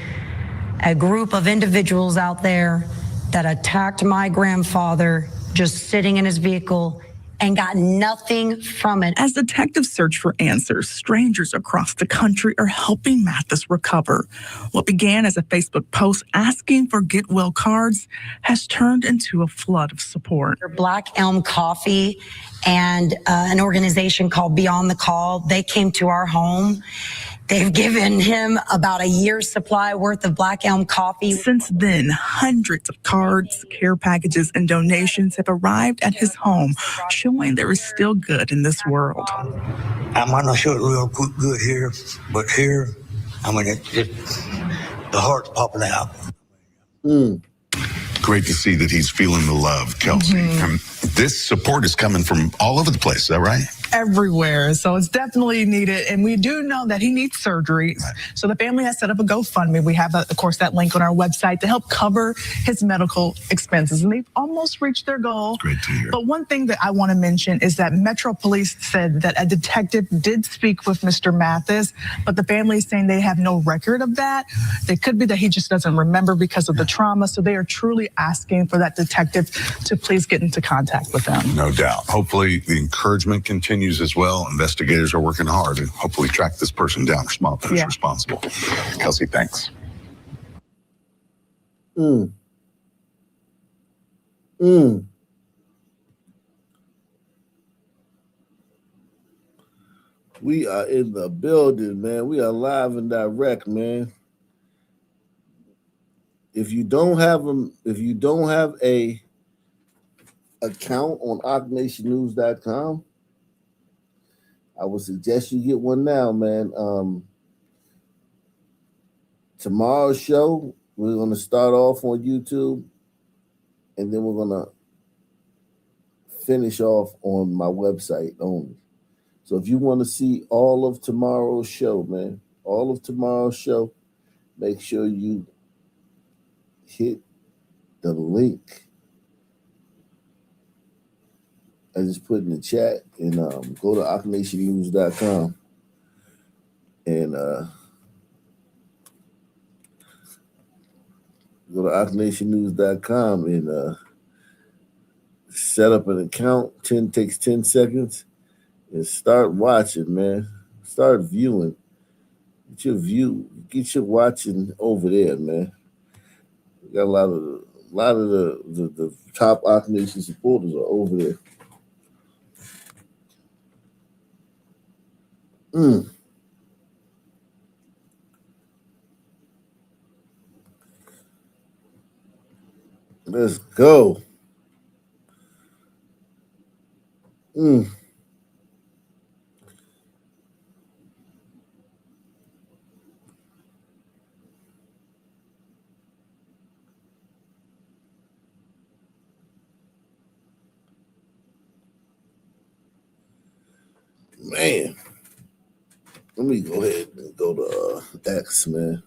a group of individuals out there that attacked my grandfather just sitting in his vehicle and got nothing from it. As detectives search for answers, strangers across the country are helping Mathis recover. What began as a Facebook post asking for get well cards has turned into a flood of support. Black Elm Coffee and an organization called Beyond the Call, they came to our home. They've given him about a year's supply worth of Black Elm coffee. Since then, hundreds of cards, care packages, and donations have arrived at his home, showing there is still good in this world. I might not show it real good here, but here, I mean, the heart's popping out. Great to see that he's feeling the love, Kelsey. And this support is coming from all over the place, is that right? Everywhere. So it's definitely needed. And we do know that he needs surgeries. Right. So the family has set up a GoFundMe. We have, of course, that link on our website to help cover his medical expenses. And they've almost reached their goal. Great to hear. But one thing that I want to mention is that Metro Police said that a detective did speak with Mr. Mathis, but the family is saying they have no record of that. It could be that he just doesn't remember because of the trauma. So they are truly asking for that detective to please get into contact with them. No doubt. Hopefully the encouragement continues as well. Investigators are working hard and hopefully track this person down who's responsible. Kelsey, thanks. We are in the building, man. We are live and direct, man. If you don't have a account on OckNationNews.com, I would suggest you get one now, man. Tomorrow's show, we're going to start off on YouTube, and then we're going to finish off on my website only. So if you want to see all of tomorrow's show, man, make sure you hit the link I just put in the chat and go to OckNationNews.com and go to OckNationNews.com and set up an account. Takes 10 seconds and start watching, man. Start viewing. Get your watching over there, man. We got a lot of the top Ock Nation supporters are over there. Let's go. Man, let me go ahead and go to X, man.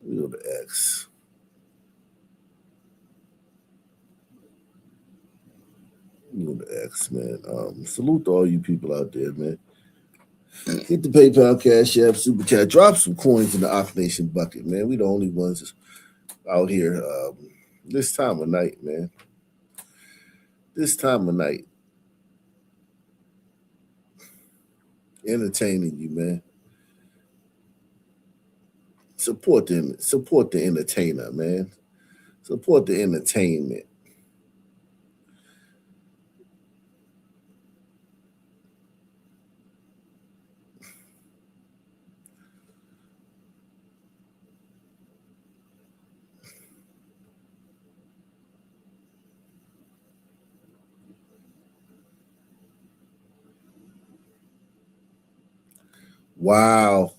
Let me go to X. X, man. Salute to all you people out there, man. Hit the PayPal, Cash App, Super Chat. Drop some coins in the Ox Nation bucket, man. We the only ones out here this time of night, man. This time of night. Entertaining you, man. Support the entertainer, man. Support the entertainment. Wow.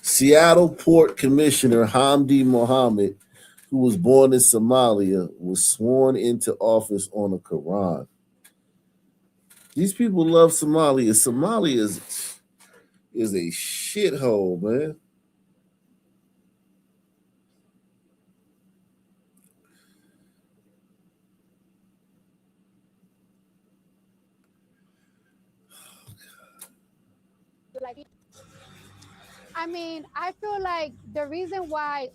Seattle Port Commissioner Hamdi Mohammed, who was born in Somalia, was sworn into office on a Quran. These people love Somalia. Somalia is a shithole, man. I mean, I feel like the reason why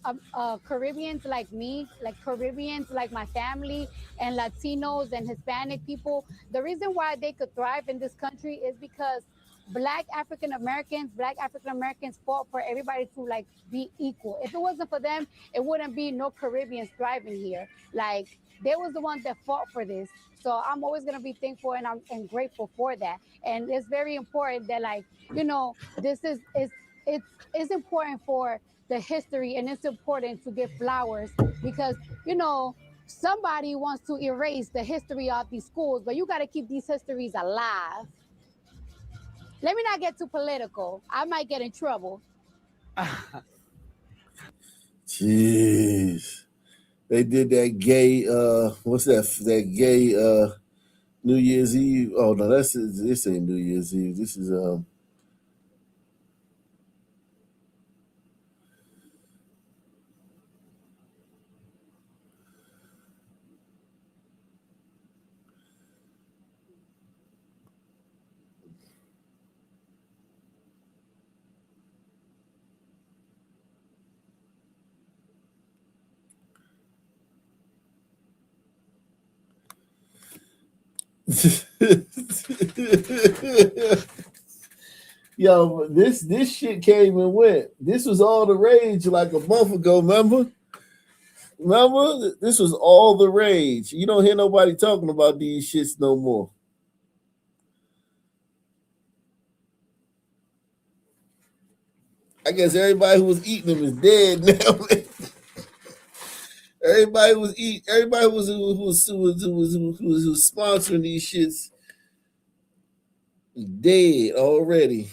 Caribbeans like me, like Caribbeans, like my family, and Latinos and Hispanic people, the reason why they could thrive in this country is because Black African Americans fought for everybody to like be equal. If it wasn't for them, it wouldn't be no Caribbeans thriving here. Like they was the ones that fought for this. So I'm always gonna be thankful and grateful for that. And it's very important that like, you know, this is it's important for the history, and it's important to give flowers because, you know, somebody wants to erase the history of these schools, but you got to keep these histories alive. Let me not get too political. I might get in trouble. Jeez. They did that gay, what's that gay New Year's Eve? Oh, no, this ain't New Year's Eve. This is, yo, this shit came and went. This was all the rage like a month ago, remember? This was all the rage. You don't hear nobody talking about these shits no more. I guess everybody who was eating them is dead now. Everybody who was sponsoring these shits dead already.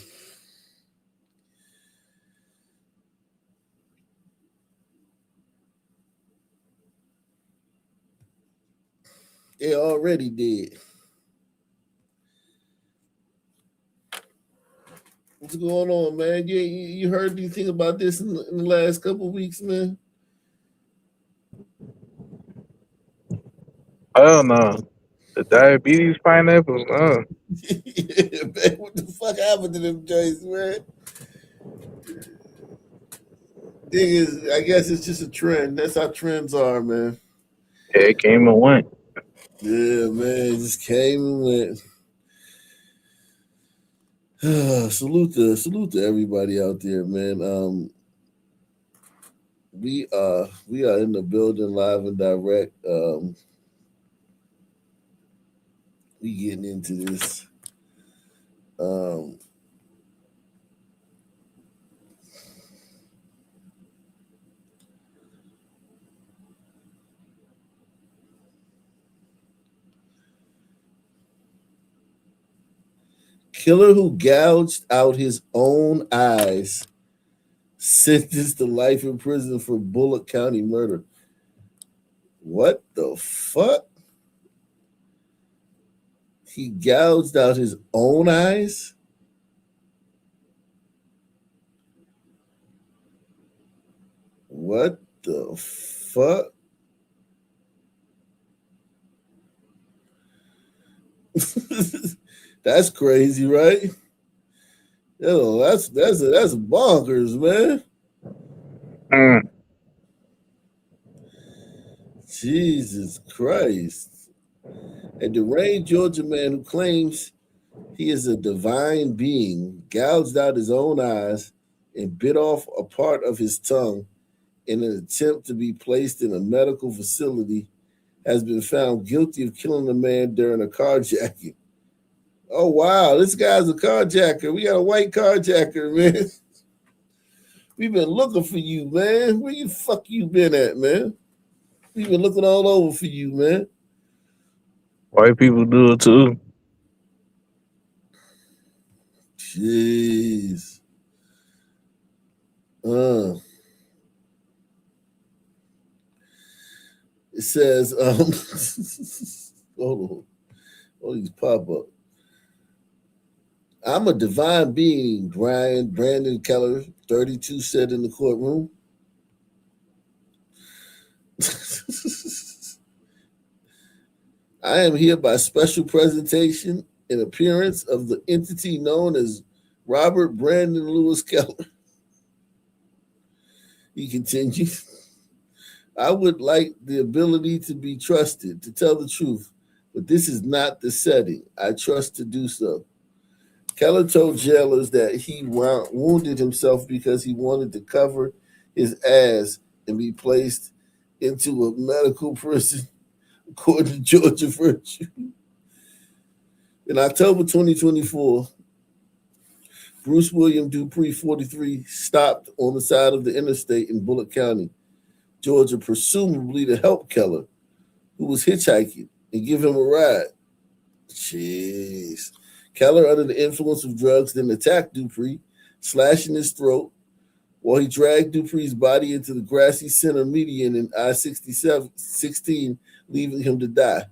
They already dead. What's going on, man? You heard anything about this in the last couple of weeks, man? Oh no, the diabetes pineapples. Yeah, man, what the fuck happened to them joints, man? Thing is, I guess it's just a trend. That's how trends are, man. Yeah, it came and went. Yeah, man, it just came and went. Salute to everybody out there, man. We are in the building live and direct. We getting into this. Killer who gouged out his own eyes, sentenced to life in prison for Bullock County murder. What the fuck? He gouged out his own eyes? What the fuck? That's crazy, right? Yo, that's bonkers, man. Jesus Christ. A deranged Georgia man who claims he is a divine being gouged out his own eyes and bit off a part of his tongue in an attempt to be placed in a medical facility has been found guilty of killing a man during a carjacking. Oh, wow, this guy's a carjacker. We got a white carjacker, man. We've been looking for you, man. Where you fuck you been at, man? We've been looking all over for you, man. White people do it too. Jeez. It says, hold on. All these pop up. I'm a divine being, Brandon Keller, 32, said in the courtroom. I am here by special presentation and appearance of the entity known as Robert Brandon Lewis Keller. He continued, I would like the ability to be trusted, to tell the truth, but this is not the setting. I trust to do so. Keller told jailers that he wounded himself because he wanted to cover his ass and be placed into a medical prison, according to Georgia Virtue. In October 2024, Bruce William Dupree, 43, stopped on the side of the interstate in Bullock County, Georgia, presumably to help Keller, who was hitchhiking, and give him a ride. Jeez. Keller, under the influence of drugs, then attacked Dupree, slashing his throat, while he dragged Dupree's body into the grassy center median in I-16, leaving him to die.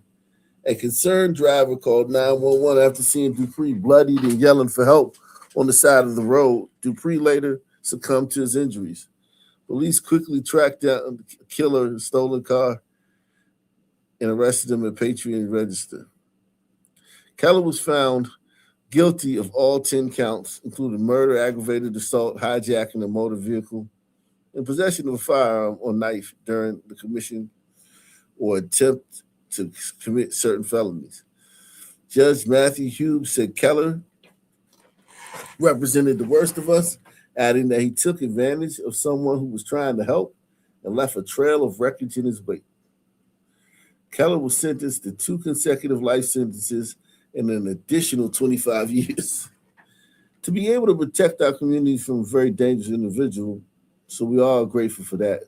A concerned driver called 911 after seeing Dupree bloodied and yelling for help on the side of the road. Dupree later succumbed to his injuries. Police quickly tracked down the killer's stolen car and arrested him at Patriot and Register. Keller was found guilty of all 10 counts, including murder, aggravated assault, hijacking a motor vehicle, and possession of a firearm or knife during the commission or attempt to commit certain felonies. Judge Matthew Hughes said Keller represented the worst of us, adding that he took advantage of someone who was trying to help and left a trail of wreckage in his wake. Keller was sentenced to 2 consecutive life sentences and an additional 25 years to be able to protect our community from a very dangerous individual. So we are grateful for that.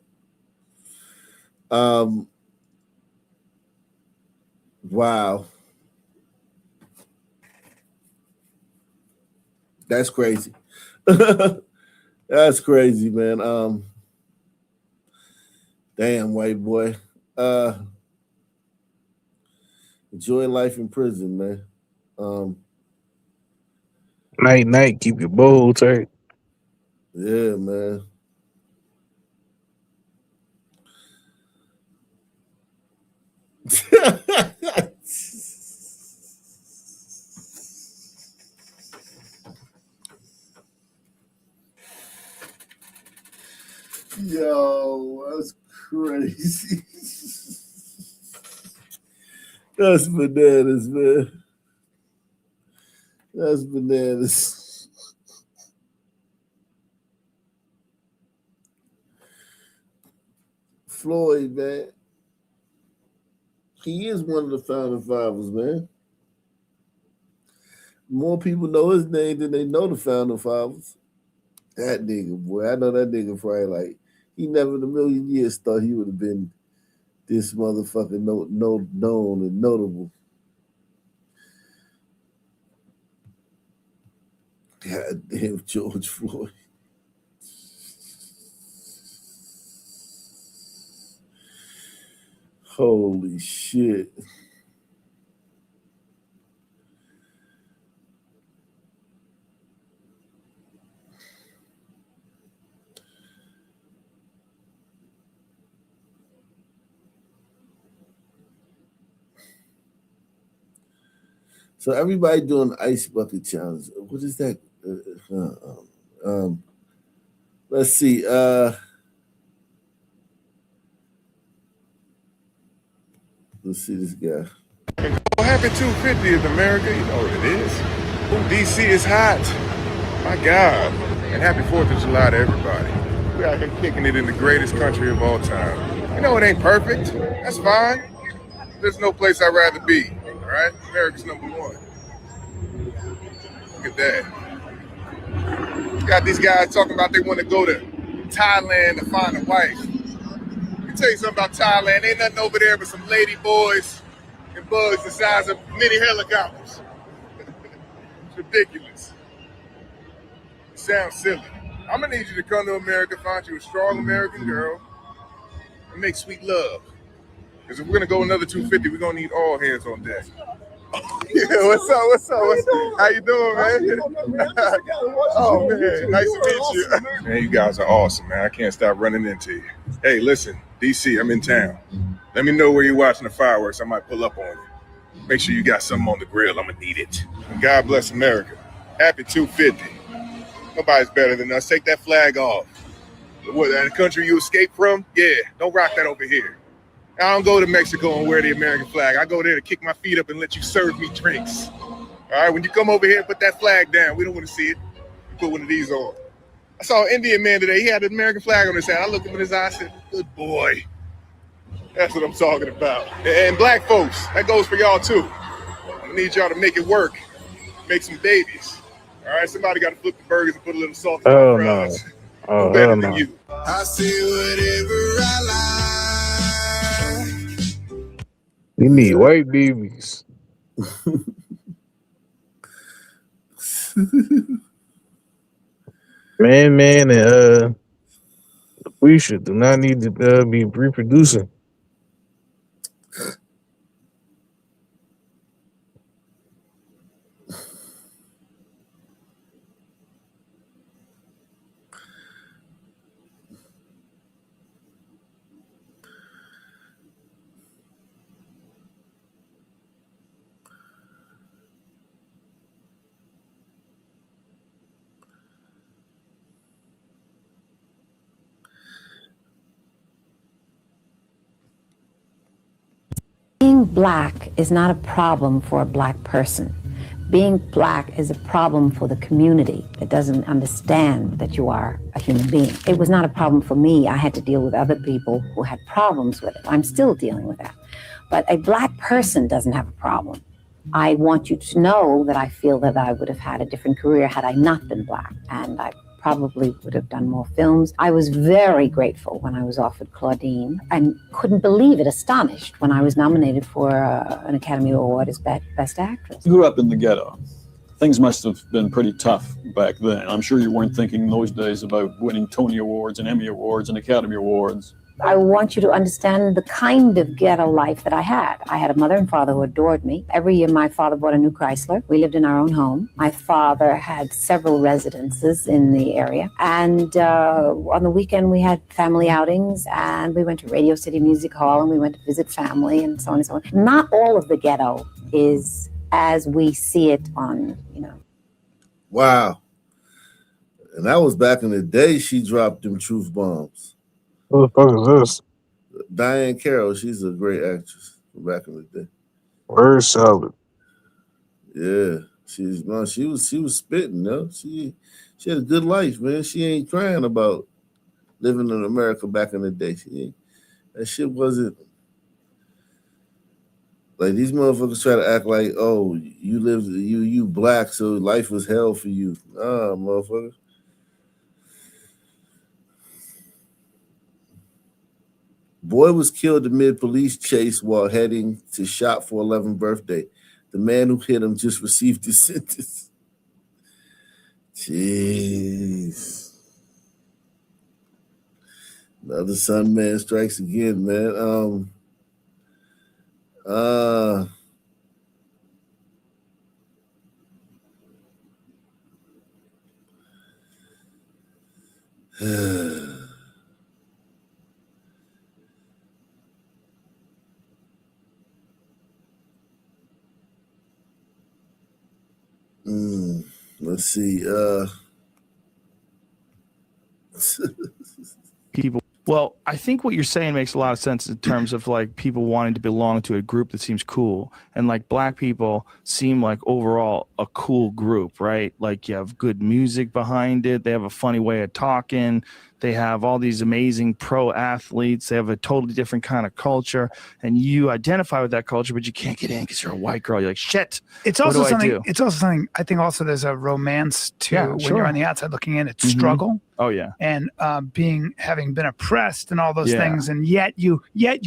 Wow. That's crazy. That's crazy, man. Damn, white boy. Enjoy life in prison, man. Night, keep your bowl tight. Yeah, man. Yo, that's crazy. That's bananas, man. That's bananas. Floyd, man. He is one of the founding fathers, man. More people know his name than they know the founding fathers. That nigga, boy. I know that nigga probably like, he never in a million years thought he would have been this motherfucker known and notable. God damn, George Floyd. Holy shit. So everybody doing the ice bucket challenge. What is that? Let's see. Let's see this guy. What happened 250 is America? You know what it is. DC is hot. My God. And happy 4th of July to everybody. We out here kicking it in the greatest country of all time. I know it ain't perfect. That's fine. There's no place I'd rather be. All right? America's number one. Look at that. Got these guys talking about they want to go to Thailand to find a wife. Let me tell you something about Thailand. Ain't nothing over there but some lady boys and bugs the size of mini helicopters. It's ridiculous. It sounds silly. I'm gonna need you to come to America, find you a strong American girl, and make sweet love. Because if we're gonna go another 250, we're gonna need all hands on deck. Yeah, what's up? How you doing, man? Oh man, nice to meet you. Man, you guys are awesome, man. I can't stop running into you. Hey, listen, DC, I'm in town. Let me know where you're watching the fireworks. I might pull up on you. Make sure you got something on the grill. I'm gonna need it. And God bless America. Happy 250. Nobody's better than us. Take that flag off. What, the country you escaped from? Yeah, don't rock that over here. I don't go to Mexico and wear the American flag. I go there to kick my feet up and let you serve me drinks. All right, when you come over here, put that flag down. We don't want to see it. You put one of these on. I saw an Indian man today. He had an American flag on his head. I looked him in his eye and said, good boy. That's what I'm talking about. And black folks, that goes for y'all too. I need y'all to make it work. Make some babies. All right, somebody got to flip the burgers and put a little salt in the fries. I'm better than you. I see whatever I like. We need white babies. Man, and we should do not need to be reproducing. Being black is not a problem for a black person. Being black is a problem for the community that doesn't understand that you are a human being. It was not a problem for me. I had to deal with other people who had problems with it. I'm still dealing with that. But a black person doesn't have a problem. I want you to know that I feel that I would have had a different career had I not been black. And I probably would have done more films. I was very grateful when I was offered Claudine and couldn't believe it, astonished when I was nominated for an Academy Award as Best Actress. You grew up in the ghetto. Things must have been pretty tough back then. I'm sure you weren't thinking in those days about winning Tony Awards and Emmy Awards and Academy Awards. I want you to understand the kind of ghetto life that I had. I had a mother and father who adored me. Every year my father bought a new Chrysler. We lived in our own home. My father had several residences in the area. And on the weekend we had family outings and we went to Radio City Music Hall and we went to visit family and so on and so on. Not all of the ghetto is as we see it on, Wow. And that was back in the day she dropped them truth bombs. Who the fuck is this? Diane Carroll, she's a great actress from back in the day. Word salad. Yeah, she was spitting, yo. She had a good life, man. She ain't crying about living in America back in the day. That shit wasn't like these motherfuckers try to act like, oh, you black, so life was hell for you. Nah, motherfucker. Boy was killed amid police chase while heading to shop for 11th birthday. The man who hit him just received his sentence. Jeez. Another son man strikes again, man. Let's see. People. Well, I think what you're saying makes a lot of sense in terms of like people wanting to belong to a group that seems cool, and like black people seem like overall a cool group, right? Like you have good music behind it. They have a funny way of talking. They have all these amazing pro athletes. They have a totally different kind of culture, and you identify with that culture, but you can't get in because you're a white girl. You're like, shit. It's also something. It's also something. I think also there's a romance too when you're on the outside looking in. It's struggle. Oh yeah. And having been oppressed and all those things, and yet you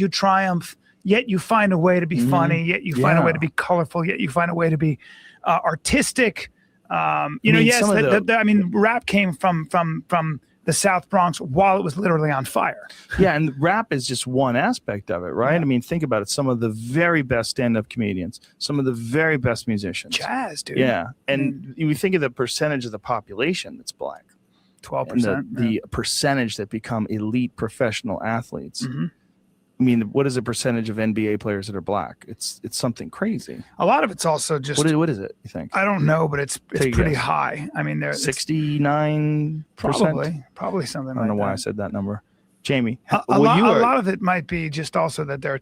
triumph. Yet you find a way to be funny. Yet you find a way to be colorful. Yet you find a way to be artistic. I mean, rap came from the South Bronx while it was literally on fire. Yeah, and rap is just one aspect of it, right? I mean, think about it. Some of the very best stand-up comedians, some of the very best musicians. Jazz, dude. Yeah, and you think of the percentage of the population that's black. 12%. The percentage that become elite professional athletes. I mean, what is the percentage of NBA players that are black? It's something crazy. A lot of it's also just what is it? You think? I don't know, but it's pretty high. I mean, there's 69%. Probably something. I don't know why I said that number. Jamie, a lot of it might be just also that there are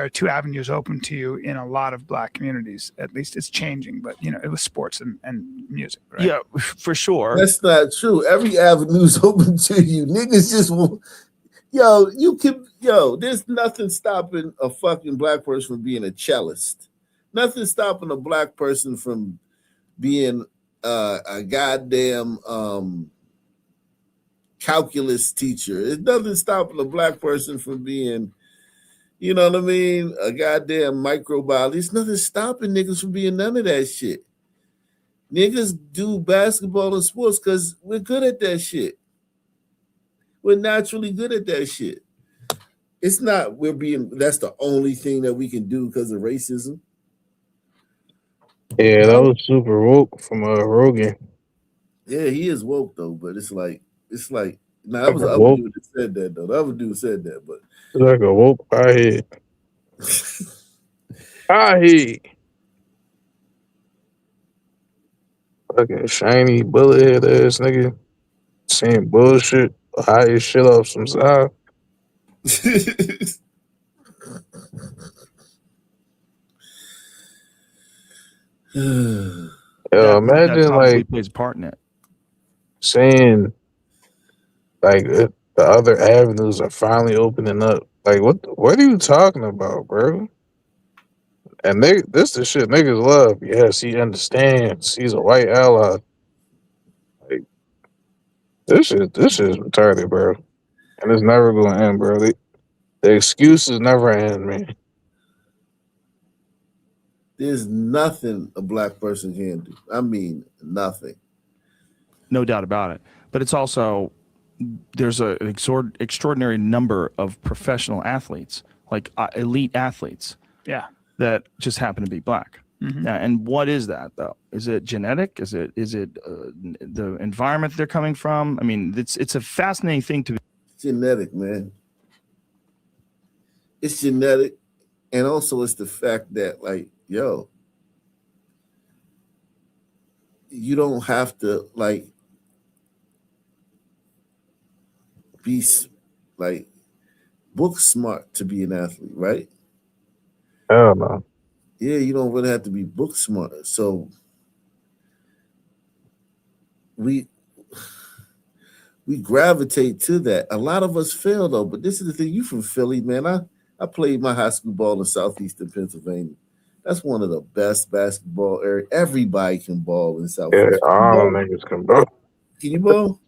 two avenues open to you in a lot of black communities. At least it's changing, but it was sports and music, right? Yeah, for sure. That's not true. Every avenue's open to you. Niggas just want. There's nothing stopping a fucking black person from being a cellist. Nothing stopping a black person from being a goddamn calculus teacher. There's nothing stopping a black person from being, you know what I mean, a goddamn microbiologist. There's nothing stopping niggas from being none of that shit. Niggas do basketball and sports because we're good at that shit. We're naturally good at that shit. It's not that's the only thing that we can do because of racism. Yeah, that was super woke from Rogan. Yeah, he is woke though, but it's like that was the other dude that said that though. The other dude said that, but it's like a woke piehead. Piehead. Fucking shiny bullet head ass nigga. Saying bullshit. Hide your shit off some side. Imagine like plays a part in it. Saying like the other avenues are finally opening up. Like what are you talking about, bro? And this the shit niggas love. Yes, he understands. He's a white ally. Like this is retarded, bro. And it's never gonna end, bro. The excuses never end, man. There's nothing a black person can do. I mean, nothing. No doubt about it. But it's also, there's an extraordinary number of professional athletes, like elite athletes. Yeah. That just happen to be black. And what is that though? Is it genetic? Is it the environment they're coming from? I mean, it's a fascinating thing to be. Genetic, man. It's genetic, and also it's the fact that, like, you don't have to like be like book smart to be an athlete, right? Hell no. Yeah, you don't really have to be book smart. So we gravitate to that. A lot of us fail though, but this is the thing. You from Philly, man. I played my high school ball in southeastern Pennsylvania. That's one of the best basketball areas. Everybody can ball in South. Yeah, all niggas can ball. Can you ball?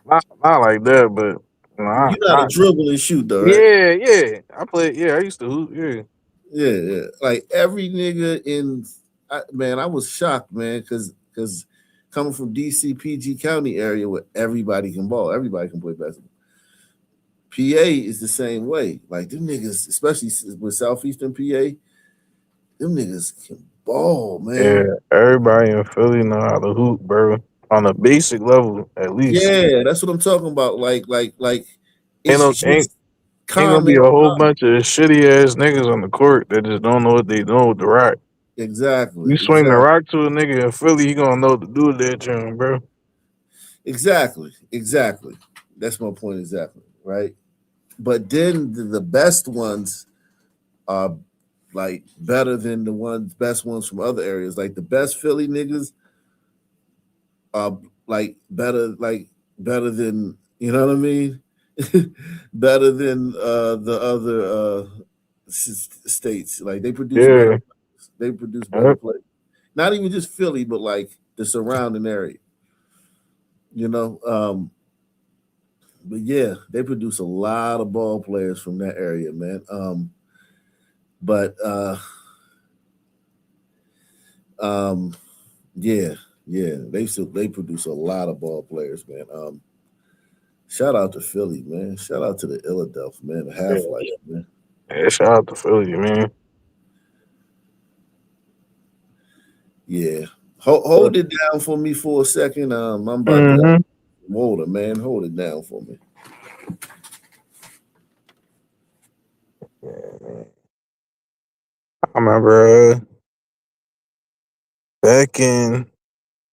Not like that, but you gotta dribble and shoot though, right? Yeah. I played. Yeah, I used to hoop. Yeah. Like every nigga I was shocked, man, because coming from DC, PG County area where everybody can ball, everybody can play basketball. PA is the same way. Like them niggas, especially with Southeastern PA, them niggas can ball, man. Yeah, everybody in Philly know how to hoop, bro. On a basic level, at least. Yeah, that's what I'm talking about. Like ain't gonna be a whole bunch of shitty ass niggas on the court that just don't know what they doing with the rock. Exactly. You swing the Exactly. rock to a nigga in Philly, he gonna know what to do with that joint, bro. Exactly. Exactly. That's my point exactly. Right. But then the best ones are like better than the best ones from other areas. Like the best Philly niggas are better than, you know what I mean? Better than the other states. Like they produce better Yeah. players. They produce better Yep. players. Not even just Philly, but like the surrounding area. You know, but yeah, they produce a lot of ball players from that area, man. But um, yeah, they produce a lot of ball players, man. Shout out to Philly, man. Shout out to the Philadelphia, man. The Yeah. Half Life, man. Yeah, shout out to Philly, man. Yeah, hold it down for me for a second. I'm about to Mm-hmm. water, man. Hold it down for me. I remember back in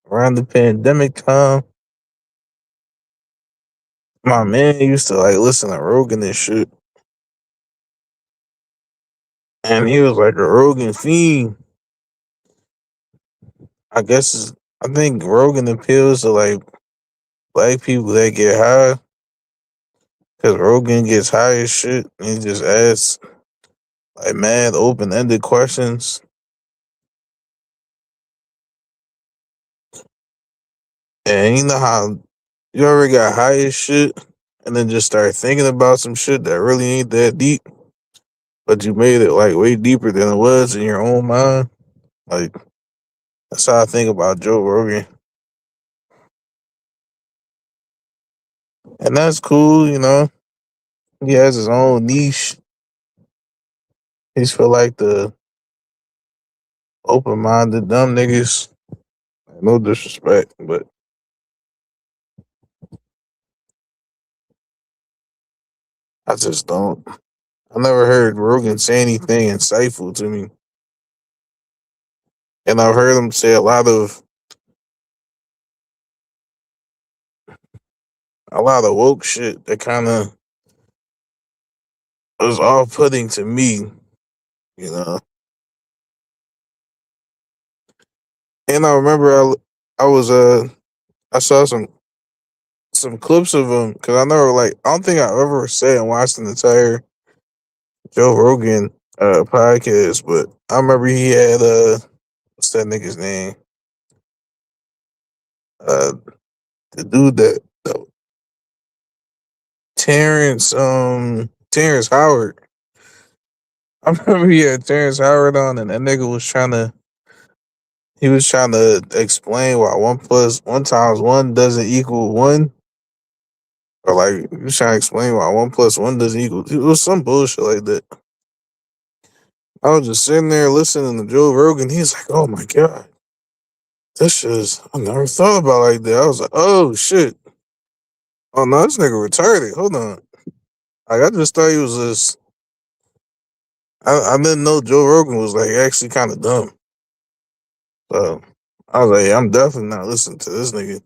around the pandemic time, my man used to like listen to Rogan and shit. And he was like a Rogan fiend. I think Rogan appeals to like black people that get high. Cause Rogan gets high as shit and he just asks like mad open ended questions. And you know how you ever got high as shit and then just start thinking about some shit that really ain't that deep, but you made it like way deeper than it was in your own mind. Like that's how I think about Joe Rogan. And that's cool, you know. He has his own niche. He's for like the open minded dumb niggas. No disrespect, but I just don't. I never heard Rogan say anything insightful to me. And I've heard him say a lot of woke shit that kind of was off putting to me, you know. And I remember I saw some clips of him because I never like I don't think I ever sat and watched an entire Joe Rogan podcast, but I remember he had what's that nigga's name? Uh the dude that Terrence Howard. I remember he had Terrence Howard on and that nigga was trying to explain why 1+1 doesn't equal 1. Or like he was trying to explain why 1+1 doesn't equal 2. It was some bullshit like that. I was just sitting there listening to Joe Rogan. He's like, oh my God. This shit is I never thought about it like that. I was like, oh shit. Oh no, this nigga retarded. Hold on. Like I just thought he was this I didn't know Joe Rogan was like actually kind of dumb. So I was like, yeah, I'm definitely not listening to this nigga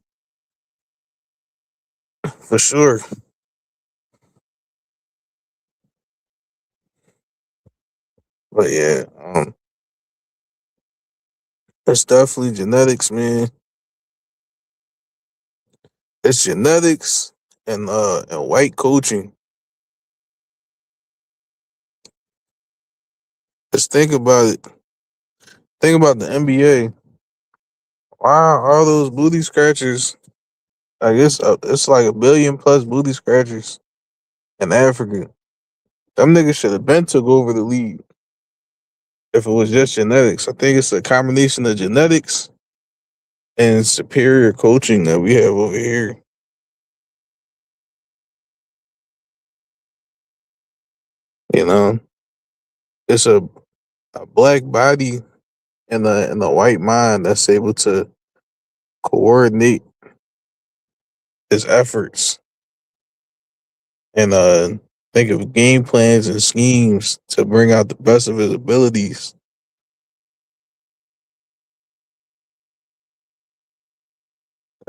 for sure. But yeah, it's definitely genetics, man. It's genetics and white coaching. Just think about it. Think about the NBA. Why are all those booty scratchers? I guess it's like a billion plus booty scratchers in Africa. Them niggas should have been took over the league if it was just genetics. I think it's a combination of genetics and superior coaching that we have over here. You know, it's a black body and a white mind that's able to coordinate his efforts and think of game plans and schemes to bring out the best of his abilities.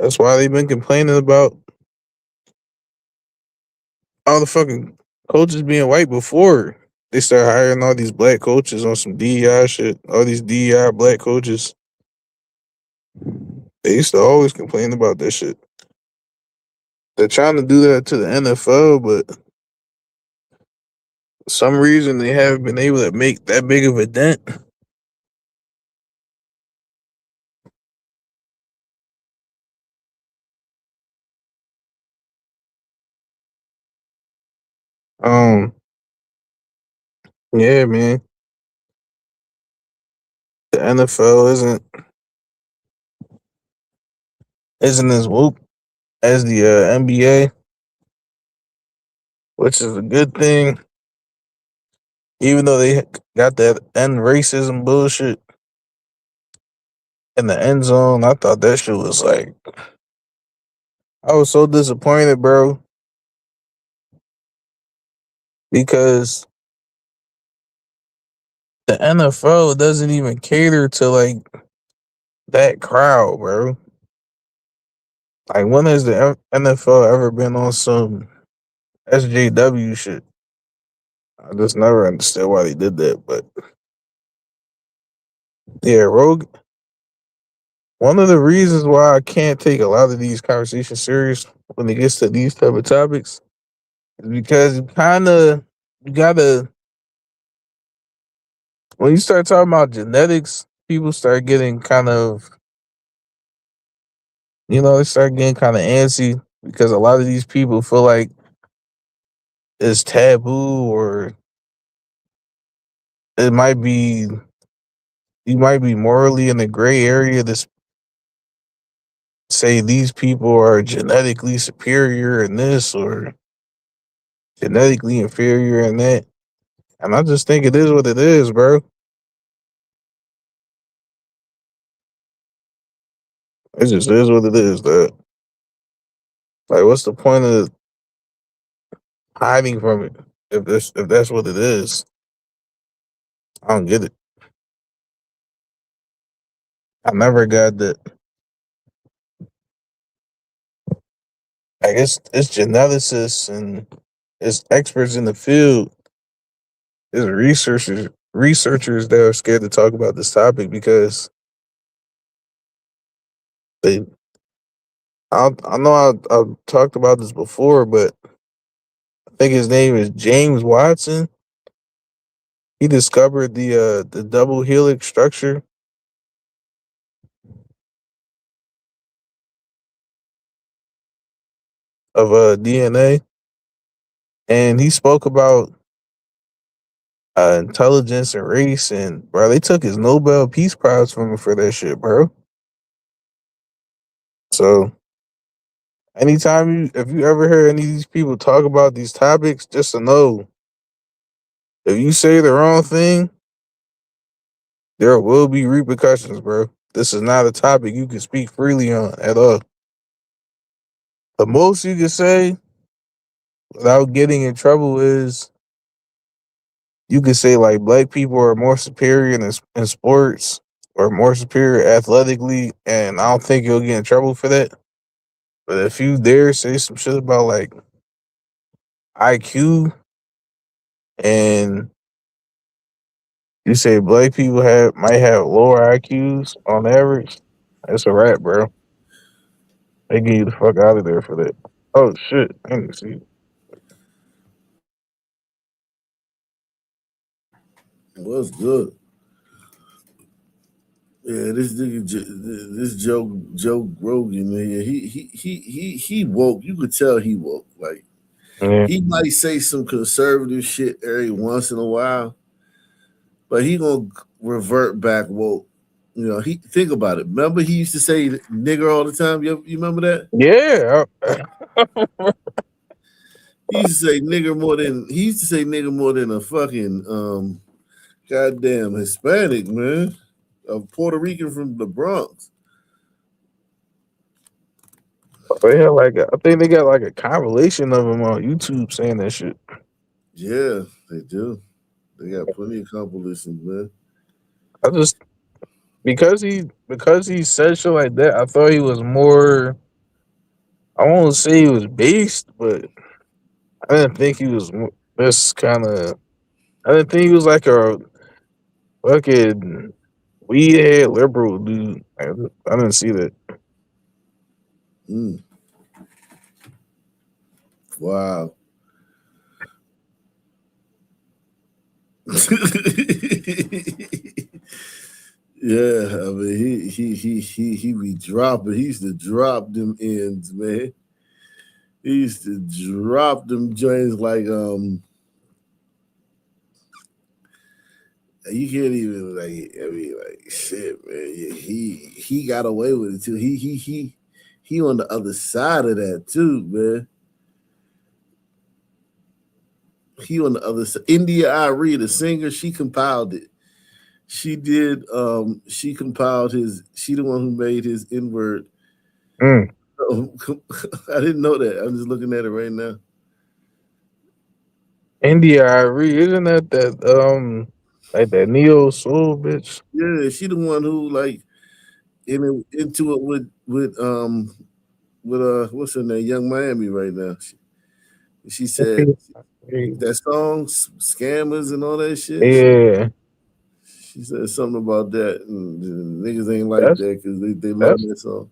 That's why they've been complaining about all the fucking coaches being white before they start hiring all these black coaches on some DEI shit. All these DEI black coaches. They used to always complain about that shit. They're trying to do that to the NFL, but for some reason they haven't been able to make that big of a dent. Um, yeah, man. The NFL isn't as woke as the NBA, which is a good thing. Even though they got that end racism bullshit in the end zone, I thought that shit was like, I was so disappointed, bro, because the NFL doesn't even cater to like that crowd, bro. Like, when has the NFL ever been on some SJW shit? I just never understood why they did that, but yeah, Rogue. One of the reasons why I can't take a lot of these conversations serious when it gets to these type of topics is because you gotta, when you start talking about genetics, people start getting kind of, they start getting kind of antsy because a lot of these people feel like it's taboo, or it might be, you might be morally in the gray area to say these people are genetically superior in this or genetically inferior in that. And I just think it is what it is, bro. It just is what it is, dude. Like, what's the point of hiding from it if that's what it is? I don't get it. I never got that. I guess it's geneticists and it's experts in the field. It's researchers that are scared to talk about this topic because they. I know I've talked about this before, but I think his name is James Watson. He discovered the double helix structure of DNA, and he spoke about intelligence and race, and bro, they took his Nobel Peace Prize from him for that shit, bro. So if you ever hear any of these people talk about these topics, just to know, if you say the wrong thing, there will be repercussions, bro. This is not a topic you can speak freely on at all. The most you can say without getting in trouble is you can say like black people are more superior in sports or more superior athletically, and I don't think you'll get in trouble for that. But if you dare say some shit about like IQ and you say black people might have lower IQs on average, that's a wrap, bro. They get you the fuck out of there for that. Oh shit, I didn't see. What's good? Yeah, this nigga, this Joe Rogan, man. Yeah, he woke. You could tell he woke. Like, Yeah. he might say some conservative shit every once in a while, but he gonna revert back woke. He think about it. Remember, he used to say nigger all the time. You remember that? Yeah. He used to say nigger more than a fucking goddamn Hispanic, man. A Puerto Rican from the Bronx. They have I think they got like a compilation of them on YouTube saying that shit. Yeah, they do. They got plenty of compilations, man. I just because he said shit like that, I thought he was more I won't say he was based, but I didn't think he was this kind of. I didn't think he was like a fucking weed head liberal dude. I didn't see that. Mm. Wow. Yeah, I mean he be dropping. He used to drop them ends, man. He used to drop them joints like you can't even like. I mean, like shit, man. Yeah, he got away with it too. He on the other side of that too, man. He on the other side. India Arie, the singer, she compiled it. She did. She compiled his. She the one who made his N-word. Mm. I didn't know that. I'm just looking at it right now. India Arie, isn't that like that neo soul bitch? Yeah, she the one who like into it with what's her name, Young Miami right now. She said that song scammers and all that shit. Yeah, She said something about that, and the niggas ain't like that because they love that song.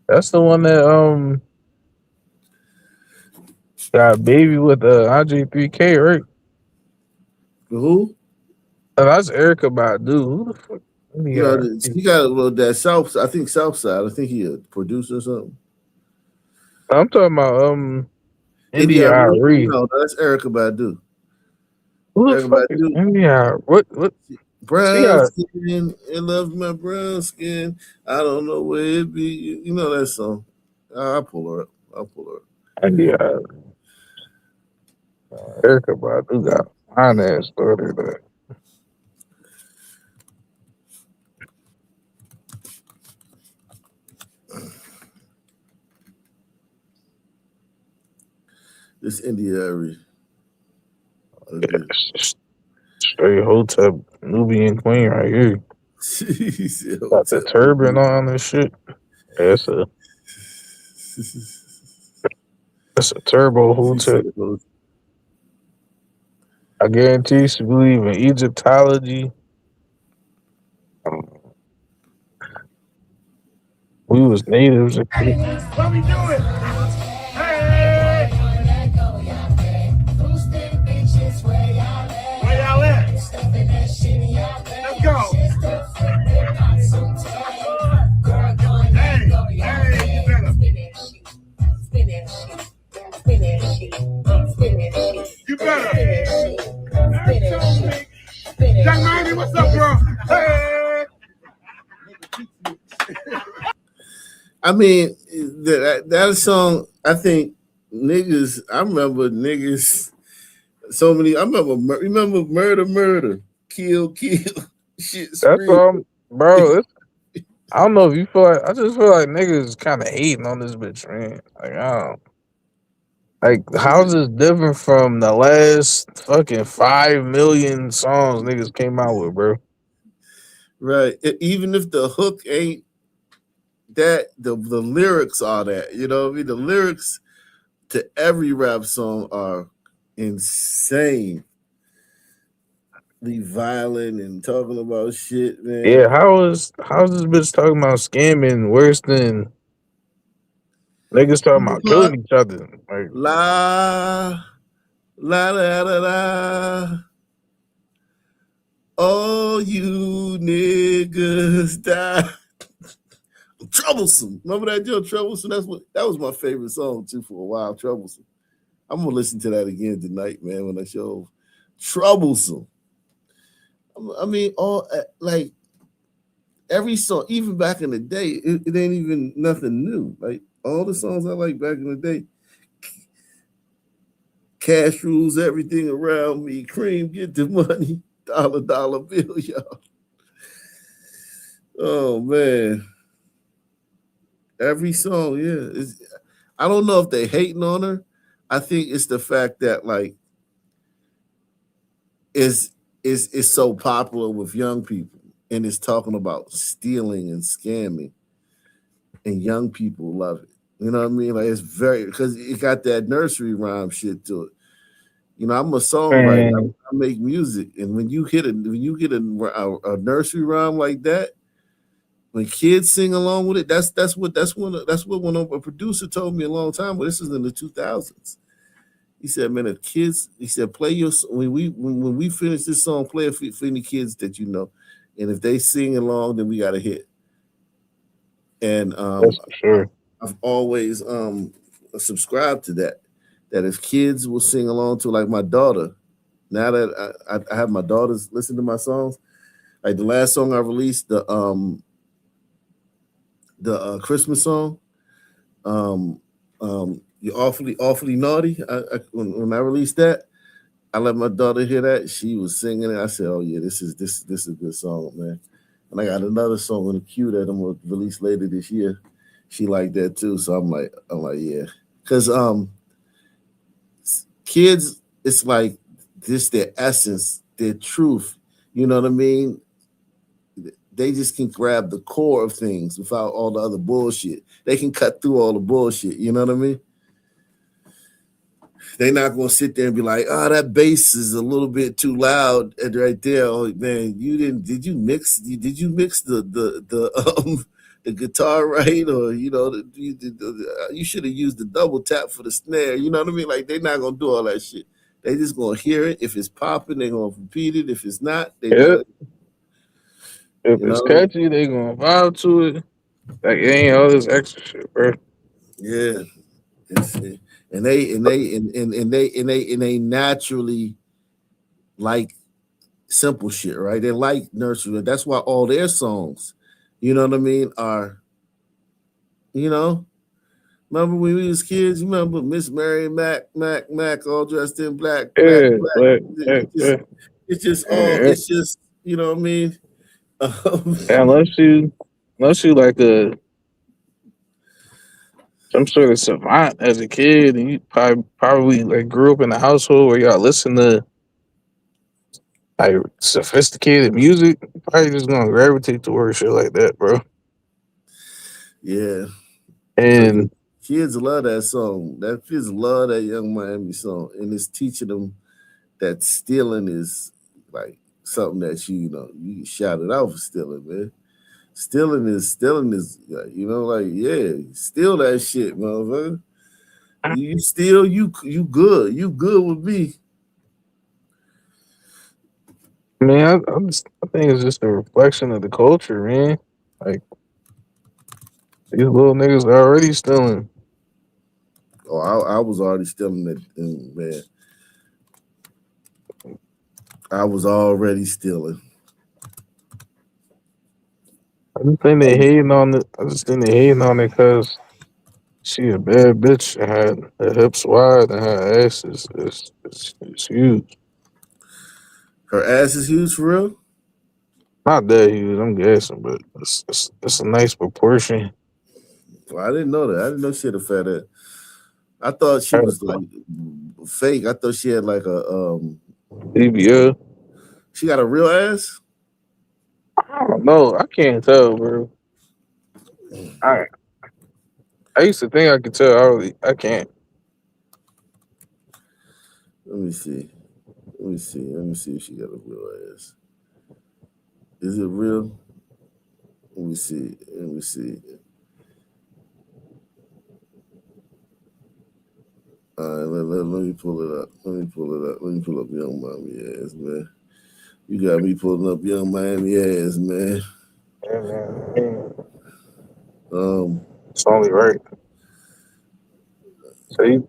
That's the one that got baby with Andre 3K, right? Who? That's Erica Badu. Who the fuck? No, he got a little that South. I think Southside. I think he a producer or something. I'm talking about India Arie. No, that's Erica Badu. Who the Erica fuck is Badu. India? What? Brown skin, it loves my brown skin. I don't know where it be. You know that song. I'll pull her up. India. Erica Badu got fine ass daughter there. This India Arie. Straight Hotep Nubian queen right here. Got the turban on and shit. Yeah, that's a turbo Hotep. I guarantee she believe in Egyptology. We was natives. What we doing? Hey! Where y'all at? Let's go. You better. Jack Miami, what's up, bro? Hey! I mean, that song, I think niggas, I remember niggas, so many, I remember murder, kill, shit. That's bro. I don't know if you feel like, I just feel like niggas kind of hating on this bitch, man. Like, I don't. Like, how's this different from the last fucking 5 million songs niggas came out with, bro? Right. Even if the hook ain't that, the lyrics are that. You know what I mean? The lyrics to every rap song are insanely violent and talking about shit, man. Yeah, how's this bitch talking about scamming worse than niggas talking about killing each other? Like, la la la la la. All you niggas die. Troublesome. Remember that Joe Troublesome? That was my favorite song too for a while. Troublesome. I'm gonna listen to that again tonight, man. When I show Troublesome. I mean, all like every song, even back in the day, it ain't even nothing new. Like all the songs I like back in the day. Cash rules everything around me. Cream, get the money. Dollar bill, y'all. Oh man. Every song, yeah. I don't know if they hating on her. I think it's the fact that like is so popular with young people and it's talking about stealing and scamming, and young people love it. You know what I mean? Like it's very because it got that nursery rhyme shit to it. You know, I'm a songwriter. I make music, and when you hit a nursery rhyme like that, when kids sing along with it, that's what one of a producer told me a long time ago. This is in the 2000s. He said, "Man, if kids," he said, "play your when we finish this song, play it for any kids that you know, and if they sing along, then we got a hit." And That's for sure. I've always subscribed to that. That if kids will sing along to, like my daughter, now that I have my daughters listen to my songs, like the last song I released, the Christmas song, "You're awfully naughty." When I released that, I let my daughter hear that. She was singing it. I said, "Oh yeah, this is a good song, man." And I got another song in the queue that I'm gonna release later this year. She liked that too, so I'm like, yeah, because kids, it's like this their essence, their truth. You know what I mean? They just can grab the core of things without all the other bullshit. They can cut through all the bullshit. You know what I mean? They're not gonna sit there and be like, "Oh, that bass is a little bit too loud right there." Oh man, did you mix the the guitar right, or you should have used the double tap for the snare. You know what I mean? Like they're not gonna do all that shit. They just gonna hear it. If it's popping, they're gonna repeat it. If it's not, they're not. If it's catchy, they gonna vibe to it. Like it ain't all this extra shit, bro. Yeah, and they naturally like simple shit, right? They like nursery. That's why all their songs, you know what I mean, are, remember when we was kids, you remember Miss Mary Mac, all dressed in black. It's just you know what I mean? Unless you like some sort of savant as a kid, and you probably like grew up in a household where y'all listen to like sophisticated music, you're probably just gonna gravitate towards shit like that, bro. Yeah. And kids love that song. That kids love that Young Miami song, and it's teaching them that stealing is like something that you can shout it out for stealing, man. Stealing is like, yeah, steal that shit, motherfucker. You steal, you good. You good with me. Man, I think it's just a reflection of the culture, man. Like these little niggas are already stealing. Oh, I was already stealing that thing, man. I was already stealing. I just think they hating on it. I just think they hating on it because she a bad bitch and her hips wide and her ass is huge. Her ass is huge for real? Not that huge, I'm guessing, but it's a nice proportion. Well, I didn't know that. I didn't know she had a fat ass. I thought she was like fake. I thought she had like a BBL. She got a real ass? I don't know. I can't tell, bro. I used to think I could tell. I can't. Let me see if she got a real ass. Is it real? Let me see. All right, let me pull it up. Let me pull up Young Miami ass, man. You got me pulling up Young Miami ass, man. It's only right. See?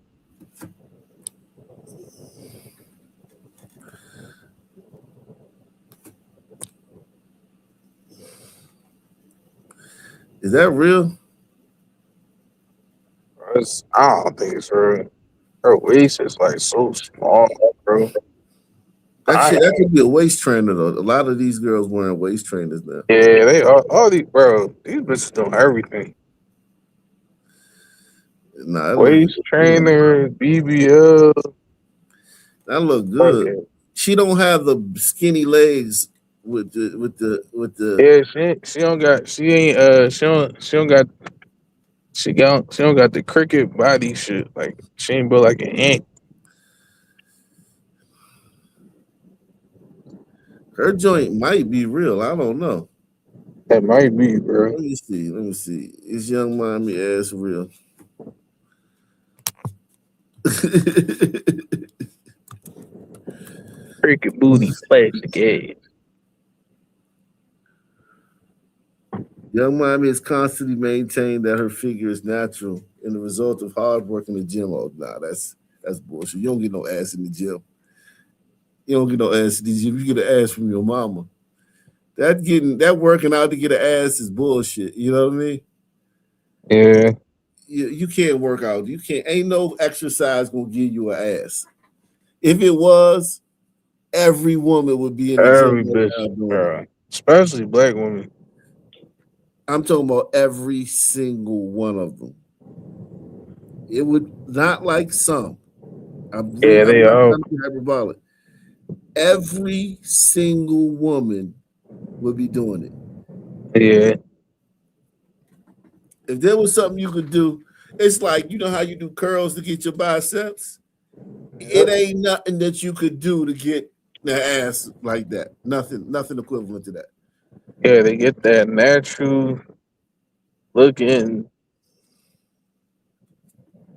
Is that real? I don't think it's real. Her waist is like so small, bro. That could be a waist trainer though. A lot of these girls wearing waist trainers now. Yeah, they are. All these, bro. These bitches doing everything. Nah, waist trainer, BBL. That look good. Okay. She don't have the skinny legs with the. Yeah, she don't got. She don't got. She don't got the cricket body shit. Like she ain't built like an ant. Her joint might be real. I don't know. That might be, bro. Let me see. Let me see. Is young mommy ass real? Cricket booty, plastic ass. Young mommy has constantly maintained that her figure is natural and the result of hard work in the gym. Oh, nah, that's bullshit. You don't get no ass in the gym. You don't get no ass in the gym. You get an ass from your mama. That working out to get an ass is bullshit. You know what I mean? Yeah. You can't work out. You can't. Ain't no exercise gonna give you an ass. If it was, every woman would be in the Every gym right bitch, now doing bro. it. Especially black women. I'm talking about every single one of them. It would not like some. I'm They not all. trying to be hyperbolic. Every single woman would be doing it. Yeah. If there was something you could do, it's like, you know how you do curls to get your biceps? It ain't nothing that you could do to get the ass like that. Nothing equivalent to that. Yeah, they get that natural looking,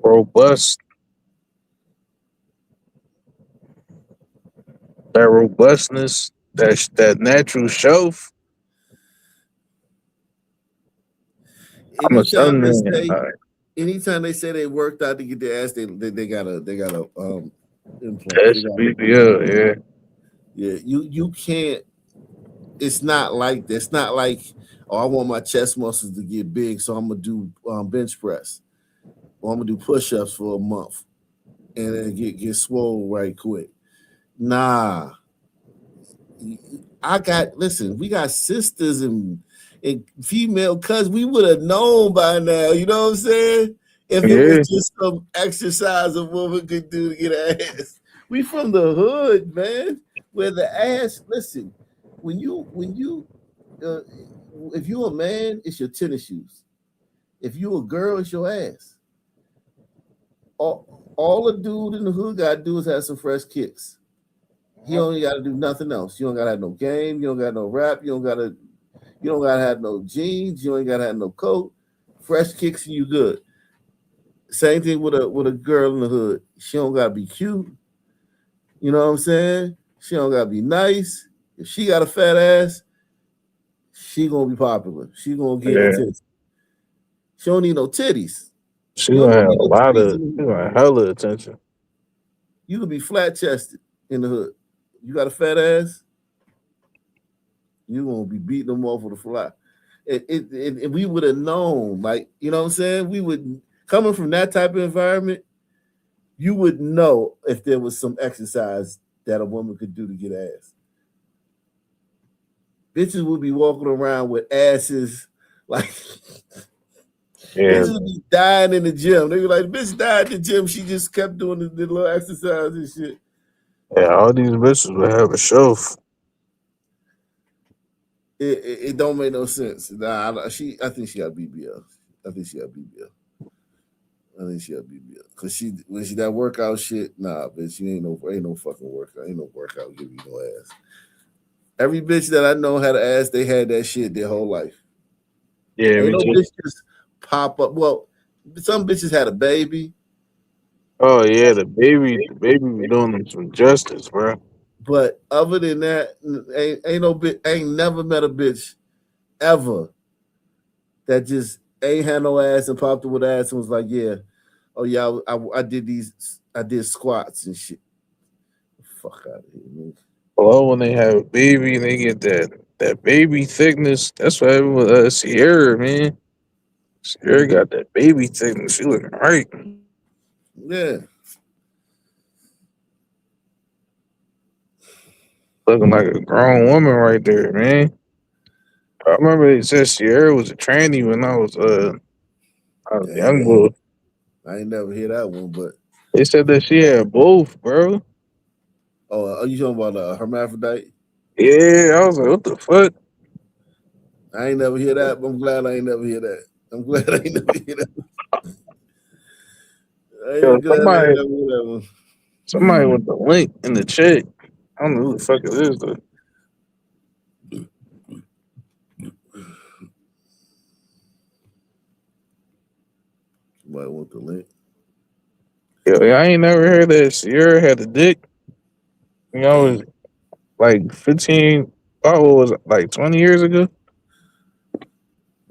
robust, that robustness, that natural shelf. I'm a Anytime son they man. say, anytime they say they worked out to get their ass, they got a implant. They got SBBL, yeah. You can't. It's not like that. It's not like, oh, I want my chest muscles to get big, so I'm gonna do bench press, or I'm gonna do push-ups for a month, and then get swole right quick. Nah, listen. We got sisters and female cousins. We would have known by now. You know what I'm saying? If it was just some exercise a woman could do to get an ass. We from the hood, man. Where the ass. Listen, when you if you a man, it's your tennis shoes. If you a girl, it's your ass. All a dude in the hood gotta do is have some fresh kicks. He only gotta do nothing else. You don't gotta have no game, you don't got no rap, you don't gotta have no jeans, you ain't gotta have no coat. Fresh kicks and you good. Same thing with a girl in the hood. She don't gotta be cute. You know what I'm saying? She don't gotta be nice. If she got a fat ass, she gonna be popular. She gonna get attention. She don't need no titties. She gonna have a lot of hella attention. You could be flat chested in the hood. You got a fat ass, you gonna be beating them off with a fly. And we would have known, like, you know what I'm saying? We would, coming from that type of environment, you would know if there was some exercise that a woman could do to get ass. Bitches would be walking around with asses like bitches would be dying in the gym. They be like, bitch died in the gym. She just kept doing the little exercise and shit. Yeah, all these bitches would have a shelf. It don't make no sense. Nah, I think she got BBL. I think she got BBL. Cause when she that workout shit, nah, bitch, she ain't no fucking workout. Ain't no workout give you no ass. Every bitch that I know had an ass, they had that shit their whole life. Yeah, ain't no bitch just pop up. Well, some bitches had a baby. Oh yeah, the baby be doing them some justice, bro. But other than that, ain't no bitch, ain't never met a bitch ever that just ain't had no ass and popped up with ass and was like, yeah, oh yeah, I did squats and shit. Fuck out of here, man. Well, when they have a baby and they get that baby thickness, that's what happened with Sierra, man. Sierra got that baby thickness. She looking right. Yeah. Looking like a grown woman right there, man. I remember they said Sierra was a tranny when I was young boy. I ain't never hear that one, but they said that she had both, bro. Oh, are you talking about hermaphrodite? Yeah, I was like, what the fuck? I ain't never hear that, but I'm glad I ain't never hear that. I'm glad I ain't never hear that. Yo, Glad I ain't never hear that one. somebody with the link in the chat. I don't know who the fuck it is though. Somebody want the link. Yo, I ain't never heard that Sierra had a dick. You know, it was like 15, what was it, like 20 years ago?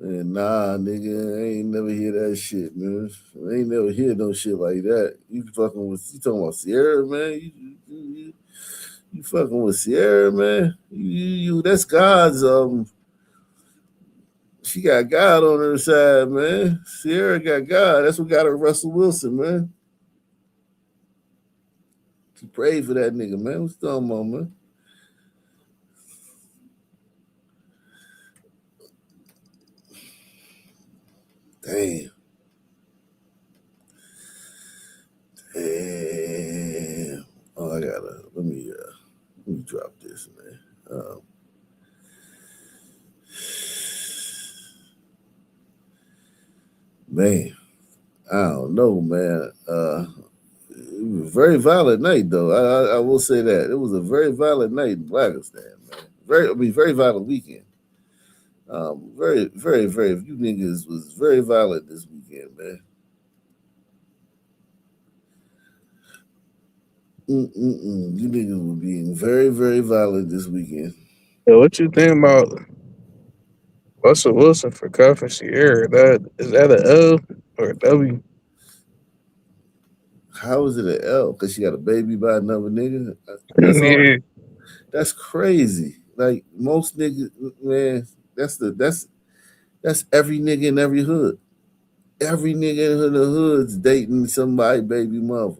Man, nah, nigga, I ain't never hear that shit, man. I ain't never hear no shit like that. You talking about Sierra, man? You fucking with Sierra, man? That's God's she got God on her side, man. Sierra got God. That's what got her Russell Wilson, man. She prayed for that nigga, man. What's going on, man? Damn. Oh, let me drop this, man. Man, I don't know, man. It was a very violent night, though. I will say that. It was a very violent night in Blackistan, man. Very violent weekend. Very, very, very. You niggas was very violent this weekend, man. You niggas were being very, very violent this weekend. Yo, what you think about Russell Wilson for cuffing Sierra? Is that an L or a W? How is it an L? Because she got a baby by another nigga? That's crazy. Like most niggas, man. That's every nigga in every hood. Every nigga in the hood's dating somebody baby mother.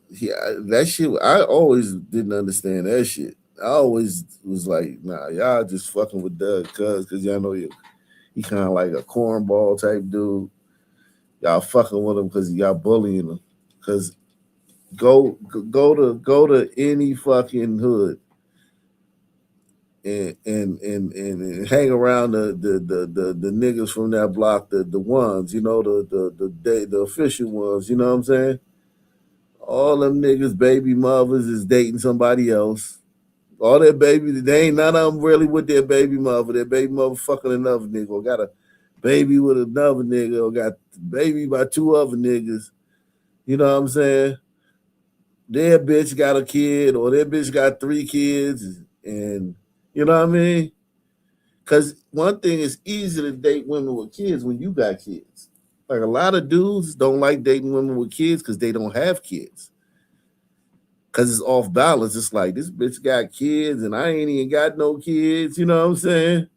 Yeah, that shit. I always didn't understand that shit. I always was like, nah, y'all just fucking with Doug because y'all know he kind of like a cornball type dude. Y'all fucking with him because y'all bullying him. Because go to any fucking hood and hang around the niggas from that block, the ones, you know, the official ones, you know what I'm saying? All them niggas, baby mothers is dating somebody else. All their baby, they ain't none of them really with their baby mother. Their baby mother fucking another nigga, or got a baby with another nigga, or got baby by two other niggas. You know what I'm saying? Their bitch got a kid, or their bitch got 3 kids, and you know what I mean? Because one thing is easy to date women with kids when you got kids. Like a lot of dudes don't like dating women with kids because they don't have kids. Because it's off balance. It's like, this bitch got kids and I ain't even got no kids. You know what I'm saying?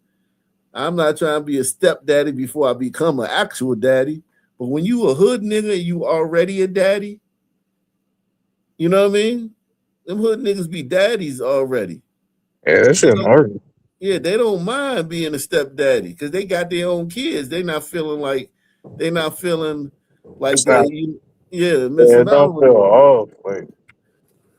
I'm not trying to be a stepdaddy before I become an actual daddy. But when you a hood nigga, you already a daddy. You know what I mean? Them hood niggas be daddies already. Yeah, that shit hard. Yeah, they don't mind being a stepdaddy because they got their own kids. They not feeling like they missing don't out. feel off. Like,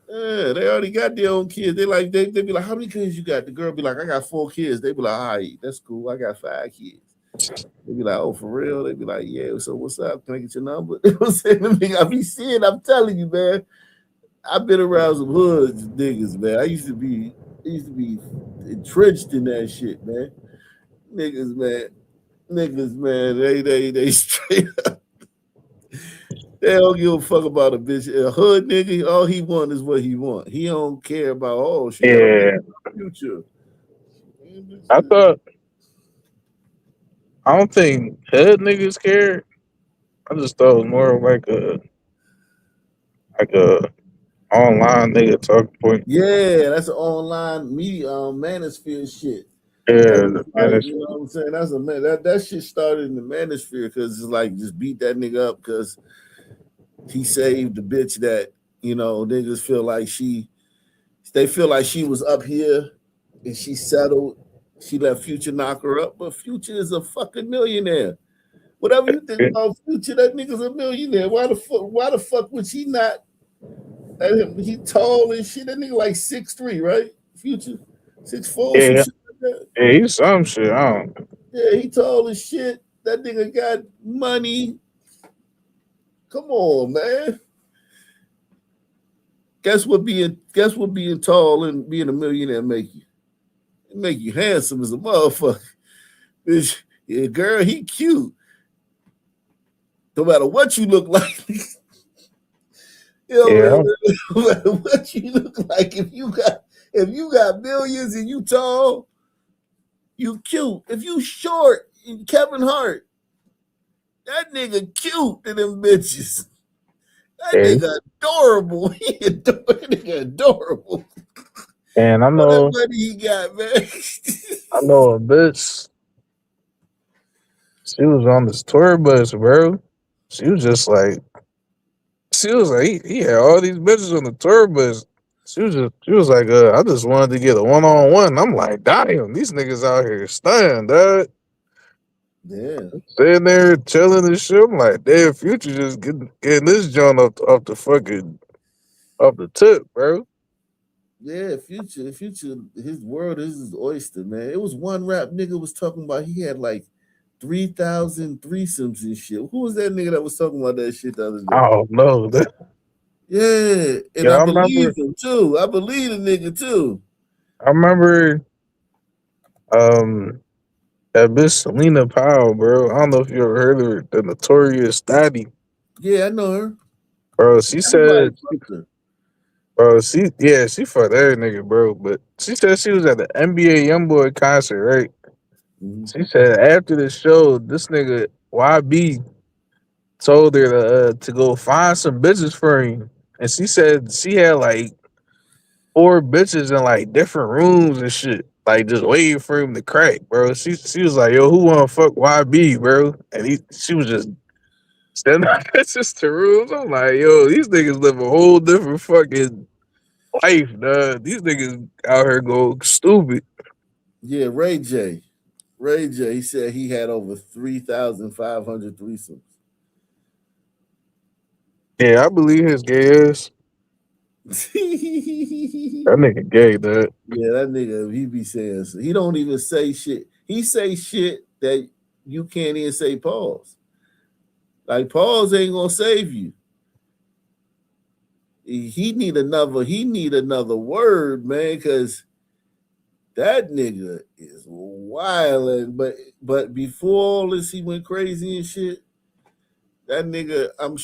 yeah, they already got their own kids. They be like, how many kids you got? The girl be like, I got 4 kids. They be like, all right, that's cool. I got 5 kids. They be like, oh, for real? They be like, yeah. So what's up? Can I get your number? You know what I'm saying? I be seeing. I'm telling you, man. I've been around some hoods niggas, man. I used to be entrenched in that shit, man. Niggas, man. They straight up. They don't give a fuck about a bitch. A hood nigga, all he want is what he want. He don't care about she got a future. I don't think hood niggas care. I just thought it was more of like a online nigga talking point. Yeah, that's an online media manosphere shit. Yeah, Like, you know what I'm saying? That's that shit started in the manosphere because it's like just beat that nigga up because he saved the bitch that, you know, niggas feel like they feel like she was up here and she settled. She let Future knock her up, but Future is a fucking millionaire. Whatever you think about Future, that nigga's a millionaire. Why the fuck would she not? He tall and shit. That nigga like 6'3", right? Future 6'4", some shit like Yeah, he's some shit. I don't. Yeah, he tall as shit. That nigga got money. Come on, man. Guess what being tall and being a millionaire make you? It make you handsome as a motherfucker. Bitch, yeah, girl, he cute. No matter what you look like. You know what I Yeah, mean? No matter what you look like, if you got millions and you tall, you cute. If you short, Kevin Hart, that nigga cute to them bitches. That yeah. nigga adorable. That nigga adorable. And I All that know, money he got, man. I know a bitch. She was on this tour bus, bro. She was just like, she was like, he had all these bitches on the tour bus. She was like, I just wanted to get a one-on-one. I'm like, damn, these niggas out here stunned, dog. Yeah. Sitting there chilling and shit. I'm like, damn, Future just getting this joint off the fucking off the tip, bro. Yeah, Future, his world is his oyster, man. It was one rap nigga was talking about he had like 3,000 threesomes and shit. Who was that nigga that was talking about that shit the other I day? don't know. Yeah, and Yeah, I believe him too. I believe the nigga too. I remember that bitch Selena Powell, bro. I don't know if you ever heard of her, the Notorious Daddy. Yeah, I know her. Bro, she Everybody said, fucked her. bro, she fucked every nigga, bro. But she said she was at the NBA YoungBoy concert, right? Mm-hmm. She said after the show, this nigga YB told her to go find some bitches for him. And she said she had like 4 bitches in like different rooms and shit. Like just waiting for him to crack, bro. She was like, yo, who wanna fuck YB, bro? And she was just sending bitches to rooms. I'm like, yo, these niggas live a whole different fucking life, dog. These niggas out here go stupid. Yeah, Ray J. Ray J. He said he had over 3,500 threesomes. Yeah, I believe his gay ass. That nigga gay, dog. Yeah, that nigga, he be saying he don't even say shit. He say shit that you can't even say pause. Like pause ain't gonna save you. He need another word, man, because that nigga is wild. But before all this, he went crazy and shit. That nigga, I'm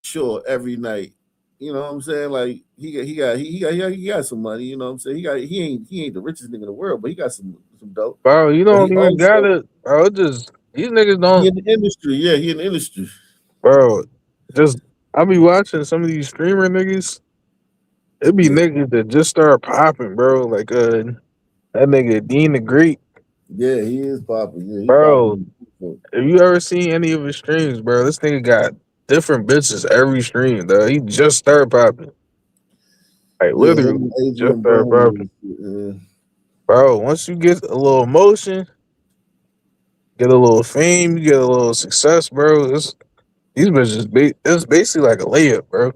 sure every night. You know what I'm saying? Like he got some money. You know what I'm saying? He ain't the richest nigga in the world, but he got some dope. Bro, you But don't he even got also it. Bro, it just these niggas he don't. in the industry. Yeah, he in the industry. Bro, just I be watching some of these streamer niggas. It be Yeah, niggas that just start popping, bro. Like that nigga Dean the Greek, yeah, he is popping. Yeah, he bro. popping. If you ever seen any of his streams, bro, this nigga got different bitches every stream, though. He just started popping. Like Yeah, him literally and just Adrian started Broner. popping. Bro, once you get a little motion, get a little fame, you get a little success, bro. These bitches it's basically like a layup, bro.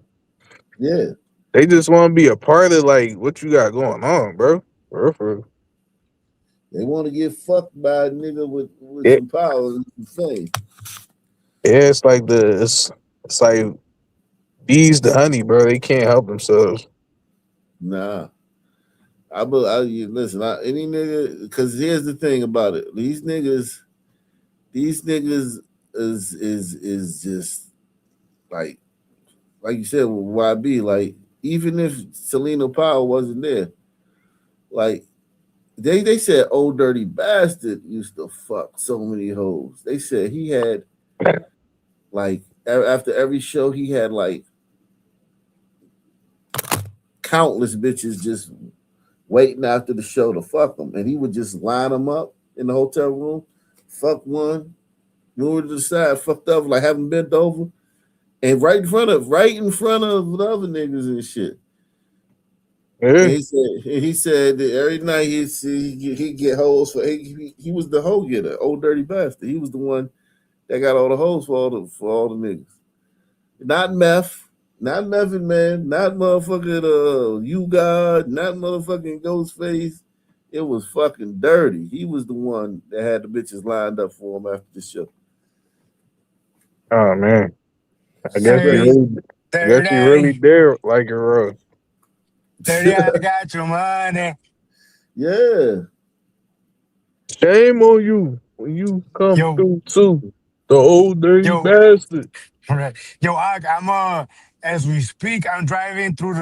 Yeah, They just want to be a part of like what you got going on, bro. For real. they want to get fucked by a nigga with Yeah, some power and some fame. yeah, it's like it's like bees the honey, bro. They can't help themselves. Nah, listen. Any nigga, because here's the thing about it. These niggas is just like you said with YB. Like even if Selena Powell wasn't there, like they said old dirty bastard used to fuck so many hoes. They said he had like after every show he had like countless bitches just waiting after the show to fuck him, and he would just line them up in the hotel room, fuck one, move to the side, fucked up, like have them bent over, and right in front of the other niggas and shit. Yeah. And he said that every night he get hoes for he was the hoe getter, old dirty bastard. He was the one that got all the hoes for all the niggas. Not meth, not nothing, man. Not motherfucking you God, not motherfucking Ghostface. It was fucking dirty. He was the one that had the bitches lined up for him after the show. Oh man, I guess he Crazy. really, I guess he really did like it rough. Dirty, I got your money. Yeah. Shame on you when you come Yo. through too, the old dirty Yo. bastard. Right. Yo, I'm as we speak, I'm driving through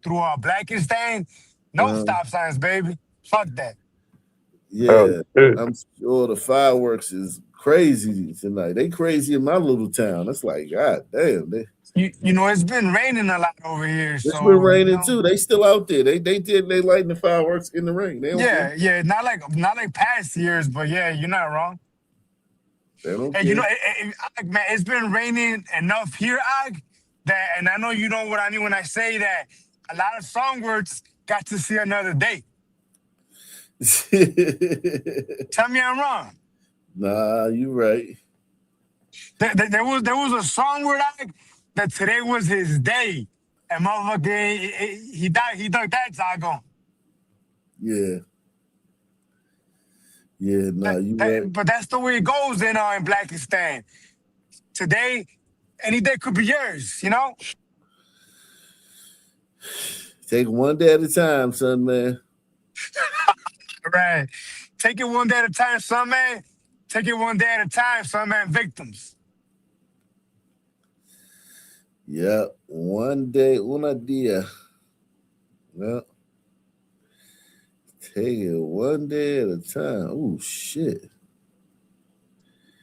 Blackenstein. No stop signs, baby. Fuck that. Yeah. I'm sure the fireworks is crazy tonight. They crazy in my little town. It's like, God damn. You know, it's been raining a lot over here. It's So been raining too. They still out there. They lighting the fireworks in the rain. They don't care. yeah, not like past years, but yeah, you're not wrong. They don't And care. you know, man, it's been raining enough here, that, and I know you know what I mean when I say that a lot of songbirds got to see another day. Tell me I'm wrong. Nah, you right. There was a songbird that today was his day, and motherfucker, he dug that Zago. Yeah. Yeah, nah, you right. But that's the way it goes in Blackistan. Today, any day could be yours, you know? Take it one day at a time, son, man. Right. Take it one day at a time, son, man. Take it one day at a time, son, man. Victims. Yeah, one day, una dia. Yeah. Take it one day at a time. Oh, shit.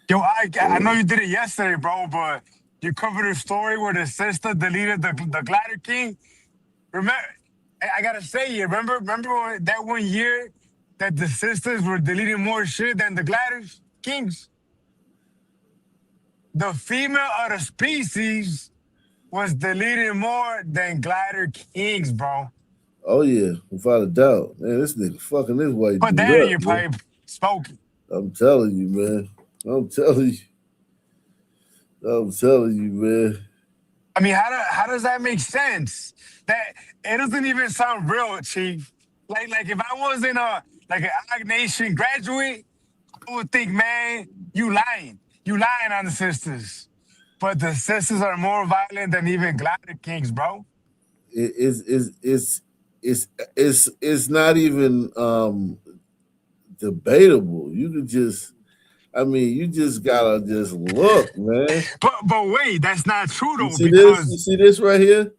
Yo, I know you did it yesterday, bro, but you covered a story where the sister deleted the Glider King. Remember, I gotta say, remember that one year that the sisters were deleting more shit than the Glider Kings? The female of the species was deleting more than Glider Kings, bro. Oh, yeah, without a doubt. Man, this nigga fucking this white Put dude that in up, your man. pipe, smoking. I'm telling you, man. I'm telling you, man. I mean, how does that make sense? That it doesn't even sound real, Chief. Like if I wasn't an Ag Nation graduate, I would think, man, you lying on the sisters. But the sisters are more violent than even Glider Kings, bro. It's not even debatable. You could just, you just gotta just look, man. But wait, that's not true though. You see this right here?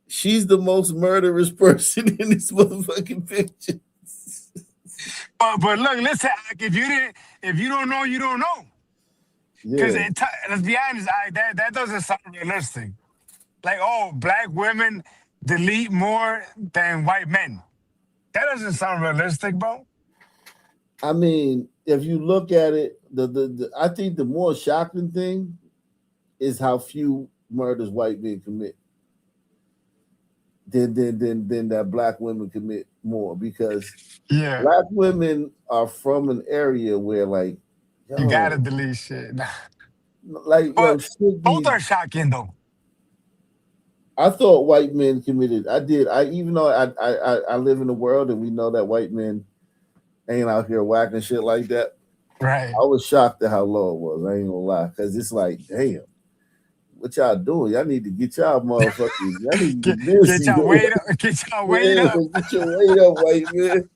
She's the most murderous person in this motherfucking picture. But look, listen, if you don't know, you don't know. Because let's be honest, that doesn't sound realistic. Like, oh, black women delete more than white men. That doesn't sound realistic, bro. I mean, if you look at it, I think the more shocking thing is how few murders white men commit than that black women commit more, because black women are from an area where, like, you gotta delete shit. Like, both are shocking though. I thought white men committed. Even though I live in the world and we know that white men ain't out here whacking shit like that. Right. I was shocked at how low it was. I ain't gonna lie, because it's like, damn, what y'all doing? Y'all need to get y'all motherfuckers. Y'all need to get y'all weight up. Get y'all weight up. Get your weight up, white man.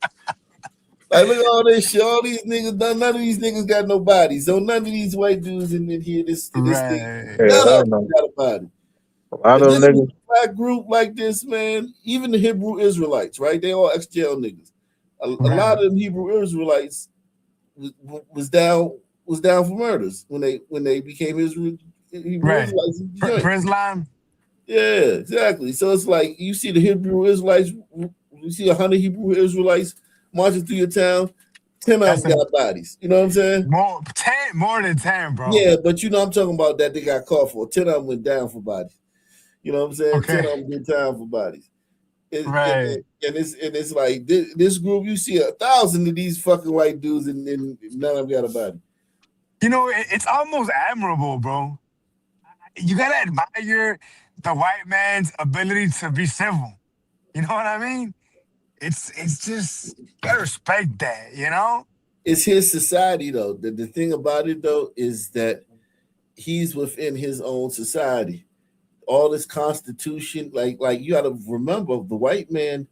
Like, look at all this shit. All these niggas, none of these niggas got no body. So none of these white dudes in here, this thing, none of them got a body. A lot of this niggas. Black group like this, man, even the Hebrew Israelites, right? They all ex-jail niggas. A lot of them Hebrew Israelites was down for murders when they became Hebrew Israelites. Islam. Yeah, exactly. So it's like you see the Hebrew Israelites, you see 100 Hebrew Israelites marching through your town, 10 of them got bodies. You know what I'm saying? More than 10, bro. Yeah, but you know I'm talking about that they got caught for. 10 of them went down for bodies. You know what I'm saying? Okay. 10 of them get down for bodies. Right. And it's like this group, you see 1,000 of these fucking white dudes and none of them got a body. You know, it's almost admirable, bro. You gotta admire the white man's ability to be civil. You know what I mean? it's just gotta respect that, you know. It's his society, though. The thing about it, though, is that he's within his own society. All this constitution, like you got to remember, the white man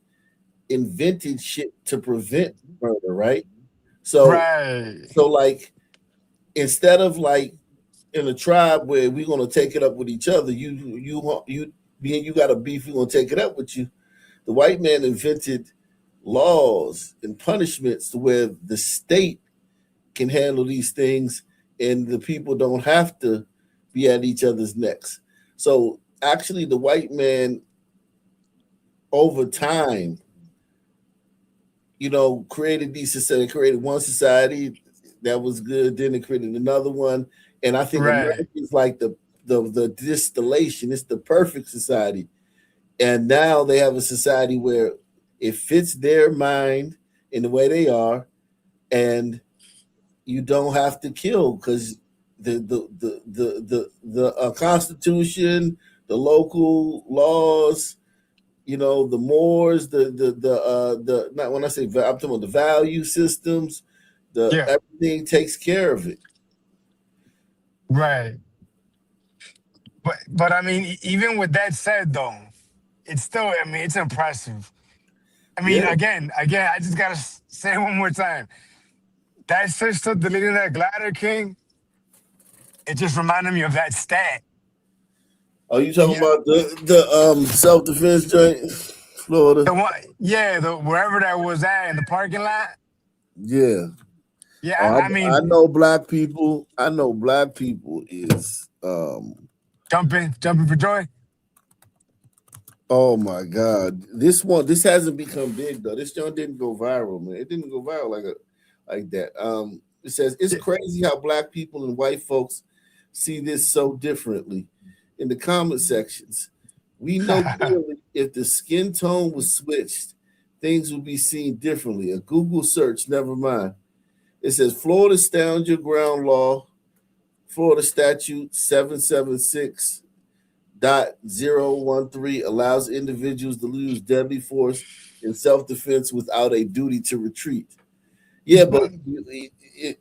invented shit to prevent murder, right? So, Right. like, instead of like in a tribe where we're gonna take it up with each other, you being you got a beef, we're gonna take it up with you. The white man invented laws and punishments to where the state can handle these things and the people don't have to be at each other's necks. So actually the white man over time, created these society, created one society that was good, then it created another one. And I think America is like the distillation, it's the perfect society. And now they have a society where it fits their mind in the way they are, and you don't have to kill because the Constitution, the local laws, the mores, not when I say I'm talking about the value systems, everything takes care of it. Right. But I mean, even with that said, though, it's still, I mean, it's impressive. I mean, again, I just gotta say it one more time. That sister deleting that glider, King, it just reminded me of that stat. Are you talking about the self-defense joint, Florida? The one, wherever that was at in the parking lot. Yeah. Yeah, I mean, I know black people. I know black people is jumping for joy. Oh my God! This hasn't become big though. This joint didn't go viral, man. It didn't go viral like that. It says it's crazy how black people and white folks see this so differently. In the comment sections, we know clearly if the skin tone was switched, things would be seen differently. A Google search, never mind. It says Florida Stand Your Ground Law, Florida Statute 776.013 allows individuals to use deadly force in self-defense without a duty to retreat. Yeah, but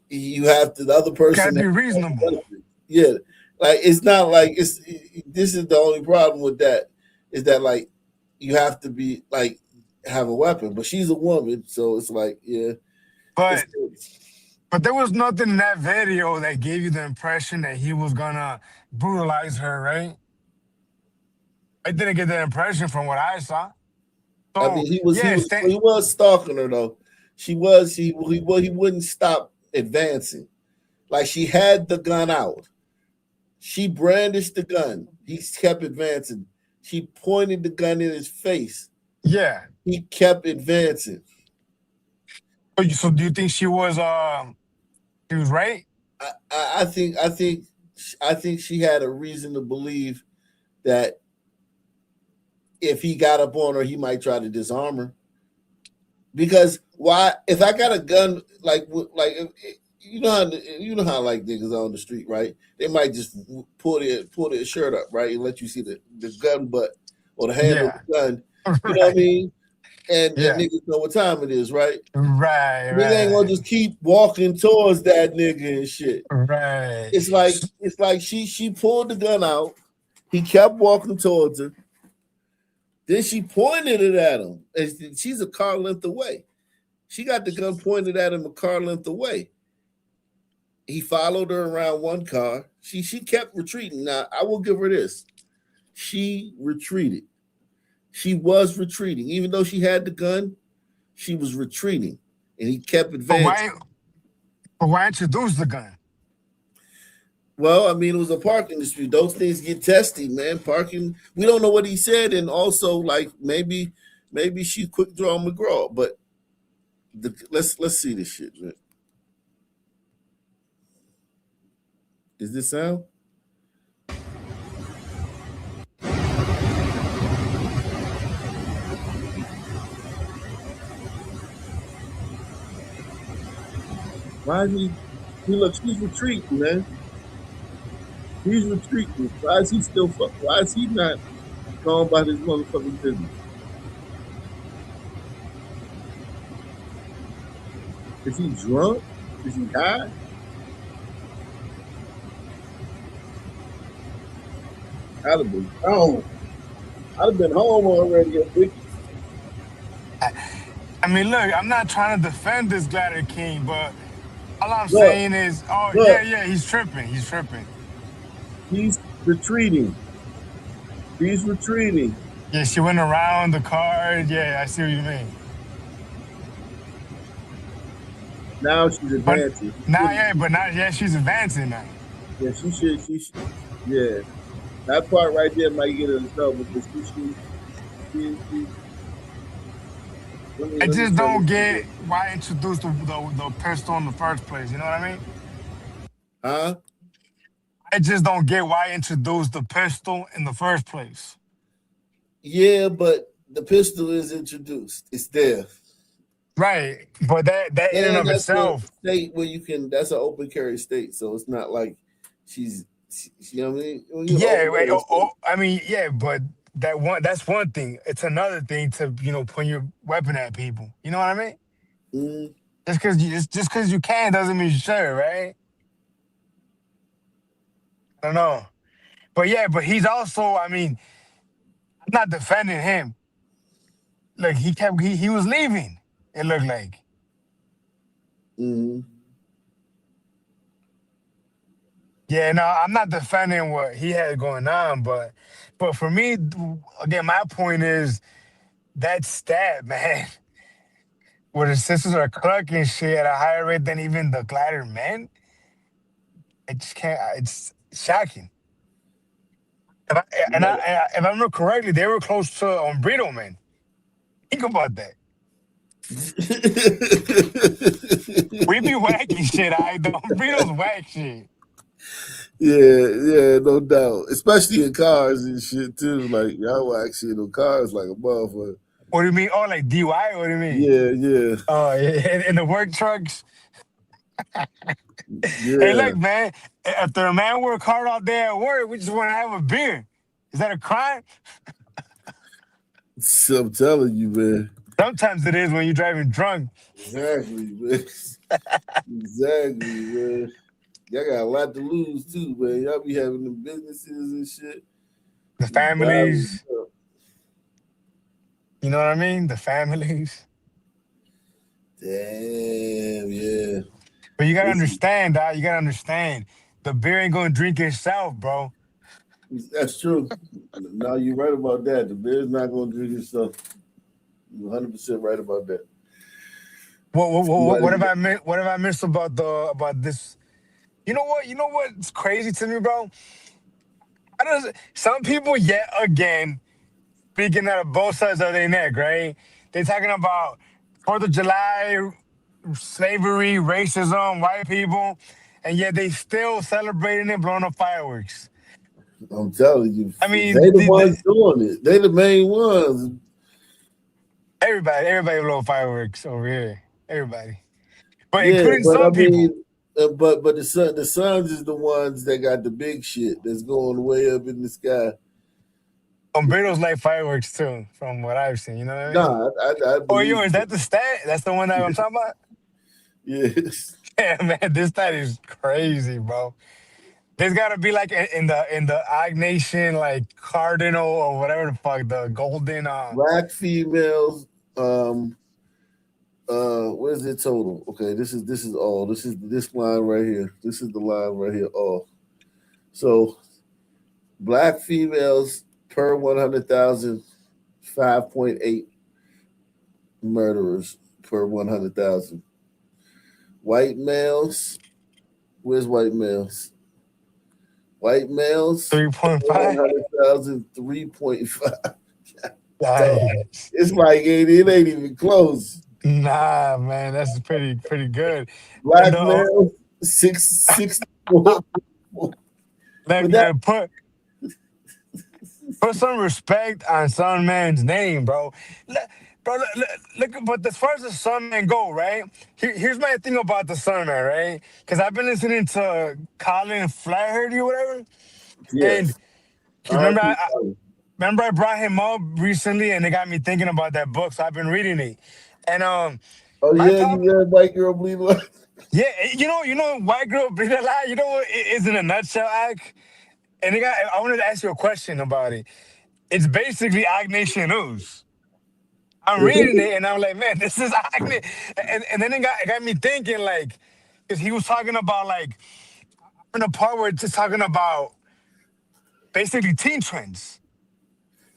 you have to, the other person gotta be reasonable. Yeah, like it's not like this is the only problem with that is that like you have to be like have a weapon, but she's a woman, so it's like But there was nothing in that video that gave you the impression that he was gonna brutalize her, right? I didn't get that impression from what I saw. So, I mean, he was stalking her though. He wouldn't stop advancing. Like she had the gun out. She brandished the gun. He kept advancing. She pointed the gun in his face. Yeah. He kept advancing. So do you think she was right? I think she had a reason to believe that if he got up on her, he might try to disarm her. Because why? If I got a gun, like you know how like niggas on the street, right? They might just pull their shirt up, right, and let you see the gun butt or the handle of the gun. You know what I mean? And niggas know what time it is, right? Right. Nigga ain't gonna just keep walking towards that nigga and shit. Right. It's like she pulled the gun out. He kept walking towards her. Then she pointed it at him. And she's a car length away. She got the gun pointed at him a car length away. He followed her around one car. She kept retreating. Now, I will give her this. She retreated. She was retreating. Even though she had the gun, she was retreating. And he kept advancing. But why introduce the gun? Well, I mean, it was a parking dispute. Those things get testy, man. Parking. We don't know what he said, and also, like, maybe she quick draw McGraw. But let's see this shit, man. Is this sound? Why is he look? He's retreating, man. He's retreating. Why is he still? Why is he not going about his motherfucking business? Is he drunk? Is he high? I'd have been home. I'd have been home already. I mean, look, I'm not trying to defend this Glider King, but all I'm Look, saying is, oh look, yeah, he's tripping. He's tripping. he's retreating. He's retreating. Yeah, she went around the card. Yeah, I see what you mean. Now she's But advancing. now, she's advancing now. Yeah, she should. Yeah, that part right there might get her in trouble because I let me just tell don't you. get why introduce the pistol in the first place. You know what I mean? Huh? I just don't get why introduce the pistol in the first place. Yeah, but the pistol is introduced. It's there. Right, but that in and of that's a itself, state where you can. That's an open carry state, so it's not like she's. You know what I mean? When you're yeah. open carry state, I mean, yeah, but that's one thing. It's another thing to point your weapon at people. You know what I mean? mm, Just because you can doesn't mean you should, right? I don't know, but yeah, but he's also. I mean, I'm not defending him. Like he was leaving. It looked like. mm, Yeah, no, I'm not defending what he had going on, but for me, again, my point is that stat, man, where the sisters are clucking shit at a higher rate than even the glider men. I just can't. It's shocking. If if I remember correctly, they were close to Umbrito, man. Think about that. We be whacking shit. The Umbritos whack shit. yeah, no doubt. Especially in cars and shit too. Like y'all will actually in cars like a motherfucker. What do you mean? Oh, like DY? What do you mean? Yeah. Oh, yeah, in the work trucks. Yeah. Hey, look, man. After a man work hard all day at work, we just want to have a beer. Is that a crime? So I'm telling you, man. Sometimes it is when you're driving drunk. Exactly, man. Exactly, man. Y'all got a lot to lose too, man. Y'all be having the businesses and shit. The families. You know what I mean? The families. Damn, yeah. But you gotta understand, dog. You gotta understand. The beer ain't gonna drink itself, bro. That's true. No, you're right about that. The beer's not gonna drink itself. You're 100% right about that. What have I missed about this? You know what? You know what's crazy to me, bro? Some people yet again speaking out of both sides of their neck, right? They're talking about 4th of July, slavery, racism, white people, and yet they still celebrating it, blowing up fireworks. I'm telling you. I mean, they the ones doing it. They the main ones. Everybody blow fireworks over here. Everybody. But yeah, including but some people. But the suns is the ones that got the big shit that's going way up in the sky. Umbritos like fireworks too, from what I've seen. You know what I mean? Nah, I is that the stat? That's the one that I'm talking about? Yes. Yeah, man, this stat is crazy, bro. There's gotta be like in the Ag Nation, like cardinal or whatever the fuck, the golden black females, what is it total? Okay, this is all. This is this line right here. This is the line right here. All. So black females per 100,000, 5.8 murderers per 100,000. White males, where's white males? White males 3.5. 100,000, 3.5. It's like it ain't even close. Nah, man, that's pretty good. Black males 6.4. Put some respect on some man's name, bro. Look, but as far as the Sun Man go, right? Here's my thing about the Sun Man, right? Because I've been listening to Colin Flaherty or whatever. Yes. And remember I brought him up recently, and it got me thinking about that book. So I've been reading it, and Oh My yeah, problem, you got white girl bleed white. yeah, white girl bleed a lot. You know what it is in a nutshell, Ike? And I wanted to ask you a question about it. It's basically Ike Nation News. I'm reading it and I'm like, man, this is Ike Nation. And then it got me thinking, like, because he was talking about, like, in a part where it's just talking about basically teen trends.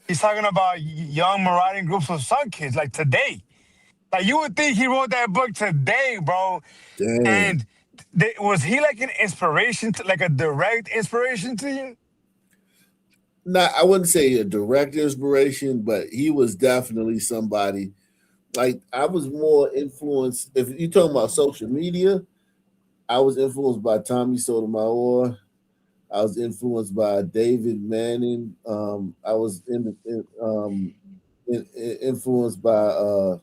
He's talking about young marauding groups of some kids, like today. Like, you would think he wrote that book today, bro. Damn. And was he like an inspiration, like a direct inspiration to you? Not, I wouldn't say a direct inspiration, but he was definitely somebody. Like, I was more influenced. If you're talking about social media, I was influenced by Tommy Sotomayor. I was influenced by David Manning. I was influenced by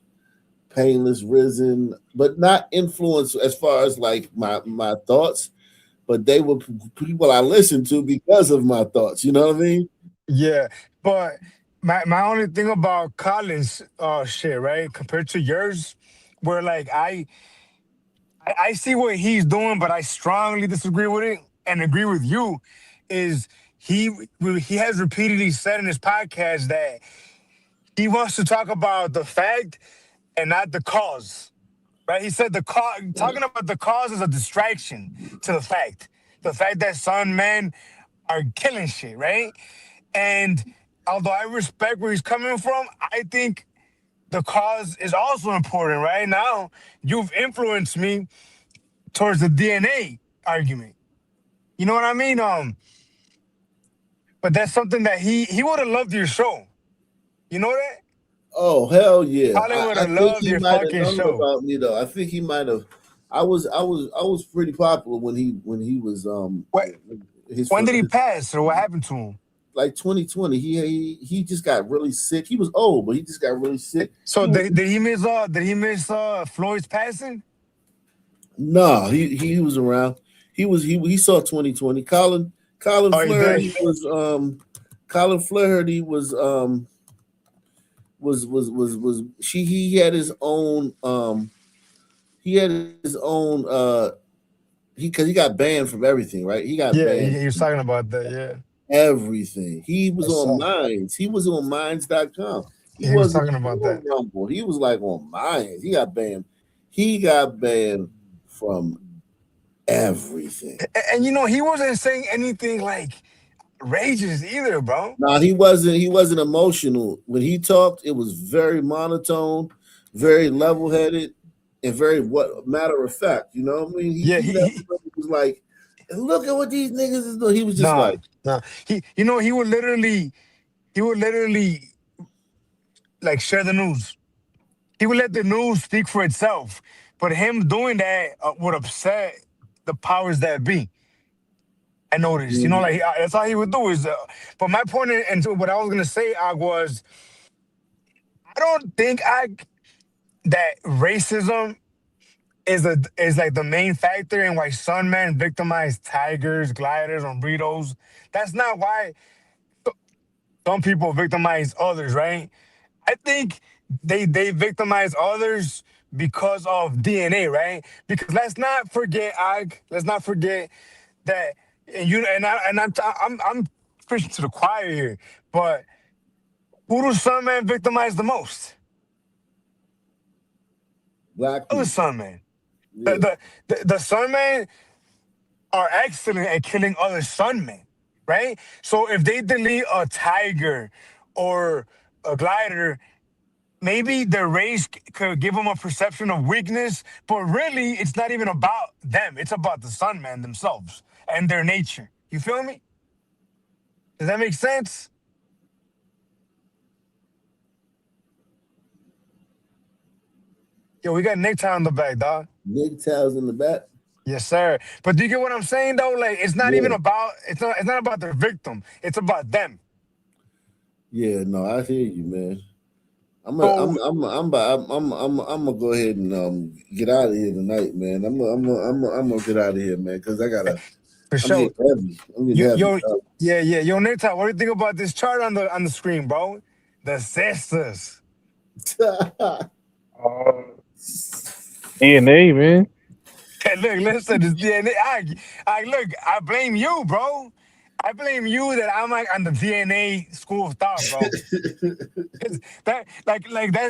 Painless Risen, but not influenced as far as like my thoughts. But they were people I listened to because of my thoughts. You know what I mean? Yeah, but my only thing about Colin's shit, right, compared to yours, where like I see what he's doing, but I strongly disagree with it and agree with you, is he has repeatedly said in his podcast that he wants to talk about the fact and not the cause. Right? He said talking about the cause is a distraction to the fact. The fact that some men are killing shit, right? And although I respect where he's coming from, I think the cause is also important, right? Now, you've influenced me towards the DNA argument. You know what I mean? But that's something that he would have loved your show. You know that? Oh hell yeah! Colin would I have think loved he your might have fucking known show. about me though. I think he might have. I was pretty popular when he was What? his When first, did he pass, or what happened to him? like 2020. He just got really sick. He was old, but he just got really sick. So did he miss Floyd's passing? No, he was around. He saw 2020. Colin Oh, he did. Flaherty Colin Flaherty was he had his own because he got banned from everything, right? He got Yeah, banned he was from talking about that. Yeah, everything. He was I on saw. Minds. He was on Minds.com. He He was wasn't talking about on that. Rumble. He was like on Minds. He got banned. He got banned from everything. And you know, he wasn't saying anything like outrageous either, bro. No, he wasn't. He wasn't emotional when he talked. It was very monotone, very level-headed, and very what matter of fact. You know what I mean? Yeah, He never really was like, "Look at what these niggas is doing." He was just nah, like, nah. He would literally like share the news. He would let the news speak for itself. But him doing that would upset the powers that be. I noticed, you know, like that's all he would do is. But my point and what I was gonna say, was, I don't think that racism is like the main factor in why some men victimize tigers, gliders, or burritos. That's not why some people victimize others, right? I think they victimize others because of DNA, right? Because let's not forget, let's not forget that, and I'm preaching to the choir here, but who do some men victimize the most? black Other people. some men. Yeah. The sun men are excellent at killing other sun men, right? So if they delete a tiger or a glider, maybe their race could give them a perception of weakness, but really it's not even about them. It's about the sun man themselves and their nature. You feel me? Does that make sense? Yo, we got Nick Town in the back, dog. Nick Towers in the back. Yes, sir. But do you get what I'm saying though? Like, it's not even Yeah, about it's not about the victim. It's about them. yeah. No, I hear you, man. So I'm gonna go ahead and get out of here tonight, man. I'm gonna get out of here, man, because for I'm sure. getting heavy. I'm getting heavy. Yeah. Yo, Nick Town, what do you think about this chart on the screen, bro? The sisters. DNA, man. Look, listen, this DNA. I blame you, bro. I blame you that I'm like on the DNA school of thought, bro. 'Cause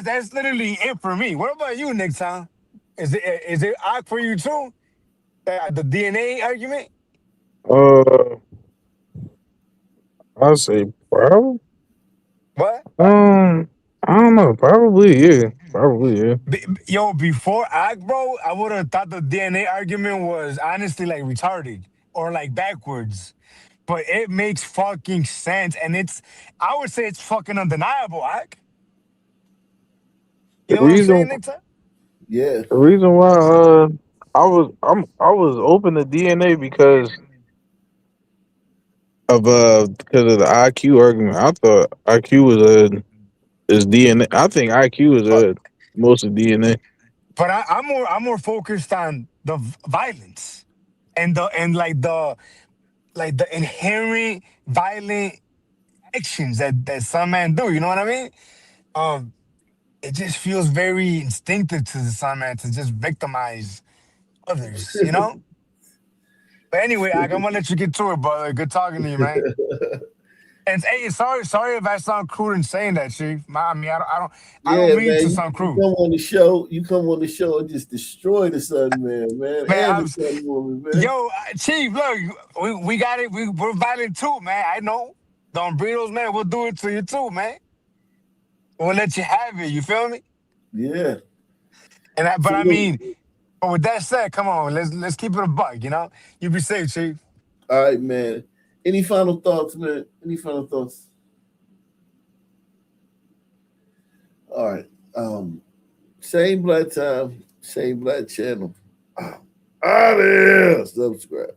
that's literally it for me. What about you, Nick Town? Is it odd for you too? The DNA argument? I'll say probably. What? I don't know. Probably, yeah. Probably, yeah. Yo, before ACT, bro, I would have thought the DNA argument was honestly like retarded or like backwards. But it makes fucking sense. And I would say it's fucking undeniable, ACT. You The know what I'm saying, reason, Nick? Town? Yeah. the reason why I was open to DNA because of the IQ argument. I thought IQ was is DNA. I think IQ is But most of DNA. but I'm more focused on the violence and the inherent violent actions that some men do. You know what I mean? Um, it just feels very instinctive to some man to just victimize others. You know. But anyway, I'm gonna let you get to it, brother. Good talking to you, man. And hey, sorry if I sound crude in saying that, Chief. I mean, I Yeah, don't mean to man. sound You crude. come on the show. You come on the show and just destroy the Sun Man, man, Man, and the Sun Woman, man. yo, Chief, look, we got it. We're violent too, man. I know. Don't breed those, man. We'll do it to you too, man. We'll let you have it. You feel me? Yeah. But I mean, but with that said, come on, let's keep it a buck. You know, you be safe, Chief. All right, man. Any final thoughts, man? Any final thoughts? All right. Same black time, same black channel. Out of here. Subscribe.